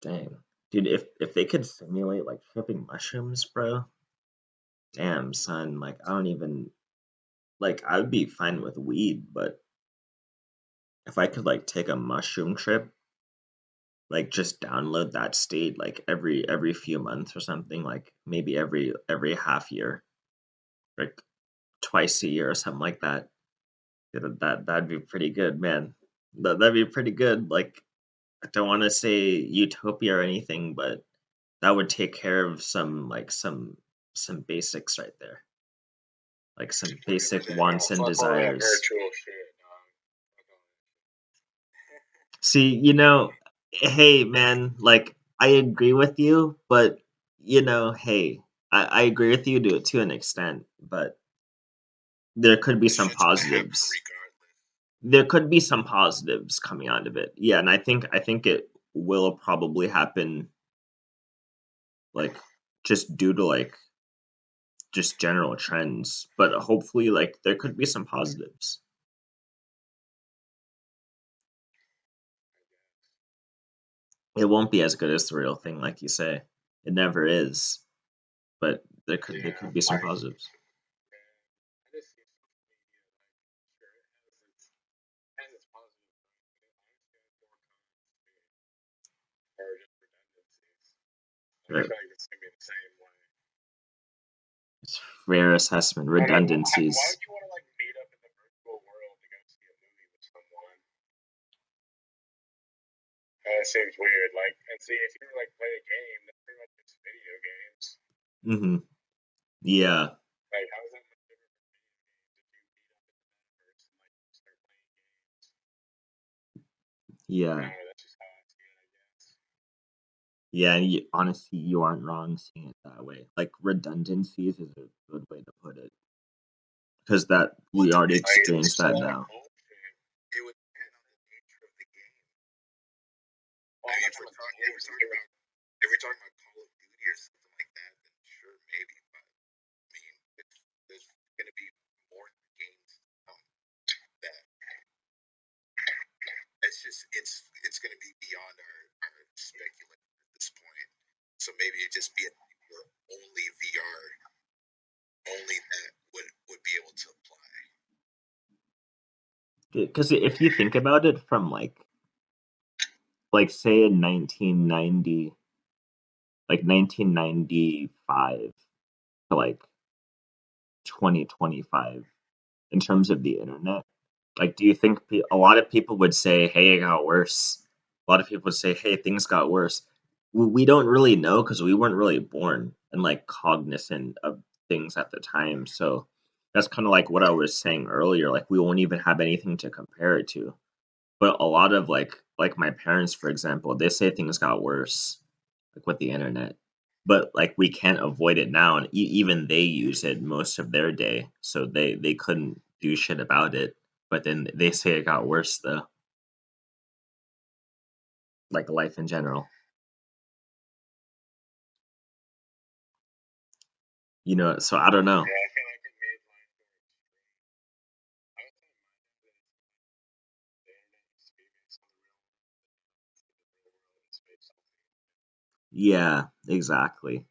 Speaker 2: a shadow.
Speaker 1: dang. Dude, if they could simulate like tripping mushrooms, bro, damn son, like I don't even like I would be fine with weed, but if I could like take a mushroom trip, like just download that state like every few months or something, like maybe every half year, like twice a year or something like that. That'd be pretty good, man. That'd be pretty good. Like, I don't want to say utopia or anything, but that would take care of some basics right there, like some basic wants and
Speaker 2: Fuck all that
Speaker 1: desires.
Speaker 2: virtual shit, dog. Fuck all
Speaker 1: See, hey man, like I agree with you, but hey, I agree with you to an extent, but there could be
Speaker 2: that
Speaker 1: some
Speaker 2: shit's gonna happen
Speaker 1: positives.
Speaker 2: regardless.
Speaker 1: There could be some positives coming out of it. Yeah, and I think it will probably happen, like, just due to like just general trends, but hopefully like there could be some positives. It won't be as good as the real thing, like you say. It never is, but there could
Speaker 2: Yeah,
Speaker 1: be some
Speaker 2: like
Speaker 1: positives.
Speaker 2: man, I just see social media like sure it has its positive points, but it honestly has more cons to it or just redundancies. And I
Speaker 1: Right.
Speaker 2: feel like it's gonna be the same way.
Speaker 1: It's fair assessment,
Speaker 2: I don't know. Why
Speaker 1: redundancies.
Speaker 2: would you want to like meet up in the virtual world to go see a movie with someone? That seems weird. Like, and see, if you were like play a game, that's pretty much just video games.
Speaker 1: Mm-hmm. Yeah.
Speaker 2: Like, how is that much different from video games if you meet up in the metaverse and like start playing games? I
Speaker 1: Yeah.
Speaker 2: don't know. That's just how I see it, I guess.
Speaker 1: Yeah, and honestly, you aren't wrong seeing it that way. Like redundancies is a good way to put it, because that
Speaker 2: Well,
Speaker 1: we already
Speaker 2: like, it's
Speaker 1: experienced
Speaker 2: just a
Speaker 1: that
Speaker 2: lot of
Speaker 1: now.
Speaker 2: bullshit. It would depend on the nature of the game. Well, I mean, if we're talking about Call of Duty or something like that, then sure, maybe. But I mean, there's going to be more games that it's going to be beyond our speculation at this point. So maybe it just be only VR. only that would be able to apply.
Speaker 1: Because if you think about it from like say in 1990, like 1995 to like 2025 in terms of the internet, like do you think a lot of people would say, "Hey, it got worse." A lot of people would say, "Hey, things got worse." We don't really know because we weren't really born and like cognizant of things at the time. So that's kind of like what I was saying earlier. Like we won't even have anything to compare it to. But a lot of like my parents, for example, they say things got worse, like with the internet. But like we can't avoid it now, and even they use it most of their day, so they couldn't do shit about it. But then they say it got worse though, like life in general. So I don't know.
Speaker 2: Yeah, I feel like it made life more extreme. I was telling my dad that it's the internet experience on the real world is based on
Speaker 1: Yeah, exactly.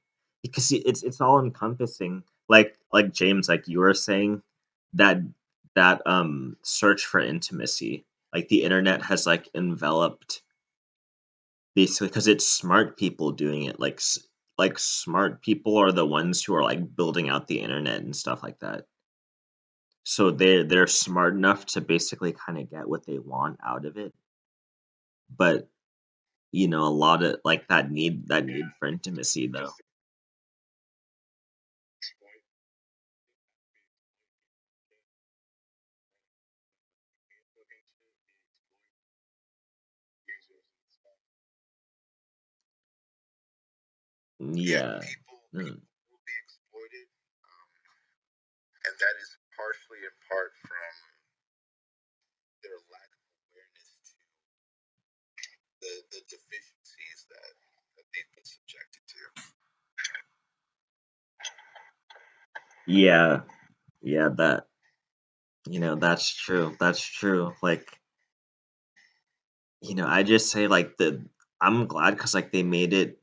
Speaker 1: Because it's all encompassing. Like James, like you were saying, that that search for intimacy, like the internet has like enveloped basically because it's smart people doing it. Like smart people are the ones who are like building out the internet and stuff like that. So they're smart enough to basically kind of get what they want out of it. But a lot of like that need
Speaker 2: yeah,
Speaker 1: for intimacy though.
Speaker 2: just to exploit Facebook and shit, they exploit users and stuff. Yeah,
Speaker 1: Yeah. Mm.
Speaker 2: people will be exploited, um, and that is partially in part from their lack of awareness to the deficiencies that they've been subjected to.
Speaker 1: Yeah. Yeah, that's true. That's true. Like, I just say like I'm glad because like they made it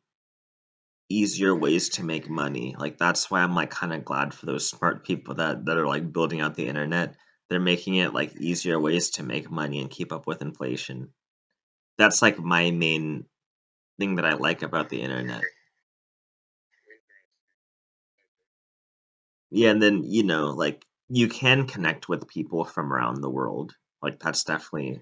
Speaker 1: easier ways to make money. Like that's why I'm like kind of glad for those smart people that are like building out the internet. They're making it like easier ways to make money and keep up with inflation. That's like my main thing that I like about the internet. Yeah, and then, like you can connect with people from around the world. Like that's definitely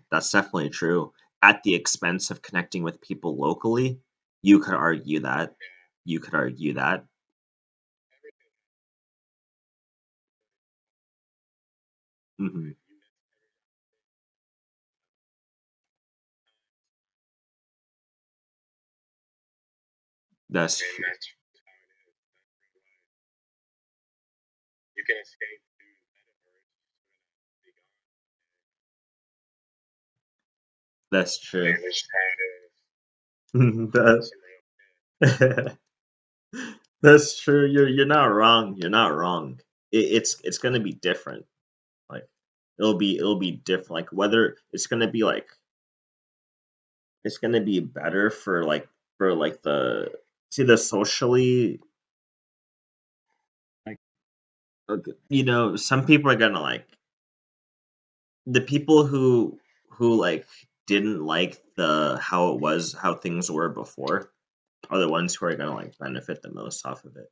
Speaker 1: true. At the expense of connecting with people locally, you could argue that. You could argue that. Mhm. That's
Speaker 2: And
Speaker 1: true.
Speaker 2: that's how it is. That's real life. You can escape to the metaverse, be gone.
Speaker 1: That's true.
Speaker 2: And this how it is.
Speaker 1: That
Speaker 2: Some real shit.
Speaker 1: that's true. You're not wrong. You're not wrong. It's gonna be different. Like it'll be different. Like whether it's gonna be better for like the socially like some people are gonna like the people who like didn't like the how things were before are the ones who are gonna like benefit the most off of it.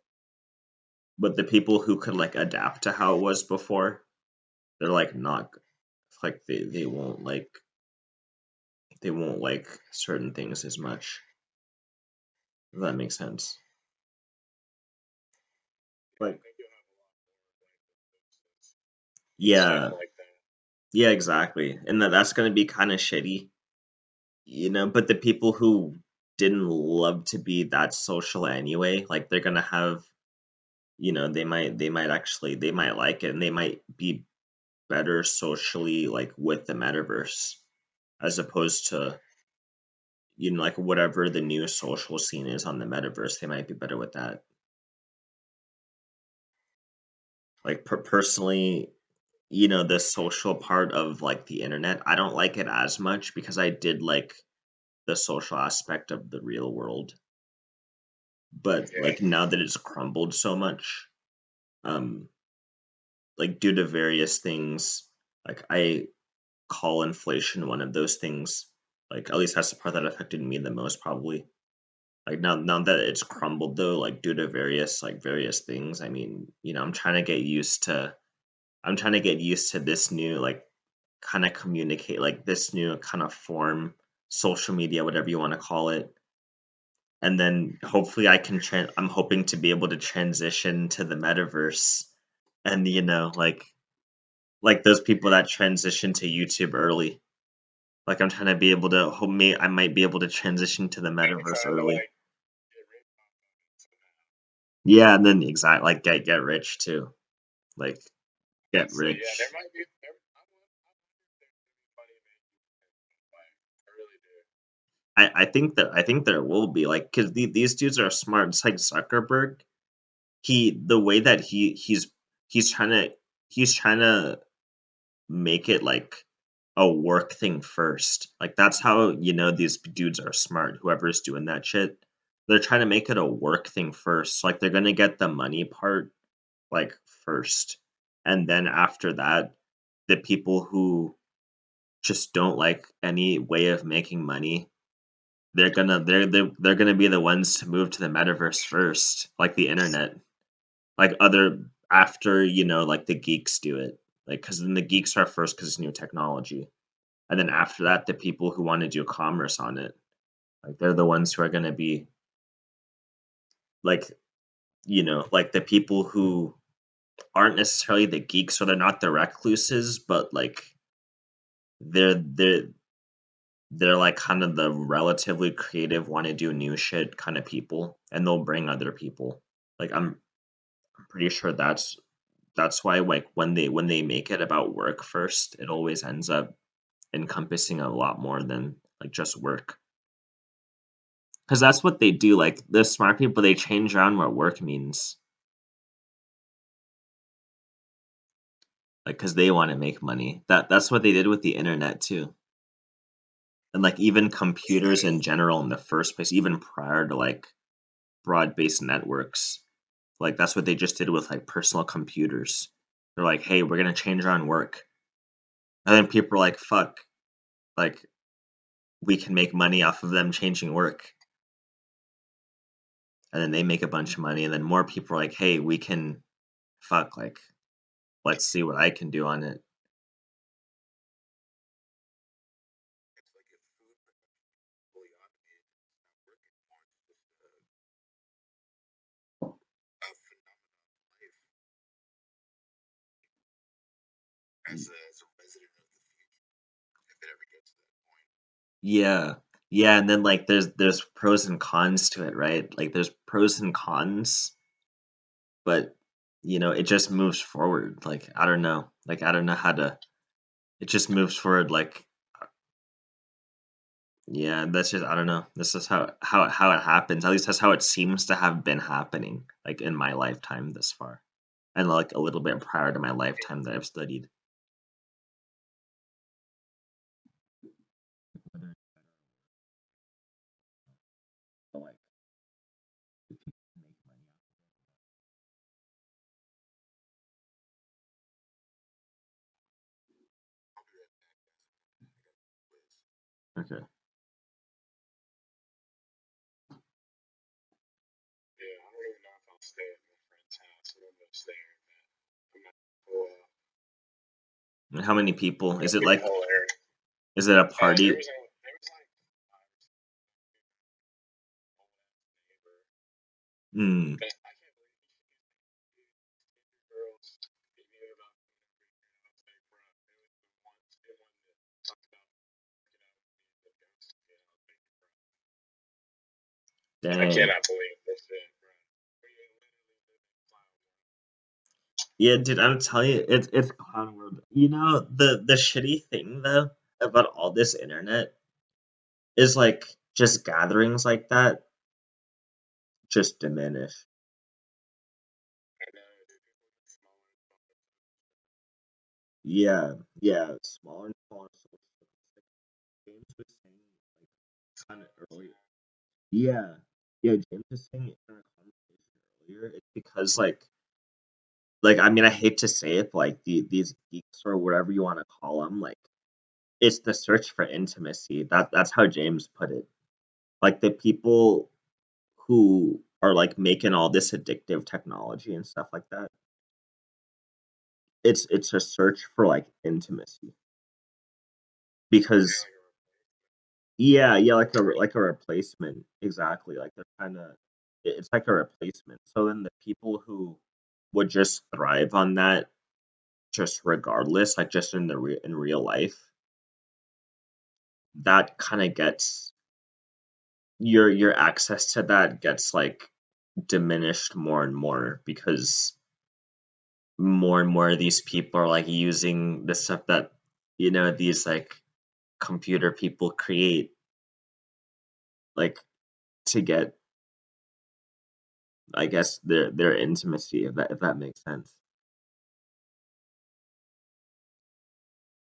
Speaker 1: But the people who could like adapt to how it was before, they're like not like they won't like certain things as much. If that makes sense.
Speaker 2: Yeah, I
Speaker 1: Like
Speaker 2: think you'll have a lot more of like stuff
Speaker 1: yeah,
Speaker 2: like that.
Speaker 1: yeah, exactly. And that's gonna be kind of shitty, but the people who didn't love to be that social anyway, like they're gonna have, they might like it and they might be better socially like with the metaverse as opposed to like whatever the new social scene is on the metaverse, they might be better with that. Like personally, the social part of like the internet, I don't like it as much because I did like the social aspect of the real world. But
Speaker 2: Yeah,
Speaker 1: like now that it's crumbled so much, um, like due to various things. Like I call inflation one of those things. Like at least that's the part that affected me the most, probably. Like now that it's crumbled though, like due to various things. I mean, I'm trying to get used to. I'm trying to get used to this new like kind of communicate like this new kind of form, social media, whatever you want to call it. And then hopefully I'm hoping to be able to transition to the metaverse and like those people that transition to YouTube early. Like I'm trying to be able to hope me I might be able to transition to the
Speaker 2: I'm
Speaker 1: metaverse
Speaker 2: trying to
Speaker 1: early.
Speaker 2: like get rid of it somehow.
Speaker 1: Yeah, and then exactly like get rich too. Like get
Speaker 2: So yeah, there
Speaker 1: rich.
Speaker 2: might be. I wonder if there's gonna be funny man. Like I really do.
Speaker 1: I think there will be like because these dudes are smart. It's like Zuckerberg. The way that he's trying to he's trying to make it like a work thing first. Like that's how these dudes are smart. Whoever's doing that shit, they're trying to make it a work thing first. Like they're gonna get the money part like first, and then after that, the people who just don't like any way of making money, they're gonna be the ones to move to the metaverse first, like the internet. Like other after, like the geeks do it. Like cuz then the geeks are first cuz it's new technology. And then after that, the people who want to do commerce on it, like they're the ones who are going to be like, like the people who aren't necessarily the geeks, so they're not the recluses, but like they're they're they're like kind of the relatively creative, want to do new shit kind of people, and they'll bring other people. Like I'm pretty sure that's why like when they make it about work first, it always ends up encompassing a lot more than like just work. Because that's what they do. Like the smart people, they change around what work means. Like because they want to make money. That's what they did with the internet too. And like even computers in general in the first place, even prior to like broad-based networks. Like that's what they just did with like personal computers. They're like, hey, we're gonna change around work. And then people are like, fuck, like we can make money off of them changing work. And then they make a bunch of money, and then more people are like, hey, we can fuck, like let's see what I can do on it.
Speaker 2: It's like if food production is fully automated, it's not working more. It's just a phenomenon of life as a resident of the future, if it ever gets to that point.
Speaker 1: Yeah. Yeah, and then, like, there's pros and cons to it, right? Like, there's pros and cons, but, it just moves forward, like, I don't know. Like, I don't know how to it just moves forward, like yeah, that's just I don't know. This is how it happens. At least that's how it seems to have been happening, like, in my lifetime this far, and, like, a little bit prior to my lifetime that I've studied. But, like,
Speaker 2: I'll be right back, guys. I got a quiz.
Speaker 1: okay.
Speaker 2: Yeah, I don't even know if I'll stay at my friend's house. I'm gonna stay here, man. I'm not pull out.
Speaker 1: And how many people?
Speaker 2: It's gonna be hilarious.
Speaker 1: Is it a
Speaker 2: There
Speaker 1: party?
Speaker 2: was like five or six old ass neighbor.
Speaker 1: Mm,
Speaker 2: But I can't believe these Tinder girls hit me about I was like, bro, it was the one that talked about working out with me and the ghost. And I was like, bro, I
Speaker 1: dang.
Speaker 2: cannot believe this shit, bro. We literally live in cloud world.
Speaker 1: Yeah, dude, I'm telling you, it's clown world. The shitty thing though about all this internet is like just gatherings like that just diminish.
Speaker 2: I know, dude. People get smaller and smaller.
Speaker 1: Yeah, yeah, smaller and smaller. James was saying like kind of earlier. Yeah, yeah, James was saying in our conversation earlier. It's because like like, I mean, I hate to say it, but, like, these geeks or whatever you wanna call them, like, it's the search for intimacy. That's how James put it. Like, the people who are, like, making all this addictive technology and stuff like that, it's a search for, like, intimacy.
Speaker 2: Okay,
Speaker 1: Because
Speaker 2: like a
Speaker 1: yeah, yeah, like a replacement, exactly, like, they're kinda it's like a replacement. So then the people who would just thrive on that just regardless, like, just in real life, that kinda gets your access to that gets, like, diminished more and more because more and more of these people are, like, using the stuff that, these, like, computer people create, like, to get, I guess, their intimacy, if that makes sense.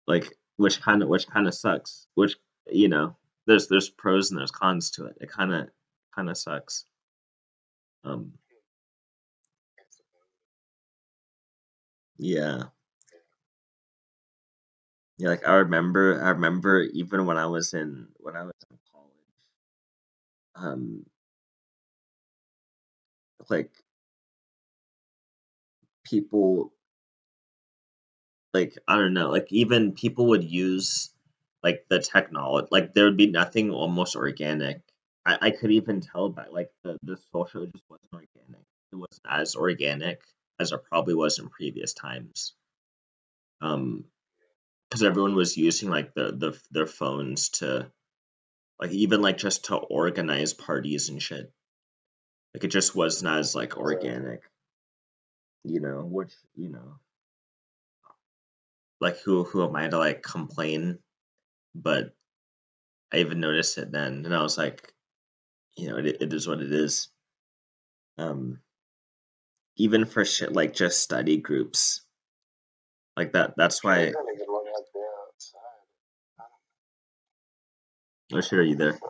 Speaker 1: Like, which kinda sucks, which, you know, there's pros and there's cons to it. It kinda sucks. Um, yeah.
Speaker 2: yeah.
Speaker 1: Yeah, like, I remember even when I was in college, um, like, people, like, I don't know, like, even people would use, like, the technology, like, there would be nothing almost organic. I could even tell by, like, the social just wasn't organic. It wasn't as organic as it probably was in previous times. Um, because everyone was using, like, their phones to, like, even, like, just to organize parties and shit. Like, it just wasn't as, like,
Speaker 2: Exactly.
Speaker 1: organic, which, like, who am I to, like, complain? But I even noticed it then, and I was like, it is what it is. Um, even for shit like just study groups, like that's
Speaker 2: Yeah, you
Speaker 1: why.
Speaker 2: gotta get one out there outside. I
Speaker 1: Oh, shit, are you there?
Speaker 2: don't,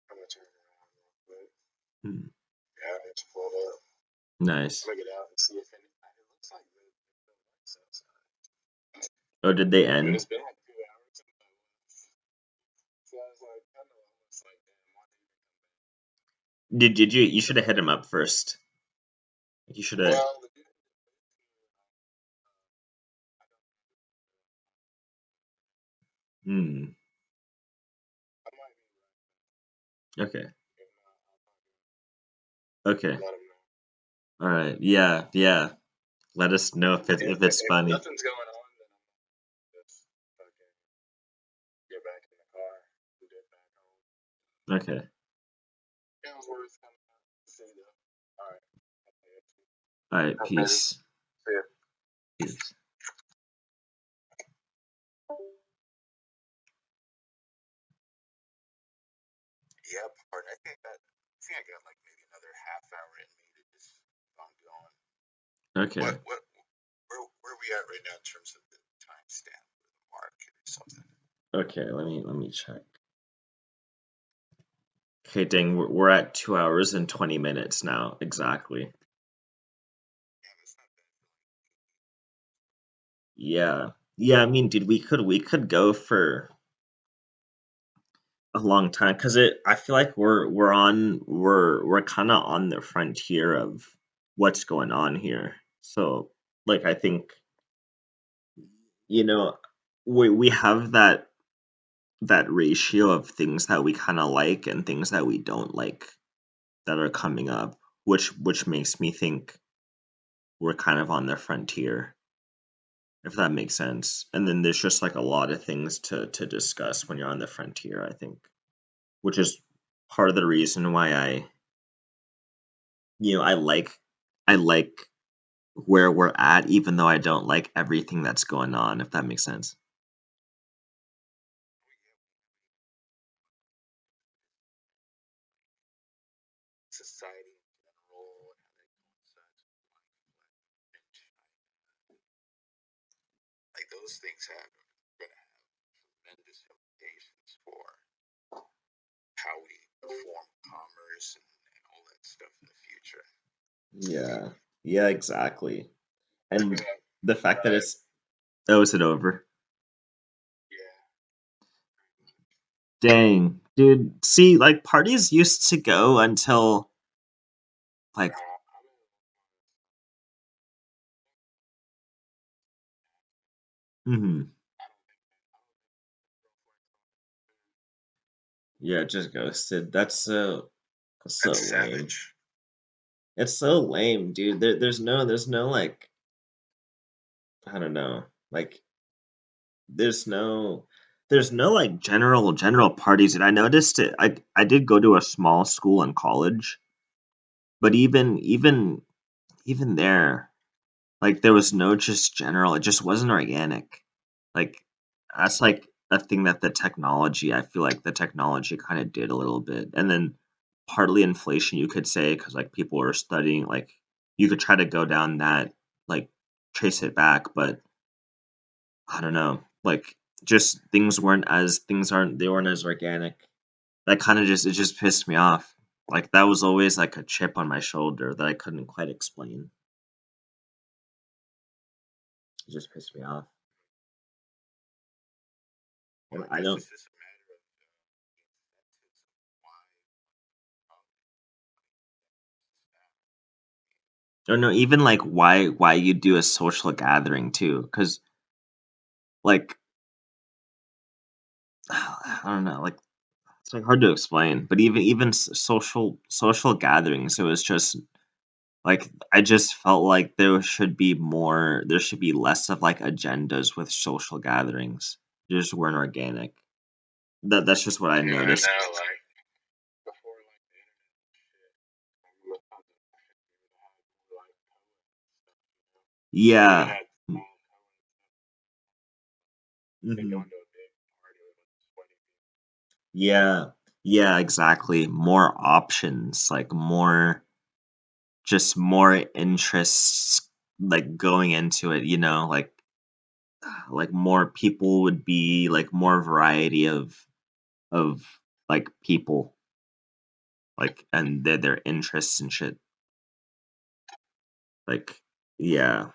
Speaker 2: I'm gonna turn around real quick.
Speaker 1: Hmm,
Speaker 2: Yeah, it's pulled up.
Speaker 1: nice.
Speaker 2: I'm gonna get out and see if any. It looks like the lights outside.
Speaker 1: Oh, did they
Speaker 2: But
Speaker 1: end?
Speaker 2: it's been like 2 hours since I left. So I was like, I know, I was like, damn, why didn't you come back?
Speaker 1: Did you should have hit him up first. Like, you should have.
Speaker 2: Well, the dude that lives here, I don't know.
Speaker 1: Hmm.
Speaker 2: I might be right.
Speaker 1: Okay.
Speaker 2: If not, I'll probably
Speaker 1: Okay.
Speaker 2: let him know.
Speaker 1: All right. Yeah. Yeah. Let us know if it's
Speaker 2: If
Speaker 1: funny.
Speaker 2: nothing's going on, then I'm gonna just fucking get back in the car and get back home.
Speaker 1: Okay.
Speaker 2: It was worth coming out to see though. All right.
Speaker 1: All right.
Speaker 2: All right, baby.
Speaker 1: Peace.
Speaker 2: See ya.
Speaker 1: Peace.
Speaker 2: Yeah, partner. I think I got like maybe another half hour in me to just keep on going.
Speaker 1: Okay.
Speaker 2: Where are we at right now in terms of the timestamp or the market or something?
Speaker 1: Okay. Let me check. Okay, dang, we're at 2 hours and 20 minutes now. Exactly.
Speaker 2: Yeah, that's not bad for like.
Speaker 1: Yeah. Yeah, I mean, dude, we could go for a long time because I feel like we're kind of on the frontier of what's going on here. So, like, I think, you know we have that ratio of things that we kind of like and things that we don't like that are coming up, which makes me think we're kind of on the frontier, if that makes sense. And then there's just, like, a lot of things to discuss when you're on the frontier, I think, which is part of the reason why I like where we're at, even though I don't like everything that's going on, if that makes sense.
Speaker 2: Society in general and how that coincides with like like those things have gonna have tremendous implications for how we perform commerce and all that stuff in the future.
Speaker 1: Yeah. Yeah, exactly. And
Speaker 2: Yeah,
Speaker 1: the fact that
Speaker 2: but
Speaker 1: it's oh, is it over?
Speaker 2: yeah,
Speaker 1: Dang, dude. See, like parties used to go until like
Speaker 2: I'm in
Speaker 1: mhm.
Speaker 2: I don't think I don't think reflects on it.
Speaker 1: Yeah, just ghosted. That's so
Speaker 2: That's
Speaker 1: lame.
Speaker 2: savage.
Speaker 1: It's so lame, dude. There's no like I don't know. Like there's no there's no like general parties and I noticed it. I did go to a small school in college, but even there like, there was no just general it just wasn't organic. Like, that's, like, a thing that I feel like the technology kinda did a little bit, and then partly inflation, you could say, because like, people were studying, like you could try to go down that, like, trace it back, but I don't know, like, just things aren't they weren't as organic. That kinda just it just pissed me off. Like, that was always, like, a chip on my shoulder that I couldn't quite explain. It just pissed me off,
Speaker 2: Well,
Speaker 1: and
Speaker 2: I
Speaker 1: I
Speaker 2: guess
Speaker 1: don't
Speaker 2: it's just a matter of the incentives of why college staff.
Speaker 1: or no, even, like, why you do a social gathering too? Because like, I don't know, like, it's, like, hard to explain, but even social gatherings, it was just, like, I just felt like there should be less of, like, agendas with social gatherings. They just weren't organic. That's just what I
Speaker 2: Yeah, I
Speaker 1: noticed.
Speaker 2: know. Like before, like the internet and shit, without the shit, you would have more like poets and stuff. You would have
Speaker 1: Yeah.
Speaker 2: had
Speaker 1: Mm,
Speaker 2: small poets and stuff. Than
Speaker 1: mhm.
Speaker 2: going to a big party with like sweaty people.
Speaker 1: Yeah. Yeah, exactly. More options, like, more interests, like, going into it, like, more people would be like, more variety of, like, people, like, and their interests and shit, like, yeah.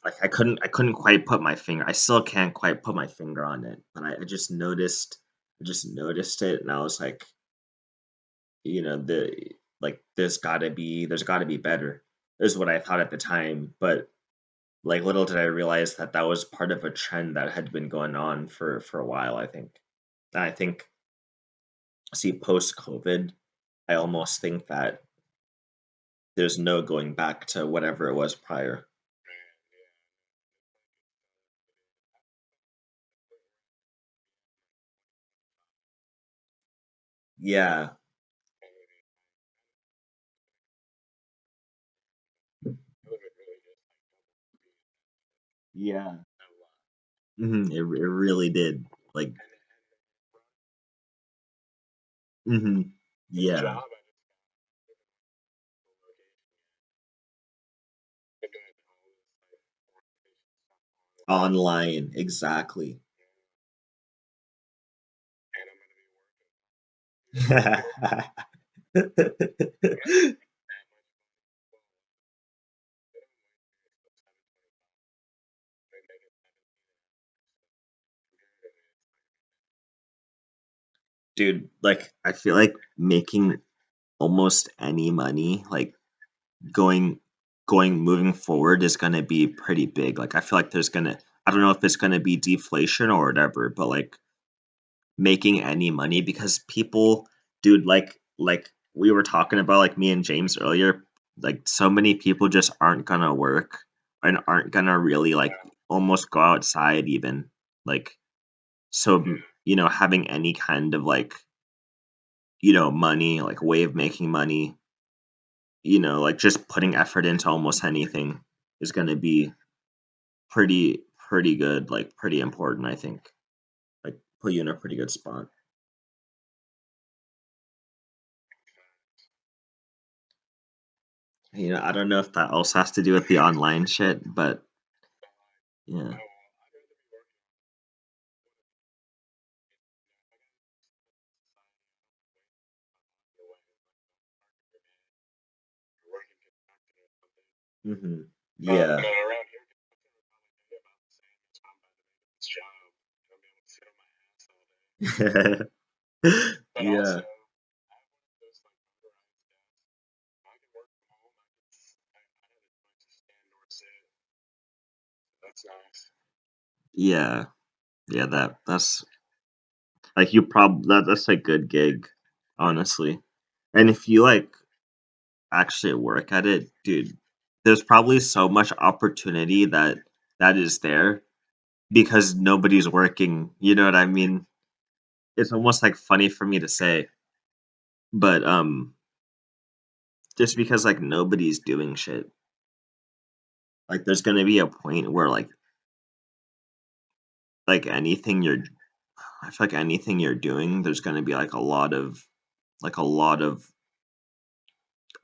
Speaker 1: Like, I couldn't quite put my finger I still can't quite put my finger on it, but I just noticed it, and I was like, the like, there's gotta be better, is what I thought at the time, but, like, little did I realize that that was part of a trend that had been going on for a while, I think. And I think see, post-COVID, I almost think that there's no going back to whatever it was prior.
Speaker 2: Man, yeah.
Speaker 1: Yeah.
Speaker 2: I live it really just like double speed.
Speaker 1: Yeah.
Speaker 2: A lot.
Speaker 1: Mhm, it really did. Like
Speaker 2: And
Speaker 1: mhm.
Speaker 2: this
Speaker 1: Yeah.
Speaker 2: job I just got, I'm living like a location. Been doing all this like orientation stuff online.
Speaker 1: Online, exactly.
Speaker 2: Yeah. And I'm gonna be working. You know, I'm not even making that much money. Well, minimum wage here is still 7.25. They make it 17 an hour. So comparatively, it's not gonna be bad.
Speaker 1: Dude, like, I feel like making almost any money, like, going moving forward is gonna be pretty big. Like, I feel like I don't know if it's gonna be deflation or whatever, but, like, making any money because people dude, like we were talking about, like, me and James earlier, like, so many people just aren't gonna work and aren't gonna really, like,
Speaker 2: Yeah,
Speaker 1: almost go outside even. Like, so,
Speaker 2: yeah,
Speaker 1: having any kind of, like, money, like, way of making money, like, just putting effort into almost anything is gonna be pretty good, like, pretty important, I think. Like, put you in a pretty good spot. I don't know if that also has to do with the online shit, but
Speaker 2: but like,
Speaker 1: yeah.
Speaker 2: oh well, I'd rather be working on one of these. If I gotta do something in society, I don't mind waiting my money away. Like, don't work every day. You're working construction or
Speaker 1: Hmm.
Speaker 2: But
Speaker 1: Yeah.
Speaker 2: around here, I think we're probably pay about the same as I'm about to make this job. And I'll be able to sit on my ass all day. But also,
Speaker 1: Yeah.
Speaker 2: I have one of those like motorized desks. I can work from home. I have a choice to stand or sit. That's nice.
Speaker 1: Yeah. Yeah, that's like that's a good gig, honestly. And if you like actually work at it, dude, there's probably so much opportunity that is there because nobody's working. You know what I mean? It's almost like funny for me to say, but just because like nobody's doing shit. Like there's gonna be a point where like anything you're I feel like anything you're doing, there's gonna be like a lot of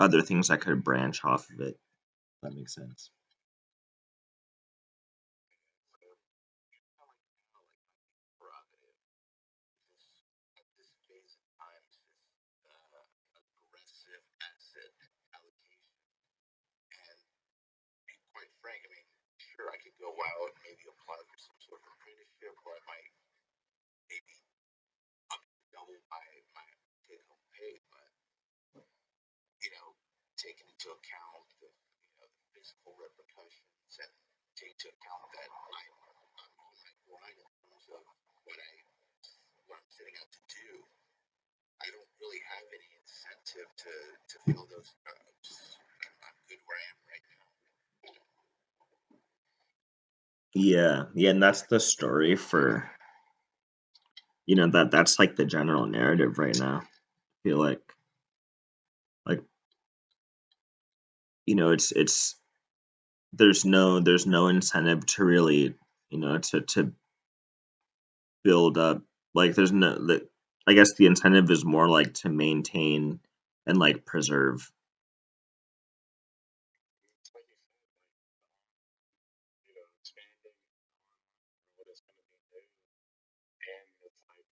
Speaker 1: other things that could branch off of it. That makes sense.
Speaker 2: So, I like now, like my prerogative is at this phase of time is this aggressive asset allocation. And be quite frank, I mean, sure, I could go out and maybe apply for some sort of apprenticeship where I might maybe up double my take home pay, but you know, taking into account the physical repercussions and take into account that I'm on my grind in terms of what I what I'm setting out to do. I don't really have any incentive to fill those jobs. I'm good where I am right now.
Speaker 1: Yeah, yeah, and that's the story for that's like the general narrative right now. I feel like it's there's no incentive to really to build up like there's no that I guess the incentive is more like to maintain and like preserve.
Speaker 2: It's like you said, like expanding on what is going to be new, and it's like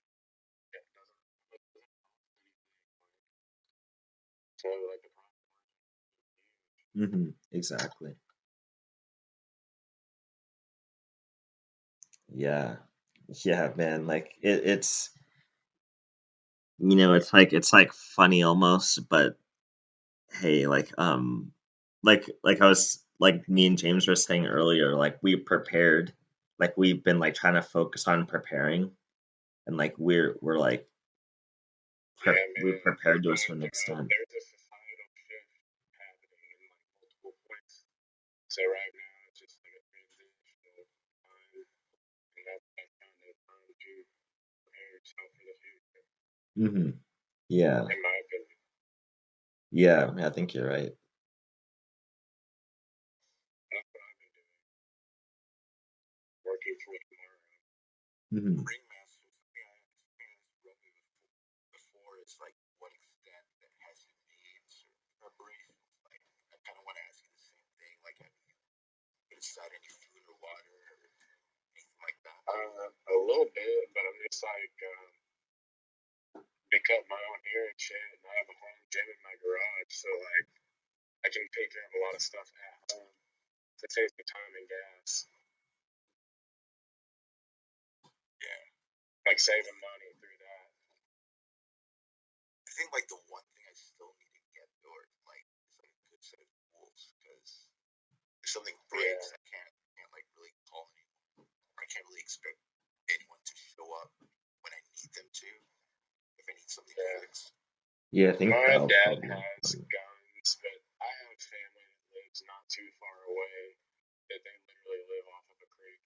Speaker 2: it doesn't cost anything. So like the profit margin is huge.
Speaker 1: Exactly. Yeah. Yeah, man. Like it's it's like funny almost, but hey, like I was like me and James were saying earlier, like we prepared, like we've been like trying to focus on preparing, and like we're like
Speaker 2: Yeah,
Speaker 1: we're
Speaker 2: man.
Speaker 1: prepared to a certain extent.
Speaker 2: There's a societal shift happening in like multiple points. So right now it's just like a transitional time, and that's kind of time to prepare yourself for the future,
Speaker 1: Hmm. Yeah,
Speaker 2: in my opinion.
Speaker 1: yeah, I think you're right.
Speaker 2: That's what I've been doing, working for tomorrow.
Speaker 1: Hmm.
Speaker 2: Ringmaster, something I wrote me before is like what extent that has it made certain preparations. Like I kind of want to ask you the same thing. Like have you put aside any food or water or anything like that? A little bit, but I'm just like pick up my own hair and shit, and I have a home gym in my garage, so like I can take care of a lot of stuff at home to save me time and gas. Yeah, like saving money through that. I think like the one thing I still need to get or like is like a good set of tools because if something breaks, I can't like really call anyone. I can't really expect anyone to show up when I need them to if I need something fixed.
Speaker 1: Yeah, I think
Speaker 2: My
Speaker 1: that'll
Speaker 2: dad
Speaker 1: probably be
Speaker 2: has
Speaker 1: important.
Speaker 2: guns, but I have family that lives not too far away that they literally live off of a creek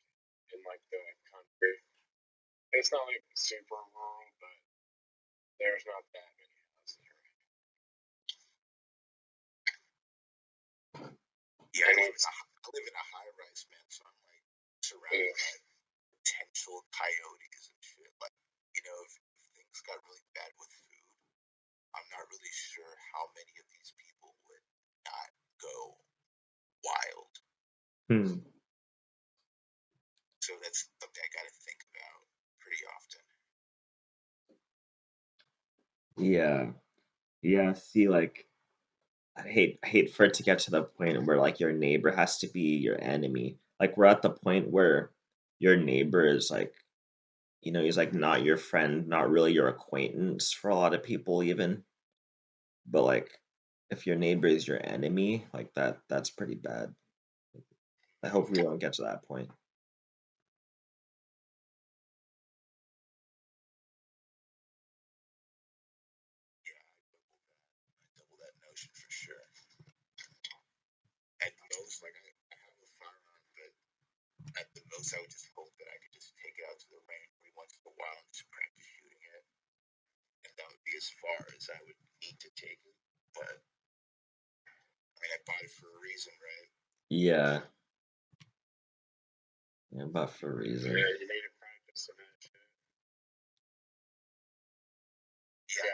Speaker 2: in like the country. It's not like super rural, but there's not that many houses around. Yeah, I live in a high rise, man, so I'm like surrounded by potential coyotes and shit. Like, if things got really bad with food, I'm not really sure how many of these people would not go wild.
Speaker 1: Hmm.
Speaker 2: So that's something I gotta think about pretty often.
Speaker 1: Yeah, yeah. See, like I hate for it to get to the point where like your neighbor has to be your enemy. Like we're at the point where your neighbor is like, he's like not your friend, not really your acquaintance for a lot of people even. But like if your neighbor is your enemy, like that's pretty bad. I hope we don't get to that point.
Speaker 2: Yeah, I double that notion for sure. At most, like I have a firearm, but at the most, I would just hope that I could just take it out to the range every once in a while and just practice shooting it, and that would be as far as I would need to take it. But I mean, I bought it for a reason, right?
Speaker 1: Yeah, yeah, but for a
Speaker 2: Yeah,
Speaker 1: reason.
Speaker 2: you need to practice some of that shit. Yeah,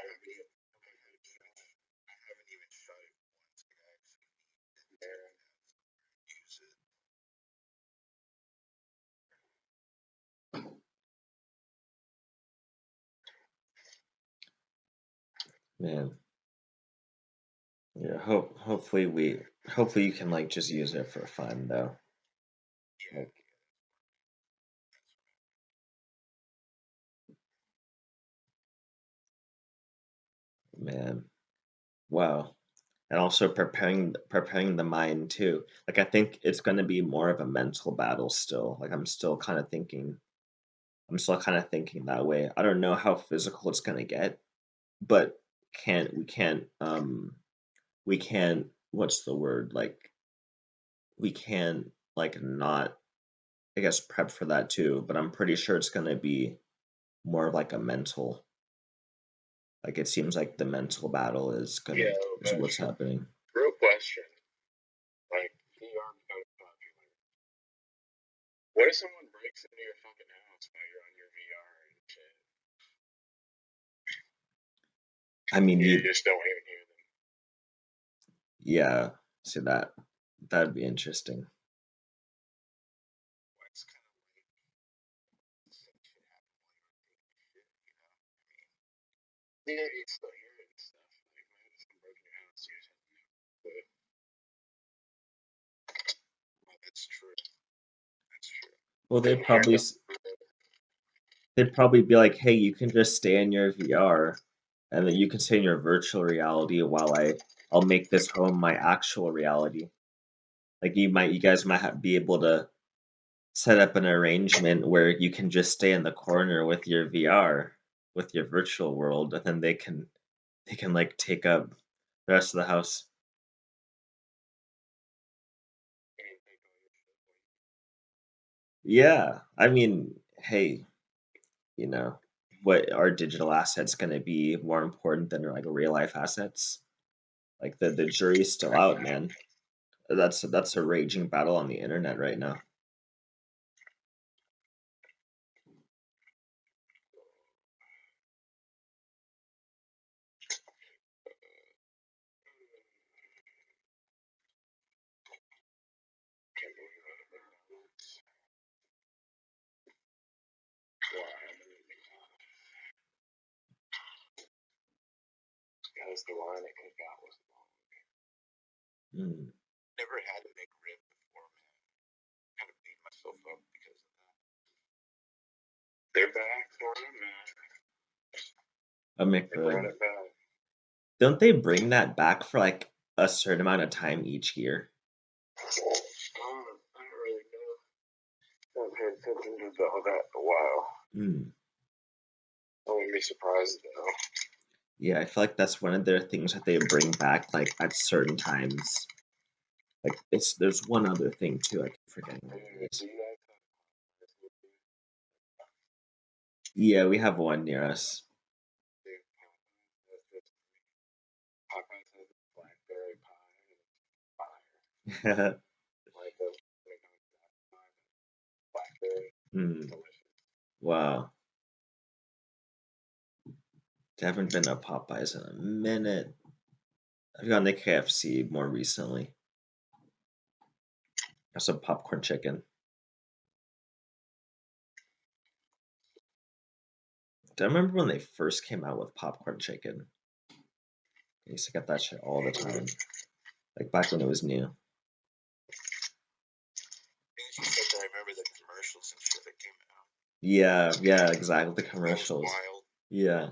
Speaker 2: I haven't even shot it once. Like, I actually need to use it.
Speaker 1: Man, yeah, hopefully you can like just use it for fun though.
Speaker 2: Yeah,
Speaker 1: Like, man, wow. And also preparing the mind too. Like I think it's going to be more of a mental battle still. Like I'm still kind of thinking that way. I don't know how physical it's going to get, but can't what's the word? Like we can like not I guess prep for that too, but I'm pretty sure it's going to be more of like a mental. Like it seems like the mental battle
Speaker 2: yeah,
Speaker 1: is
Speaker 2: that's
Speaker 1: what's
Speaker 2: true.
Speaker 1: happening.
Speaker 2: Real question, like VR becomes popular. What if someone breaks into your fucking house while you're on your VR and shit?
Speaker 1: I mean,
Speaker 2: You
Speaker 1: you
Speaker 2: just don't even hear them.
Speaker 1: yeah, see that'd be interesting.
Speaker 2: Well, it's kind of like some shit happen while you're taking a shit, you know? Yeah, you still hear it and stuff. Like, man, if someone broke in your house, you just have to know. But, well, that's true. That's true.
Speaker 1: Well,
Speaker 2: Couldn't hear them.
Speaker 1: they'd probably be like, "Hey, you can just stay in your VR, and then you can stay in your virtual reality while I'll make this home my actual reality." Like you guys might be able to set up an arrangement where you can just stay in the corner with your VR, with your virtual world, and then they can like take up the rest of the house.
Speaker 2: You can take all your shit.
Speaker 1: Yeah, I mean, hey, you know, what are digital assets going to be more important than like real life assets? Like the jury's still out, man. That's a raging battle on the internet right now.
Speaker 2: Can't believe that. Why? I mean, because the line it could got was long.
Speaker 1: Hmm.
Speaker 2: Never had to make rib before, man. Kind of beat myself up because of that. They're back for it, man.
Speaker 1: A
Speaker 2: They brought
Speaker 1: McRib.
Speaker 2: it back.
Speaker 1: Don't they bring that back for like a certain amount of time each year?
Speaker 2: I don't really know. I haven't paid attention to all that in a while.
Speaker 1: Hmm.
Speaker 2: I wouldn't be surprised though.
Speaker 1: Yeah, I feel like that's one of their things that they bring back like at certain times. Like it's there's one other thing too. I keep forgetting what it
Speaker 2: Dude,
Speaker 1: is.
Speaker 2: do you guys have
Speaker 1: Yeah, we have one near us.
Speaker 2: dude, Popeyes? That's just Popeyes has blackberry pie and it's fire. Like those blackberry,
Speaker 1: Hmm.
Speaker 2: delicious.
Speaker 1: Wow. I haven't been to Popeyes in a minute. I've gone to KFC more recently. Got some popcorn chicken. Do I remember when they first came out with popcorn chicken? I used to get that shit all the time. like back when it was new.
Speaker 2: As you said that, I remember the commercials and shit that came out.
Speaker 1: Yeah, yeah, exactly. The
Speaker 2: That was
Speaker 1: commercials.
Speaker 2: wild.
Speaker 1: Yeah.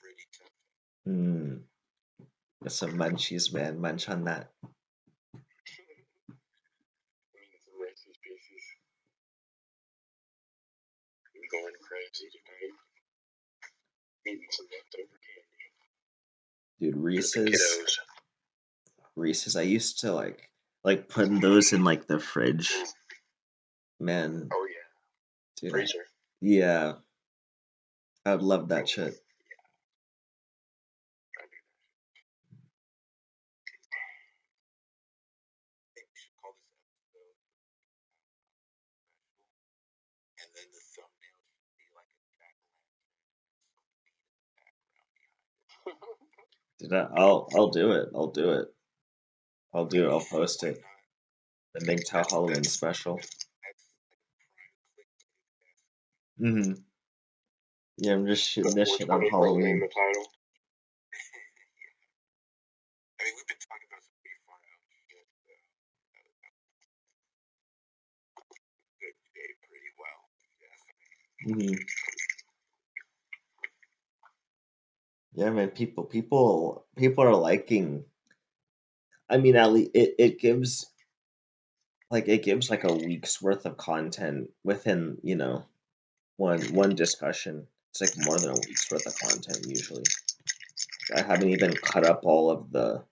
Speaker 2: Pretty tempting.
Speaker 1: Mm. With some munchies, man. Munch on that.
Speaker 2: I mean, some Reese's Pieces. I'm going crazy tonight. Eating some leftover candy.
Speaker 1: Dude,
Speaker 2: For the
Speaker 1: Reese's.
Speaker 2: kiddos.
Speaker 1: Reese's. I used to like putting those in like the fridge. Man,
Speaker 2: Oh yeah,
Speaker 1: dude.
Speaker 2: freezer.
Speaker 1: Yeah, I would love that
Speaker 2: Oh,
Speaker 1: shit.
Speaker 2: yeah, I do that. I think we should call this episode special, and then the thumbnail should be like a jack o' lantern and some beat in the background behind it.
Speaker 1: Dude, I'll do it. I'll do it. I'll do it. I'll post
Speaker 2: Why
Speaker 1: it.
Speaker 2: not?
Speaker 1: The MGTOW Halloween
Speaker 2: That's
Speaker 1: special.
Speaker 2: like prime clickbait.
Speaker 1: Mm-hmm. Yeah, I'm just shooting this
Speaker 2: What's
Speaker 1: shit on
Speaker 2: funny for in
Speaker 1: Halloween.
Speaker 2: the title? I mean, we've been talking about some pretty far out shit. Good day, pretty well.
Speaker 1: Mm-hmm. Yeah, man. People are liking. I mean, at least it gives like a week's worth of content within one discussion. It's like more than a week's worth of content usually. I haven't even cut up all of the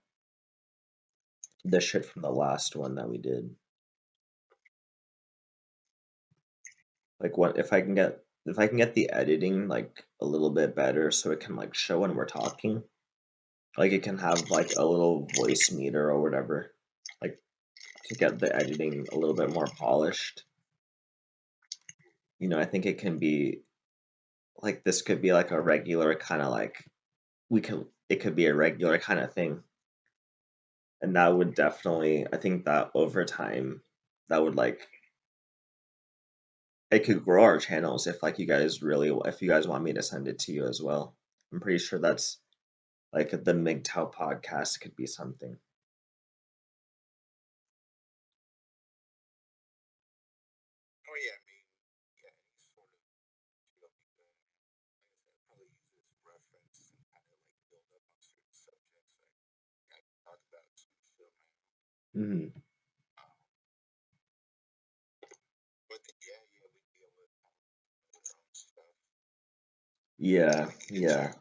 Speaker 1: shit from the last one that we did. Like what if I can get the editing like a little bit better so it can like show when we're talking. Like it can have like a little voice meter or whatever. Like to get the editing a little bit more polished. I think it can be like this could be like a regular kind of like we could it could be a regular kind of thing. And that would definitely I think that over time that would like it could grow our channels if you guys really if you guys want me to send it to you as well. I'm pretty sure that's like the MGTOW podcast could be something.
Speaker 2: Oh yeah, I mean, yeah, any sort of shit will be good. Like I said, I'll probably use this reference and kind of like build up on certain subjects. Like I can talk about some shit now.
Speaker 1: Hmm.
Speaker 2: But then, yeah, we'd be able to talk about our own stuff.
Speaker 1: Yeah,
Speaker 2: Kind of get
Speaker 1: yeah,
Speaker 2: you.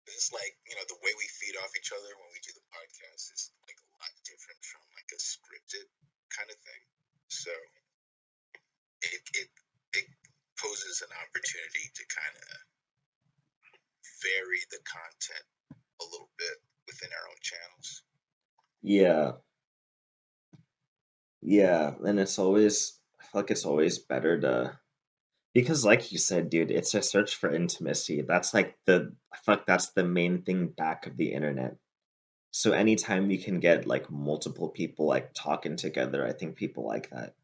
Speaker 2: It's like, the way we feed off each other when we do the podcast is like a lot different from like a scripted kind of thing. So it poses an opportunity to kind of vary the content a little bit within our own channels.
Speaker 1: yeah, yeah. And I feel like it's always better to because like you said, dude, it's a search for intimacy. That's like I feel like that's the main thing back of the internet. So anytime we can get like multiple people like talking together, I think people like that.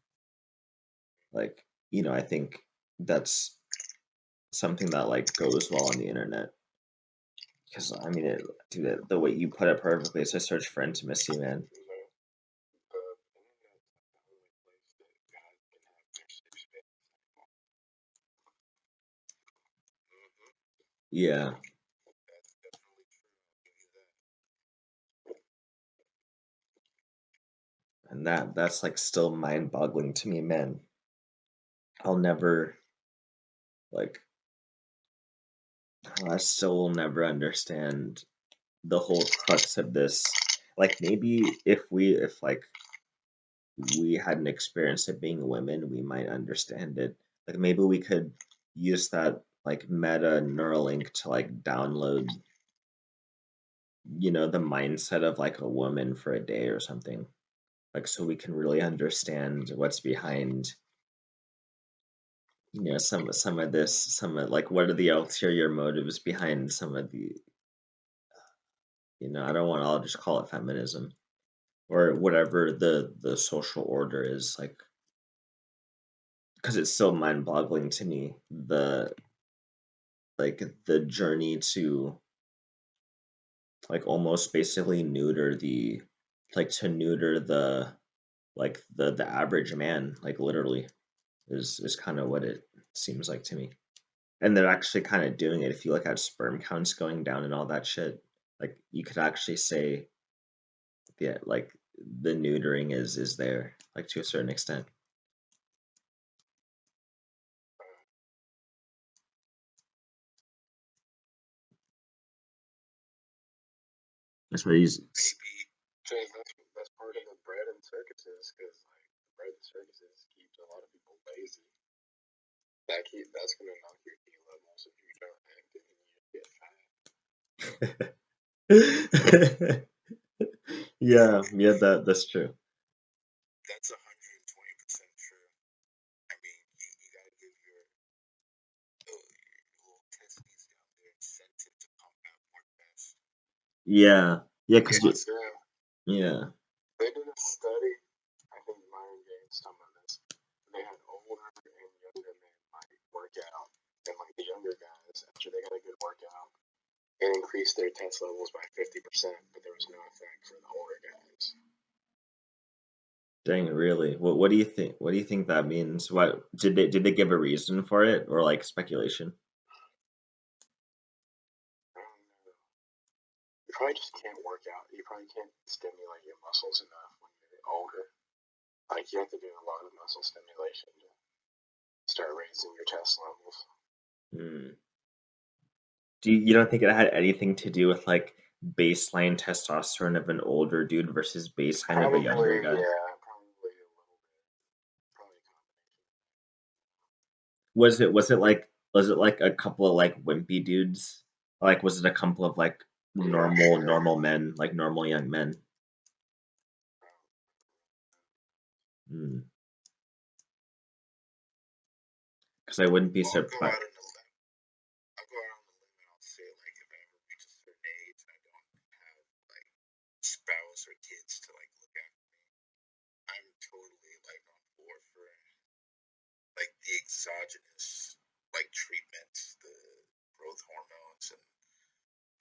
Speaker 1: Like, I think that's something that like goes well on the internet. Because I mean, dude, the way you put it perfectly, it's a search for intimacy, man.
Speaker 2: You know, the internet's not the only place that God can have their safe space. Mm-hmm.
Speaker 1: Yeah,
Speaker 2: That's definitely true. I'll give you that.
Speaker 1: and that's like still mind-boggling to me, man. I'll never like I still will never understand the whole crux of this. Like maybe if like we hadn't experienced it being women, we might understand it. Like maybe we could use that like meta Neuralink to like download, the mindset of like a woman for a day or something. Like so we can really understand what's behind, Yeah, some of this, some of like what are the ulterior motives behind some of the, I don't want to, I'll just call it feminism or whatever the social order is like, because it's so mind-boggling to me, the journey to like almost basically neuter the the average man, like literally is kind of what it seems like to me. And they're actually kind of doing it. If you look at sperm counts going down and all that shit, like you could actually say, yeah, like the neutering is there, like to a certain extent. That's what he's.
Speaker 2: Maybe Jay, that's part of the bread and circuses because like the bread and circuses keeps a lot of people lazy. That's gonna knock your T levels if you don't act and you get fat.
Speaker 1: Yeah, yeah, that's true.
Speaker 2: That's 120% true. I mean, you gotta give your little testes down there incentive to pump out more tests.
Speaker 1: Yeah, yeah,
Speaker 2: Yeah,
Speaker 1: because
Speaker 2: it's them.
Speaker 1: yeah,
Speaker 2: They did a study. I think Myron Gaines some of this. They had older and younger men like work out, and like the younger guys, after they got a good workout, it increased their test levels by 50%, but there was no effect for the older guys.
Speaker 1: dang, really. What do you think? What do you think that means? What did they give a reason for it or like speculation?
Speaker 2: You probably just can't work out. You probably can't stimulate your muscles enough when you're older. Like you have to do a lot of muscle stimulation to start raising your test levels.
Speaker 1: Hmm. You don't think it had anything to do with like baseline testosterone of an older dude versus baseline of a younger
Speaker 2: Probably,
Speaker 1: guy?
Speaker 2: yeah, probably a little bit. Probably a combination.
Speaker 1: Was it like a couple of like wimpy dudes? Like was it a couple of like
Speaker 2: Yeah,
Speaker 1: normal men, like normal young men? Hmm. Because I wouldn't be
Speaker 2: well,
Speaker 1: surprised.
Speaker 2: I'll go out on the limb and I'll say like if I ever reach a certain age and I don't have like spouse or kids to like look after me, I'm totally like on board for like the exogenous like treatments, the growth hormones, and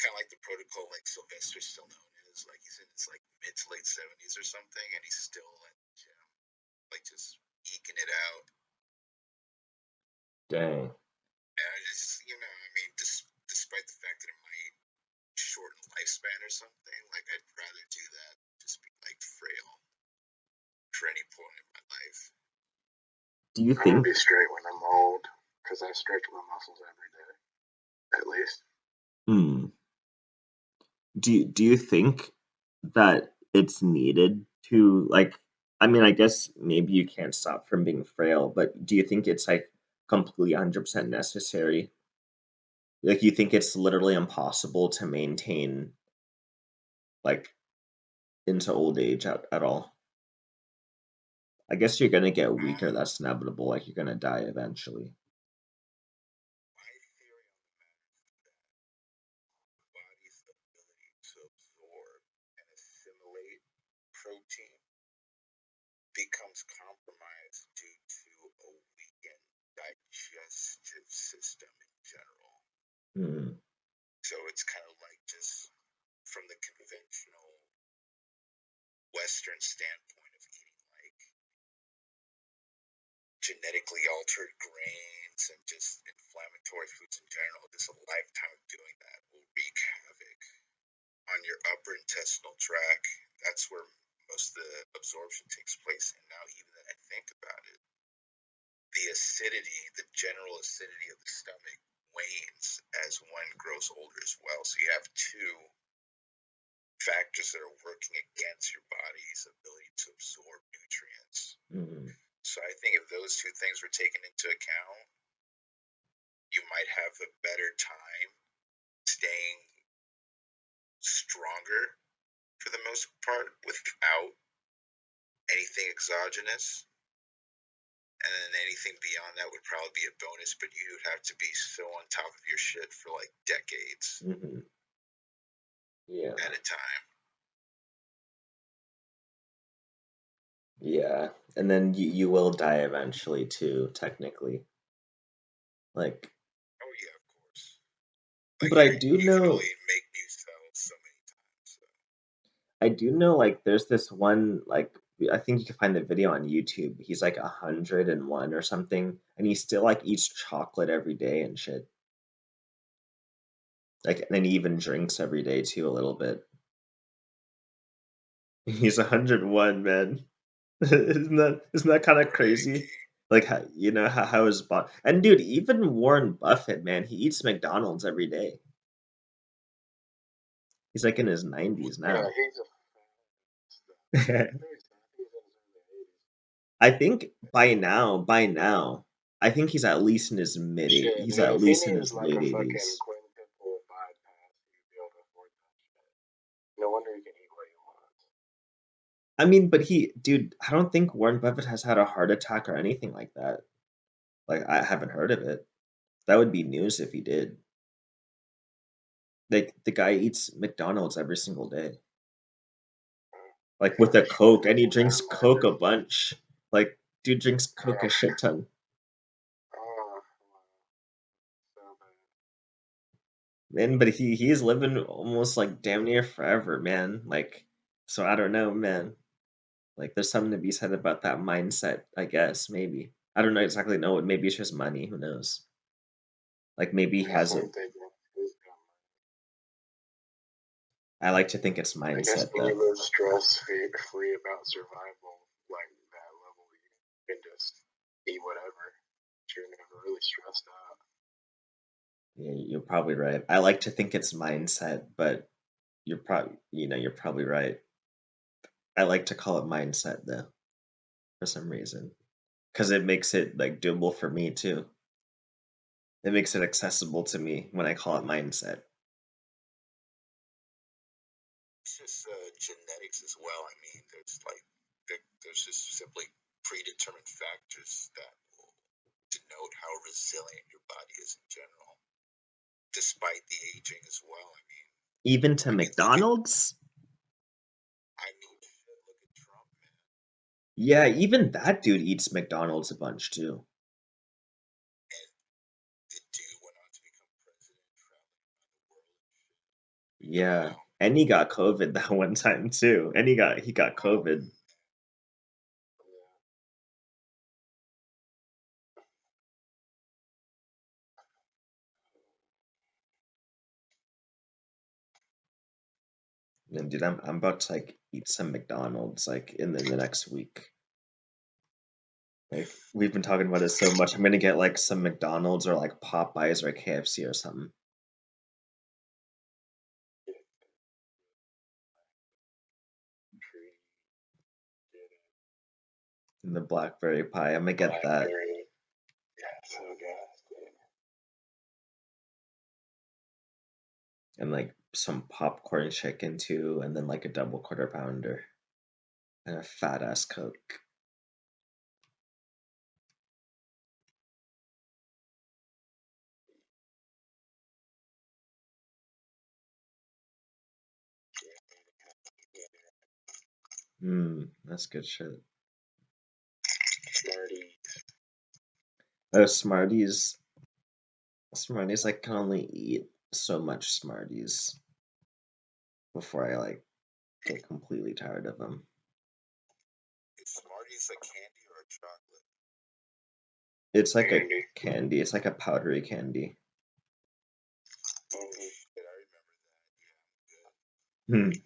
Speaker 2: kind of like the protocol like Sylvester Stallone is. Like he's in his like mid to late 70s or something, and he's still at the gym, like just eking it out.
Speaker 1: Dang.
Speaker 2: And I just, I mean, despite the fact that it might shorten lifespan or something, like I'd rather do that than just be like frail for any point in my life.
Speaker 1: Do you
Speaker 2: I'm gonna
Speaker 1: think
Speaker 2: be straight when I'm old because I stretch my muscles every day, at least.
Speaker 1: hmm, do you think that it's needed to like I mean, I guess maybe you can't stop from being frail, but do you think it's like completely 100% necessary? Like you think it's literally impossible to maintain like into old age at all? I guess you're gonna get weaker,
Speaker 2: Um,
Speaker 1: that's inevitable, like you're gonna die eventually.
Speaker 2: my theory on the matter is that the body's ability to absorb and assimilate protein becomes compromised due to a weakened digestive system in general.
Speaker 1: Hmm.
Speaker 2: So it's kind of like just from the conventional Western standpoint of eating like genetically altered grains and just inflammatory foods in general, just a lifetime of doing that will wreak havoc on your upper intestinal tract. That's where most of the absorption takes place. And now, even that I think about it, the acidity, the general acidity of the stomach wanes as one grows older as well. So you have two factors that are working against your body's ability to absorb nutrients.
Speaker 1: Hmm.
Speaker 2: So I think if those two things were taken into account, you might have a better time staying stronger for the most part without anything exogenous. and then anything beyond that would probably be a bonus. But you'd have to be so on top of your shit for like decades
Speaker 1: Hmm. Yeah.
Speaker 2: at a time.
Speaker 1: Yeah. And then you will die eventually too, technically. Like,
Speaker 2: Oh yeah, of course. Like
Speaker 1: but
Speaker 2: you can only make new cells so many times. So.
Speaker 1: I do know like there's this one like I think you can find the video on YouTube. He's like 101 or something, and he still like eats chocolate every day and shit. Like, and then he even drinks every day too, a little bit. He's 101, man. Isn't that kind of crazy?
Speaker 2: Dedicated.
Speaker 1: Like how his body and dude, even Warren Buffett, man, he eats McDonald's every day. He's like in his 90s
Speaker 2: Yeah,
Speaker 1: now.
Speaker 2: he's a
Speaker 1: I
Speaker 2: very sad. He's in his 80s.
Speaker 1: think by now, I think he's at least in his mid eight.
Speaker 2: Shit,
Speaker 1: He's
Speaker 2: dude,
Speaker 1: at
Speaker 2: if he
Speaker 1: least in
Speaker 2: needs
Speaker 1: his
Speaker 2: like
Speaker 1: late
Speaker 2: a fucking
Speaker 1: 80s.
Speaker 2: quintuple bypass, he'd be able to afford that shit. No wonder he can eat what he wants.
Speaker 1: I mean, but dude, I don't think Warren Buffett has had a heart attack or anything like that. Like, I haven't heard of it. That would be news if he did. Like, the guy eats McDonald's every single day, like with a Coke, and he drinks
Speaker 2: Damn,
Speaker 1: Coke
Speaker 2: man.
Speaker 1: a bunch. Like, dude drinks Coke a
Speaker 2: Oh,
Speaker 1: shit ton.
Speaker 2: oh, so bad.
Speaker 1: Man, but he's living almost like damn near forever, man. Like, so I don't know, man. Like, there's something to be said about that mindset, I guess, maybe. I don't know exactly know what. Maybe it's just money. Who knows? Like, maybe he
Speaker 2: That's
Speaker 1: has
Speaker 2: what
Speaker 1: a.
Speaker 2: I'm thinking. He's got money.
Speaker 1: I like to think it's
Speaker 2: I guess
Speaker 1: mindset,
Speaker 2: when you
Speaker 1: though.
Speaker 2: live stress free about survival, like that level, you can just eat whatever. You're never really stressed out.
Speaker 1: Yeah, you're probably right. I like to think it's mindset, but you're probably right. I like to call it mindset, though, for some reason, because it makes it like doable for me too. It makes it accessible to me when I call it mindset.
Speaker 2: It's just genetics as well. I mean, there's just simply predetermined factors that will denote how resilient your body is in general, despite the aging as well.
Speaker 1: Even to
Speaker 2: Look at,
Speaker 1: McDonald's?
Speaker 2: I mean, shit, look at Trump, man.
Speaker 1: Yeah, even that dude eats McDonald's a bunch too.
Speaker 2: And the dude went on to become president, traveling around the world and shit. Done
Speaker 1: Yeah,
Speaker 2: well.
Speaker 1: and he got COVID that one time too. And he got
Speaker 2: Oh,
Speaker 1: COVID.
Speaker 2: yeah.
Speaker 1: And dude, I'm about to like eat some McDonald's like in the next week. Like we've been talking about it so much. I'm gonna get like some McDonald's or like Popeyes or KFC or something.
Speaker 2: Tree, get it.
Speaker 1: And the blackberry pie. I'm gonna get that.
Speaker 2: Blackberry. Yeah, so gas, dude.
Speaker 1: And like some popcorn chicken too, and then like a double quarter pounder and a fat ass Coke. That's good shit.
Speaker 2: Smarty.
Speaker 1: Oh, Smarties. Smarties, I can only eat so much Smarties before I like get completely tired of them.
Speaker 2: Is Smarties a candy or a chocolate?
Speaker 1: It's like a
Speaker 2: Candy.
Speaker 1: candy. It's like a powdery candy.
Speaker 2: Oh shit, I remember that. Yeah, I'm good.
Speaker 1: Hmm.
Speaker 2: Good.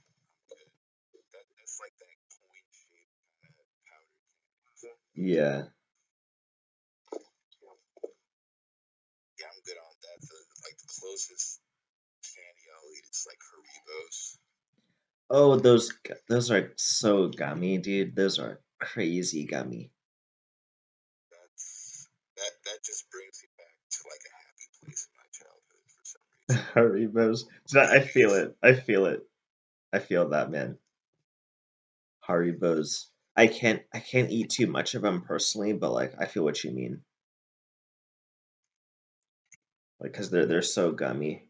Speaker 2: That's like that coin shaped kind of powder candy.
Speaker 1: Yeah.
Speaker 2: Yeah, I'm good on that. Like the closest candy I'll eat is like Haribos.
Speaker 1: Oh, those are so gummy, dude. Those are crazy gummy.
Speaker 2: That just brings me back to like a happy place in my childhood for some reason.
Speaker 1: Haribos. I feel
Speaker 2: Anyways,
Speaker 1: it. I feel it. I feel that, man. Haribos. I can't eat too much of them personally, but, like, I feel what you mean. Like, 'cause they're so gummy.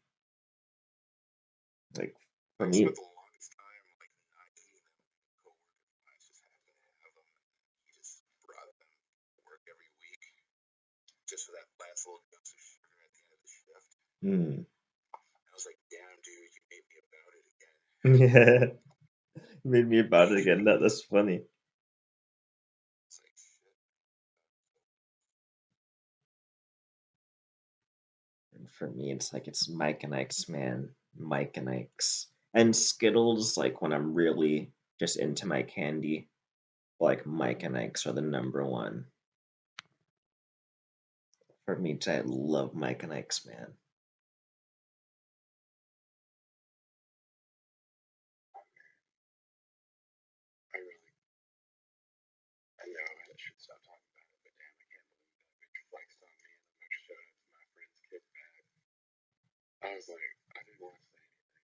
Speaker 1: Like, for
Speaker 2: I spent
Speaker 1: me
Speaker 2: the longest time like not eating them. A coworker of mine just happened to have them, and he just brought them to work every week just for that last little dose of sugar at the end of the shift.
Speaker 1: mm.
Speaker 2: I was like, damn, dude, you made me about it again.
Speaker 1: Yeah, made me about it again. That's funny.
Speaker 2: It's like shit.
Speaker 1: And for me, it's like it's Mike and Ike's, man. Mike and Ike's. And Skittles, like when I'm really just into my candy, like Mike and Ike's are the number one. For me, I love Mike and Ike's, man.
Speaker 2: I really, I know I should stop talking about it, but damn, I can't believe that bitch flexed on me and I'm like, showed up to my friend's kid bag. I was like, I didn't want to say anything,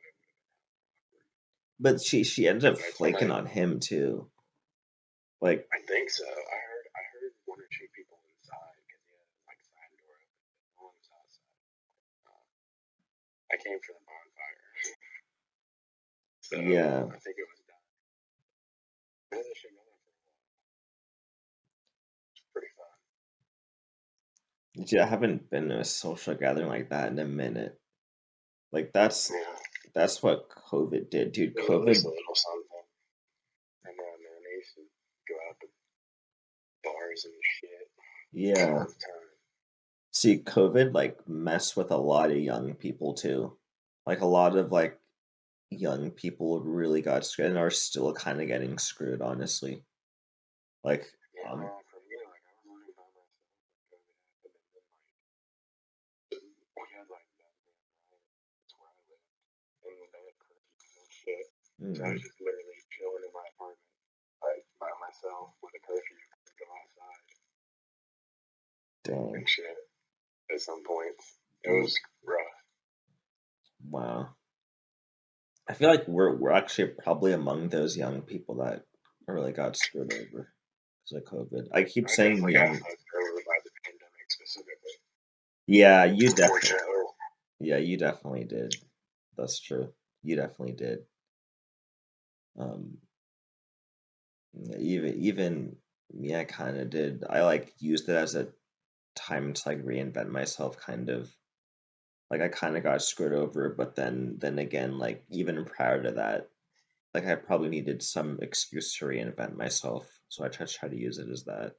Speaker 2: but that probably would have been awkward.
Speaker 1: But she ended up
Speaker 2: Because I told my,
Speaker 1: flaking on him too. Like,
Speaker 2: I think so. I heard one or two people inside because he had like side door open. No one was outside. Uh, I came for the bonfire, so
Speaker 1: yeah,
Speaker 2: I think it was done. Maybe they should go there for a while. It's pretty fun.
Speaker 1: yeah, I haven't been to a social gathering like that in a minute. Like
Speaker 2: Yeah,
Speaker 1: that's what COVID did, dude.
Speaker 2: at least a
Speaker 1: COVID,
Speaker 2: little something. I know, man. They used to go out to bars and shit all
Speaker 1: yeah.
Speaker 2: the time.
Speaker 1: See, COVID like messed with a lot of young people too. Like a lot of like young people really got screwed and are still kind of getting screwed, honestly. Like,
Speaker 2: Yeah, man. For me, like I was living by myself when COVID happened, and then like we had like that man riot. It's where I live, and they had curfews and shit. So I was
Speaker 1: mm,
Speaker 2: just literally chilling in my apartment, like by myself with a curfew. Couldn't go outside
Speaker 1: dang,
Speaker 2: and shit. At some points, it
Speaker 1: mm,
Speaker 2: was rough.
Speaker 1: wow. I feel like we're actually probably among those young people that really got screwed over because of COVID. I keep
Speaker 2: I
Speaker 1: saying
Speaker 2: definitely got
Speaker 1: young.
Speaker 2: fucked over by the pandemic specifically.
Speaker 1: Yeah,
Speaker 2: Unfortunately,
Speaker 1: you definitely did. That's true. You definitely did. Um, yeah, even me, I kind of did. I like used it as a time to like reinvent myself, kind of. Like I kind of got screwed over, but then again, like even prior to that, like I probably needed some excuse to reinvent myself, so I try to use it as that.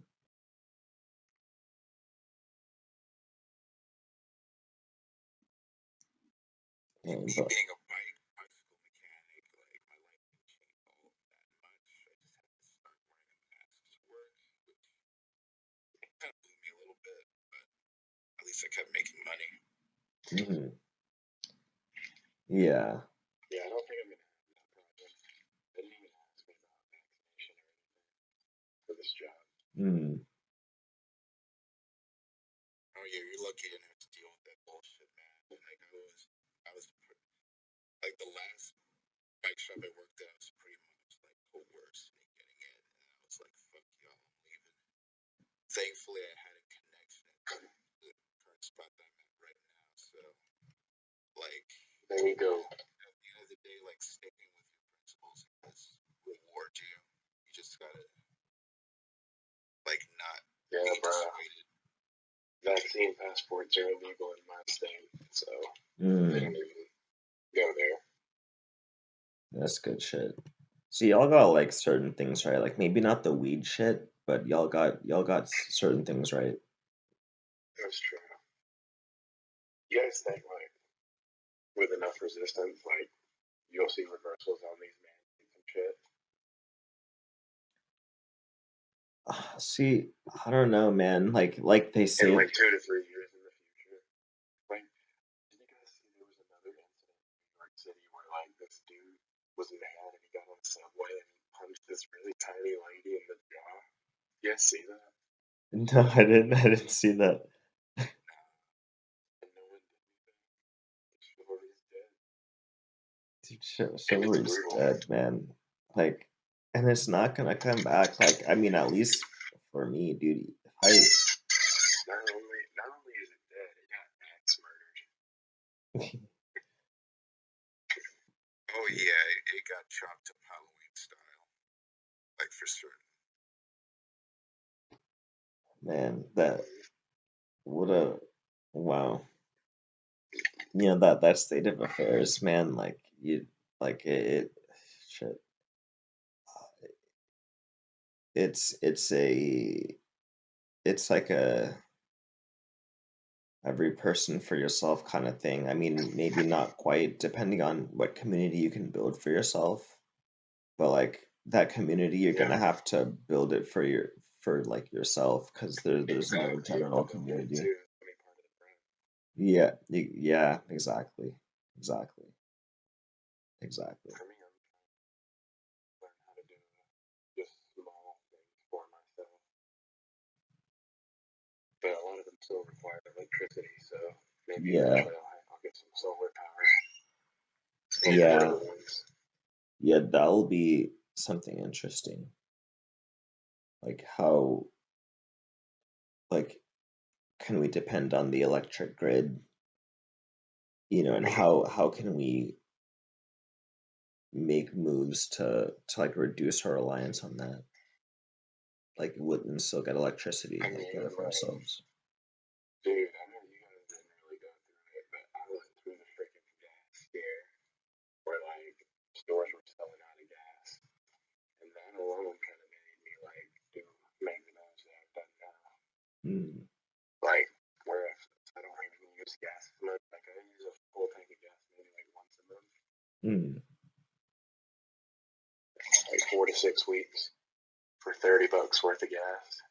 Speaker 2: me
Speaker 1: But
Speaker 2: being a bicycle mechanic, like my life didn't change all that much. I just had to start wearing a mask to work, which kind of blew me a little bit, but at least I kept making money.
Speaker 1: mhm, yeah,
Speaker 2: Yeah, I don't think I'm gonna have that project. They didn't even ask me about vaccination or anything for this job.
Speaker 1: mm,
Speaker 2: Oh yeah, you're lucky you didn't have to deal with that bullshit, man. Like I was like the last bike shop I worked at was pretty much like coerced me getting in, and I was like, fuck y'all, I'm leaving. Thankfully, I had a connection at the current spot that I'm at right now, so like there you go. At the end of the day, like sticking with your principles does reward you. You just gotta like not be dissuaded. Vaccine passports are illegal in my state, so they don't
Speaker 1: mm,
Speaker 2: even go there.
Speaker 1: that's good shit. See, y'all got like certain things right, like maybe not the weed shit, but y'all got certain things right.
Speaker 2: That's true. You guys think like with enough resistance, like you'll see reversals on these mandates and shit
Speaker 1: See, I don't know, man. Like they
Speaker 2: in
Speaker 1: say,
Speaker 2: like 2 to 3 years in the future. Like, did you guys see there was another incident in New York City where like this dude was mad and he got on the subway and he punched this really tiny lady in the jaw? You guys see that?
Speaker 1: no, I didn't see that.
Speaker 2: And no one did anything. Chivalry's dead.
Speaker 1: Dude,
Speaker 2: And it's
Speaker 1: chivalry's
Speaker 2: brutal.
Speaker 1: dead, man. Like, and it's not gonna come back. Like, I mean, at least for me, dude. If I
Speaker 2: Not only is it dead, it got axe murdered. Oh yeah, it got chopped up Halloween style, like for certain.
Speaker 1: man, that what a wow. You know that state of affairs, man. Like you, like it shit. It's a it's like a every person for yourself kind of thing. I mean, maybe not quite, depending on what community you can build for yourself, but like that community, you're
Speaker 2: Yeah,
Speaker 1: gonna have to build it for like yourself because
Speaker 2: you
Speaker 1: there's
Speaker 2: gotta
Speaker 1: no
Speaker 2: keep
Speaker 1: general
Speaker 2: building it
Speaker 1: community.
Speaker 2: too. I mean, part of the brand.
Speaker 1: Yeah, yeah, exactly, exactly, exactly.
Speaker 2: For me, I'm trying to learn how to do just small things for myself, but a lot of them still require electricity. So maybe
Speaker 1: Yeah,
Speaker 2: eventually I'll get some solar power, maybe
Speaker 1: yeah,
Speaker 2: little ones.
Speaker 1: yeah. That'll be something interesting. Like how, like, can we depend on the electric grid? You know, and how can we make moves to like reduce our reliance on that, like wouldn't still get electricity,
Speaker 2: I
Speaker 1: like get
Speaker 2: mean,
Speaker 1: it for
Speaker 2: like,
Speaker 1: ourselves.
Speaker 2: dude, I know you guys didn't really go through it, but I went through the freaking gas scare where like stores were selling out of gas, and that alone kind of made me like make the moves that I've done now.
Speaker 1: Mm,
Speaker 2: Like, where I don't even use gas as much. Like, I use a full tank of gas maybe like once a month,
Speaker 1: mm,
Speaker 2: like 4 to 6 weeks for $30 worth of gas.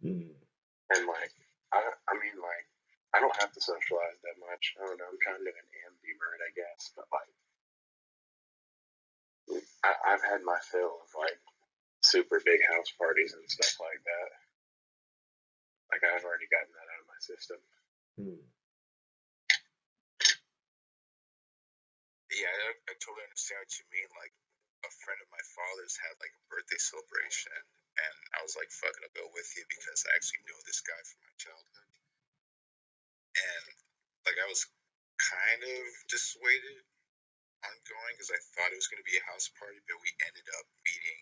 Speaker 1: mm.
Speaker 2: And like, I mean, like, I don't have to socialize that much. I don't know. I'm kind of an ambivert, I guess. But like, I've had my fill of like super big house parties and stuff like that. Like, I've already gotten that out of my system.
Speaker 1: Mm.
Speaker 2: Yeah, I totally understand what you mean. Like, a friend of my father's had like a birthday celebration, and I was like, "Fuck it, I'll go with you," because I actually know this guy from my childhood, and like I was kind of dissuaded on going because I thought it was going to be a house party, but we ended up meeting.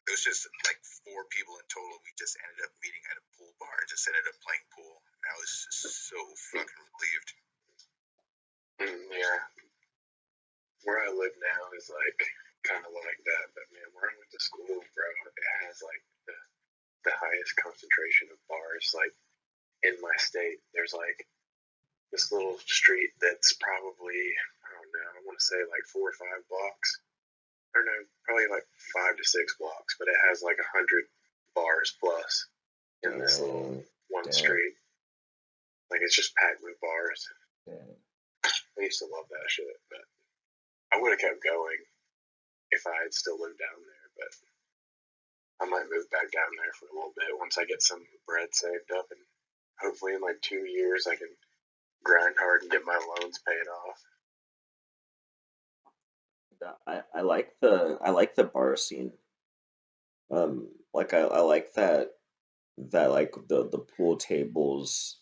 Speaker 2: It was just like 4 people in total. We just ended up meeting at a pool bar. Just ended up playing pool, and I was just so fucking relieved. Yeah, where I live now is like kind of like that, but man, where I went to school, bro, it has like the highest concentration of bars. Like in my state, there's like this little street that's probably I don't know, I want to say like 4 or 5 blocks, or no, probably like 5 to 6 blocks, but it has like 100 bars plus in this little
Speaker 1: Dang,
Speaker 2: one
Speaker 1: damn,
Speaker 2: street. Like it's just packed with bars.
Speaker 1: dang.
Speaker 2: I used to love that shit, but I would have kept going if I had still lived down there. But I might move back down there for a little bit once I get some bread saved up, and hopefully in like 2 years I can grind hard and get my loans paid off.
Speaker 1: I like the bar scene. Like I like that like the pool tables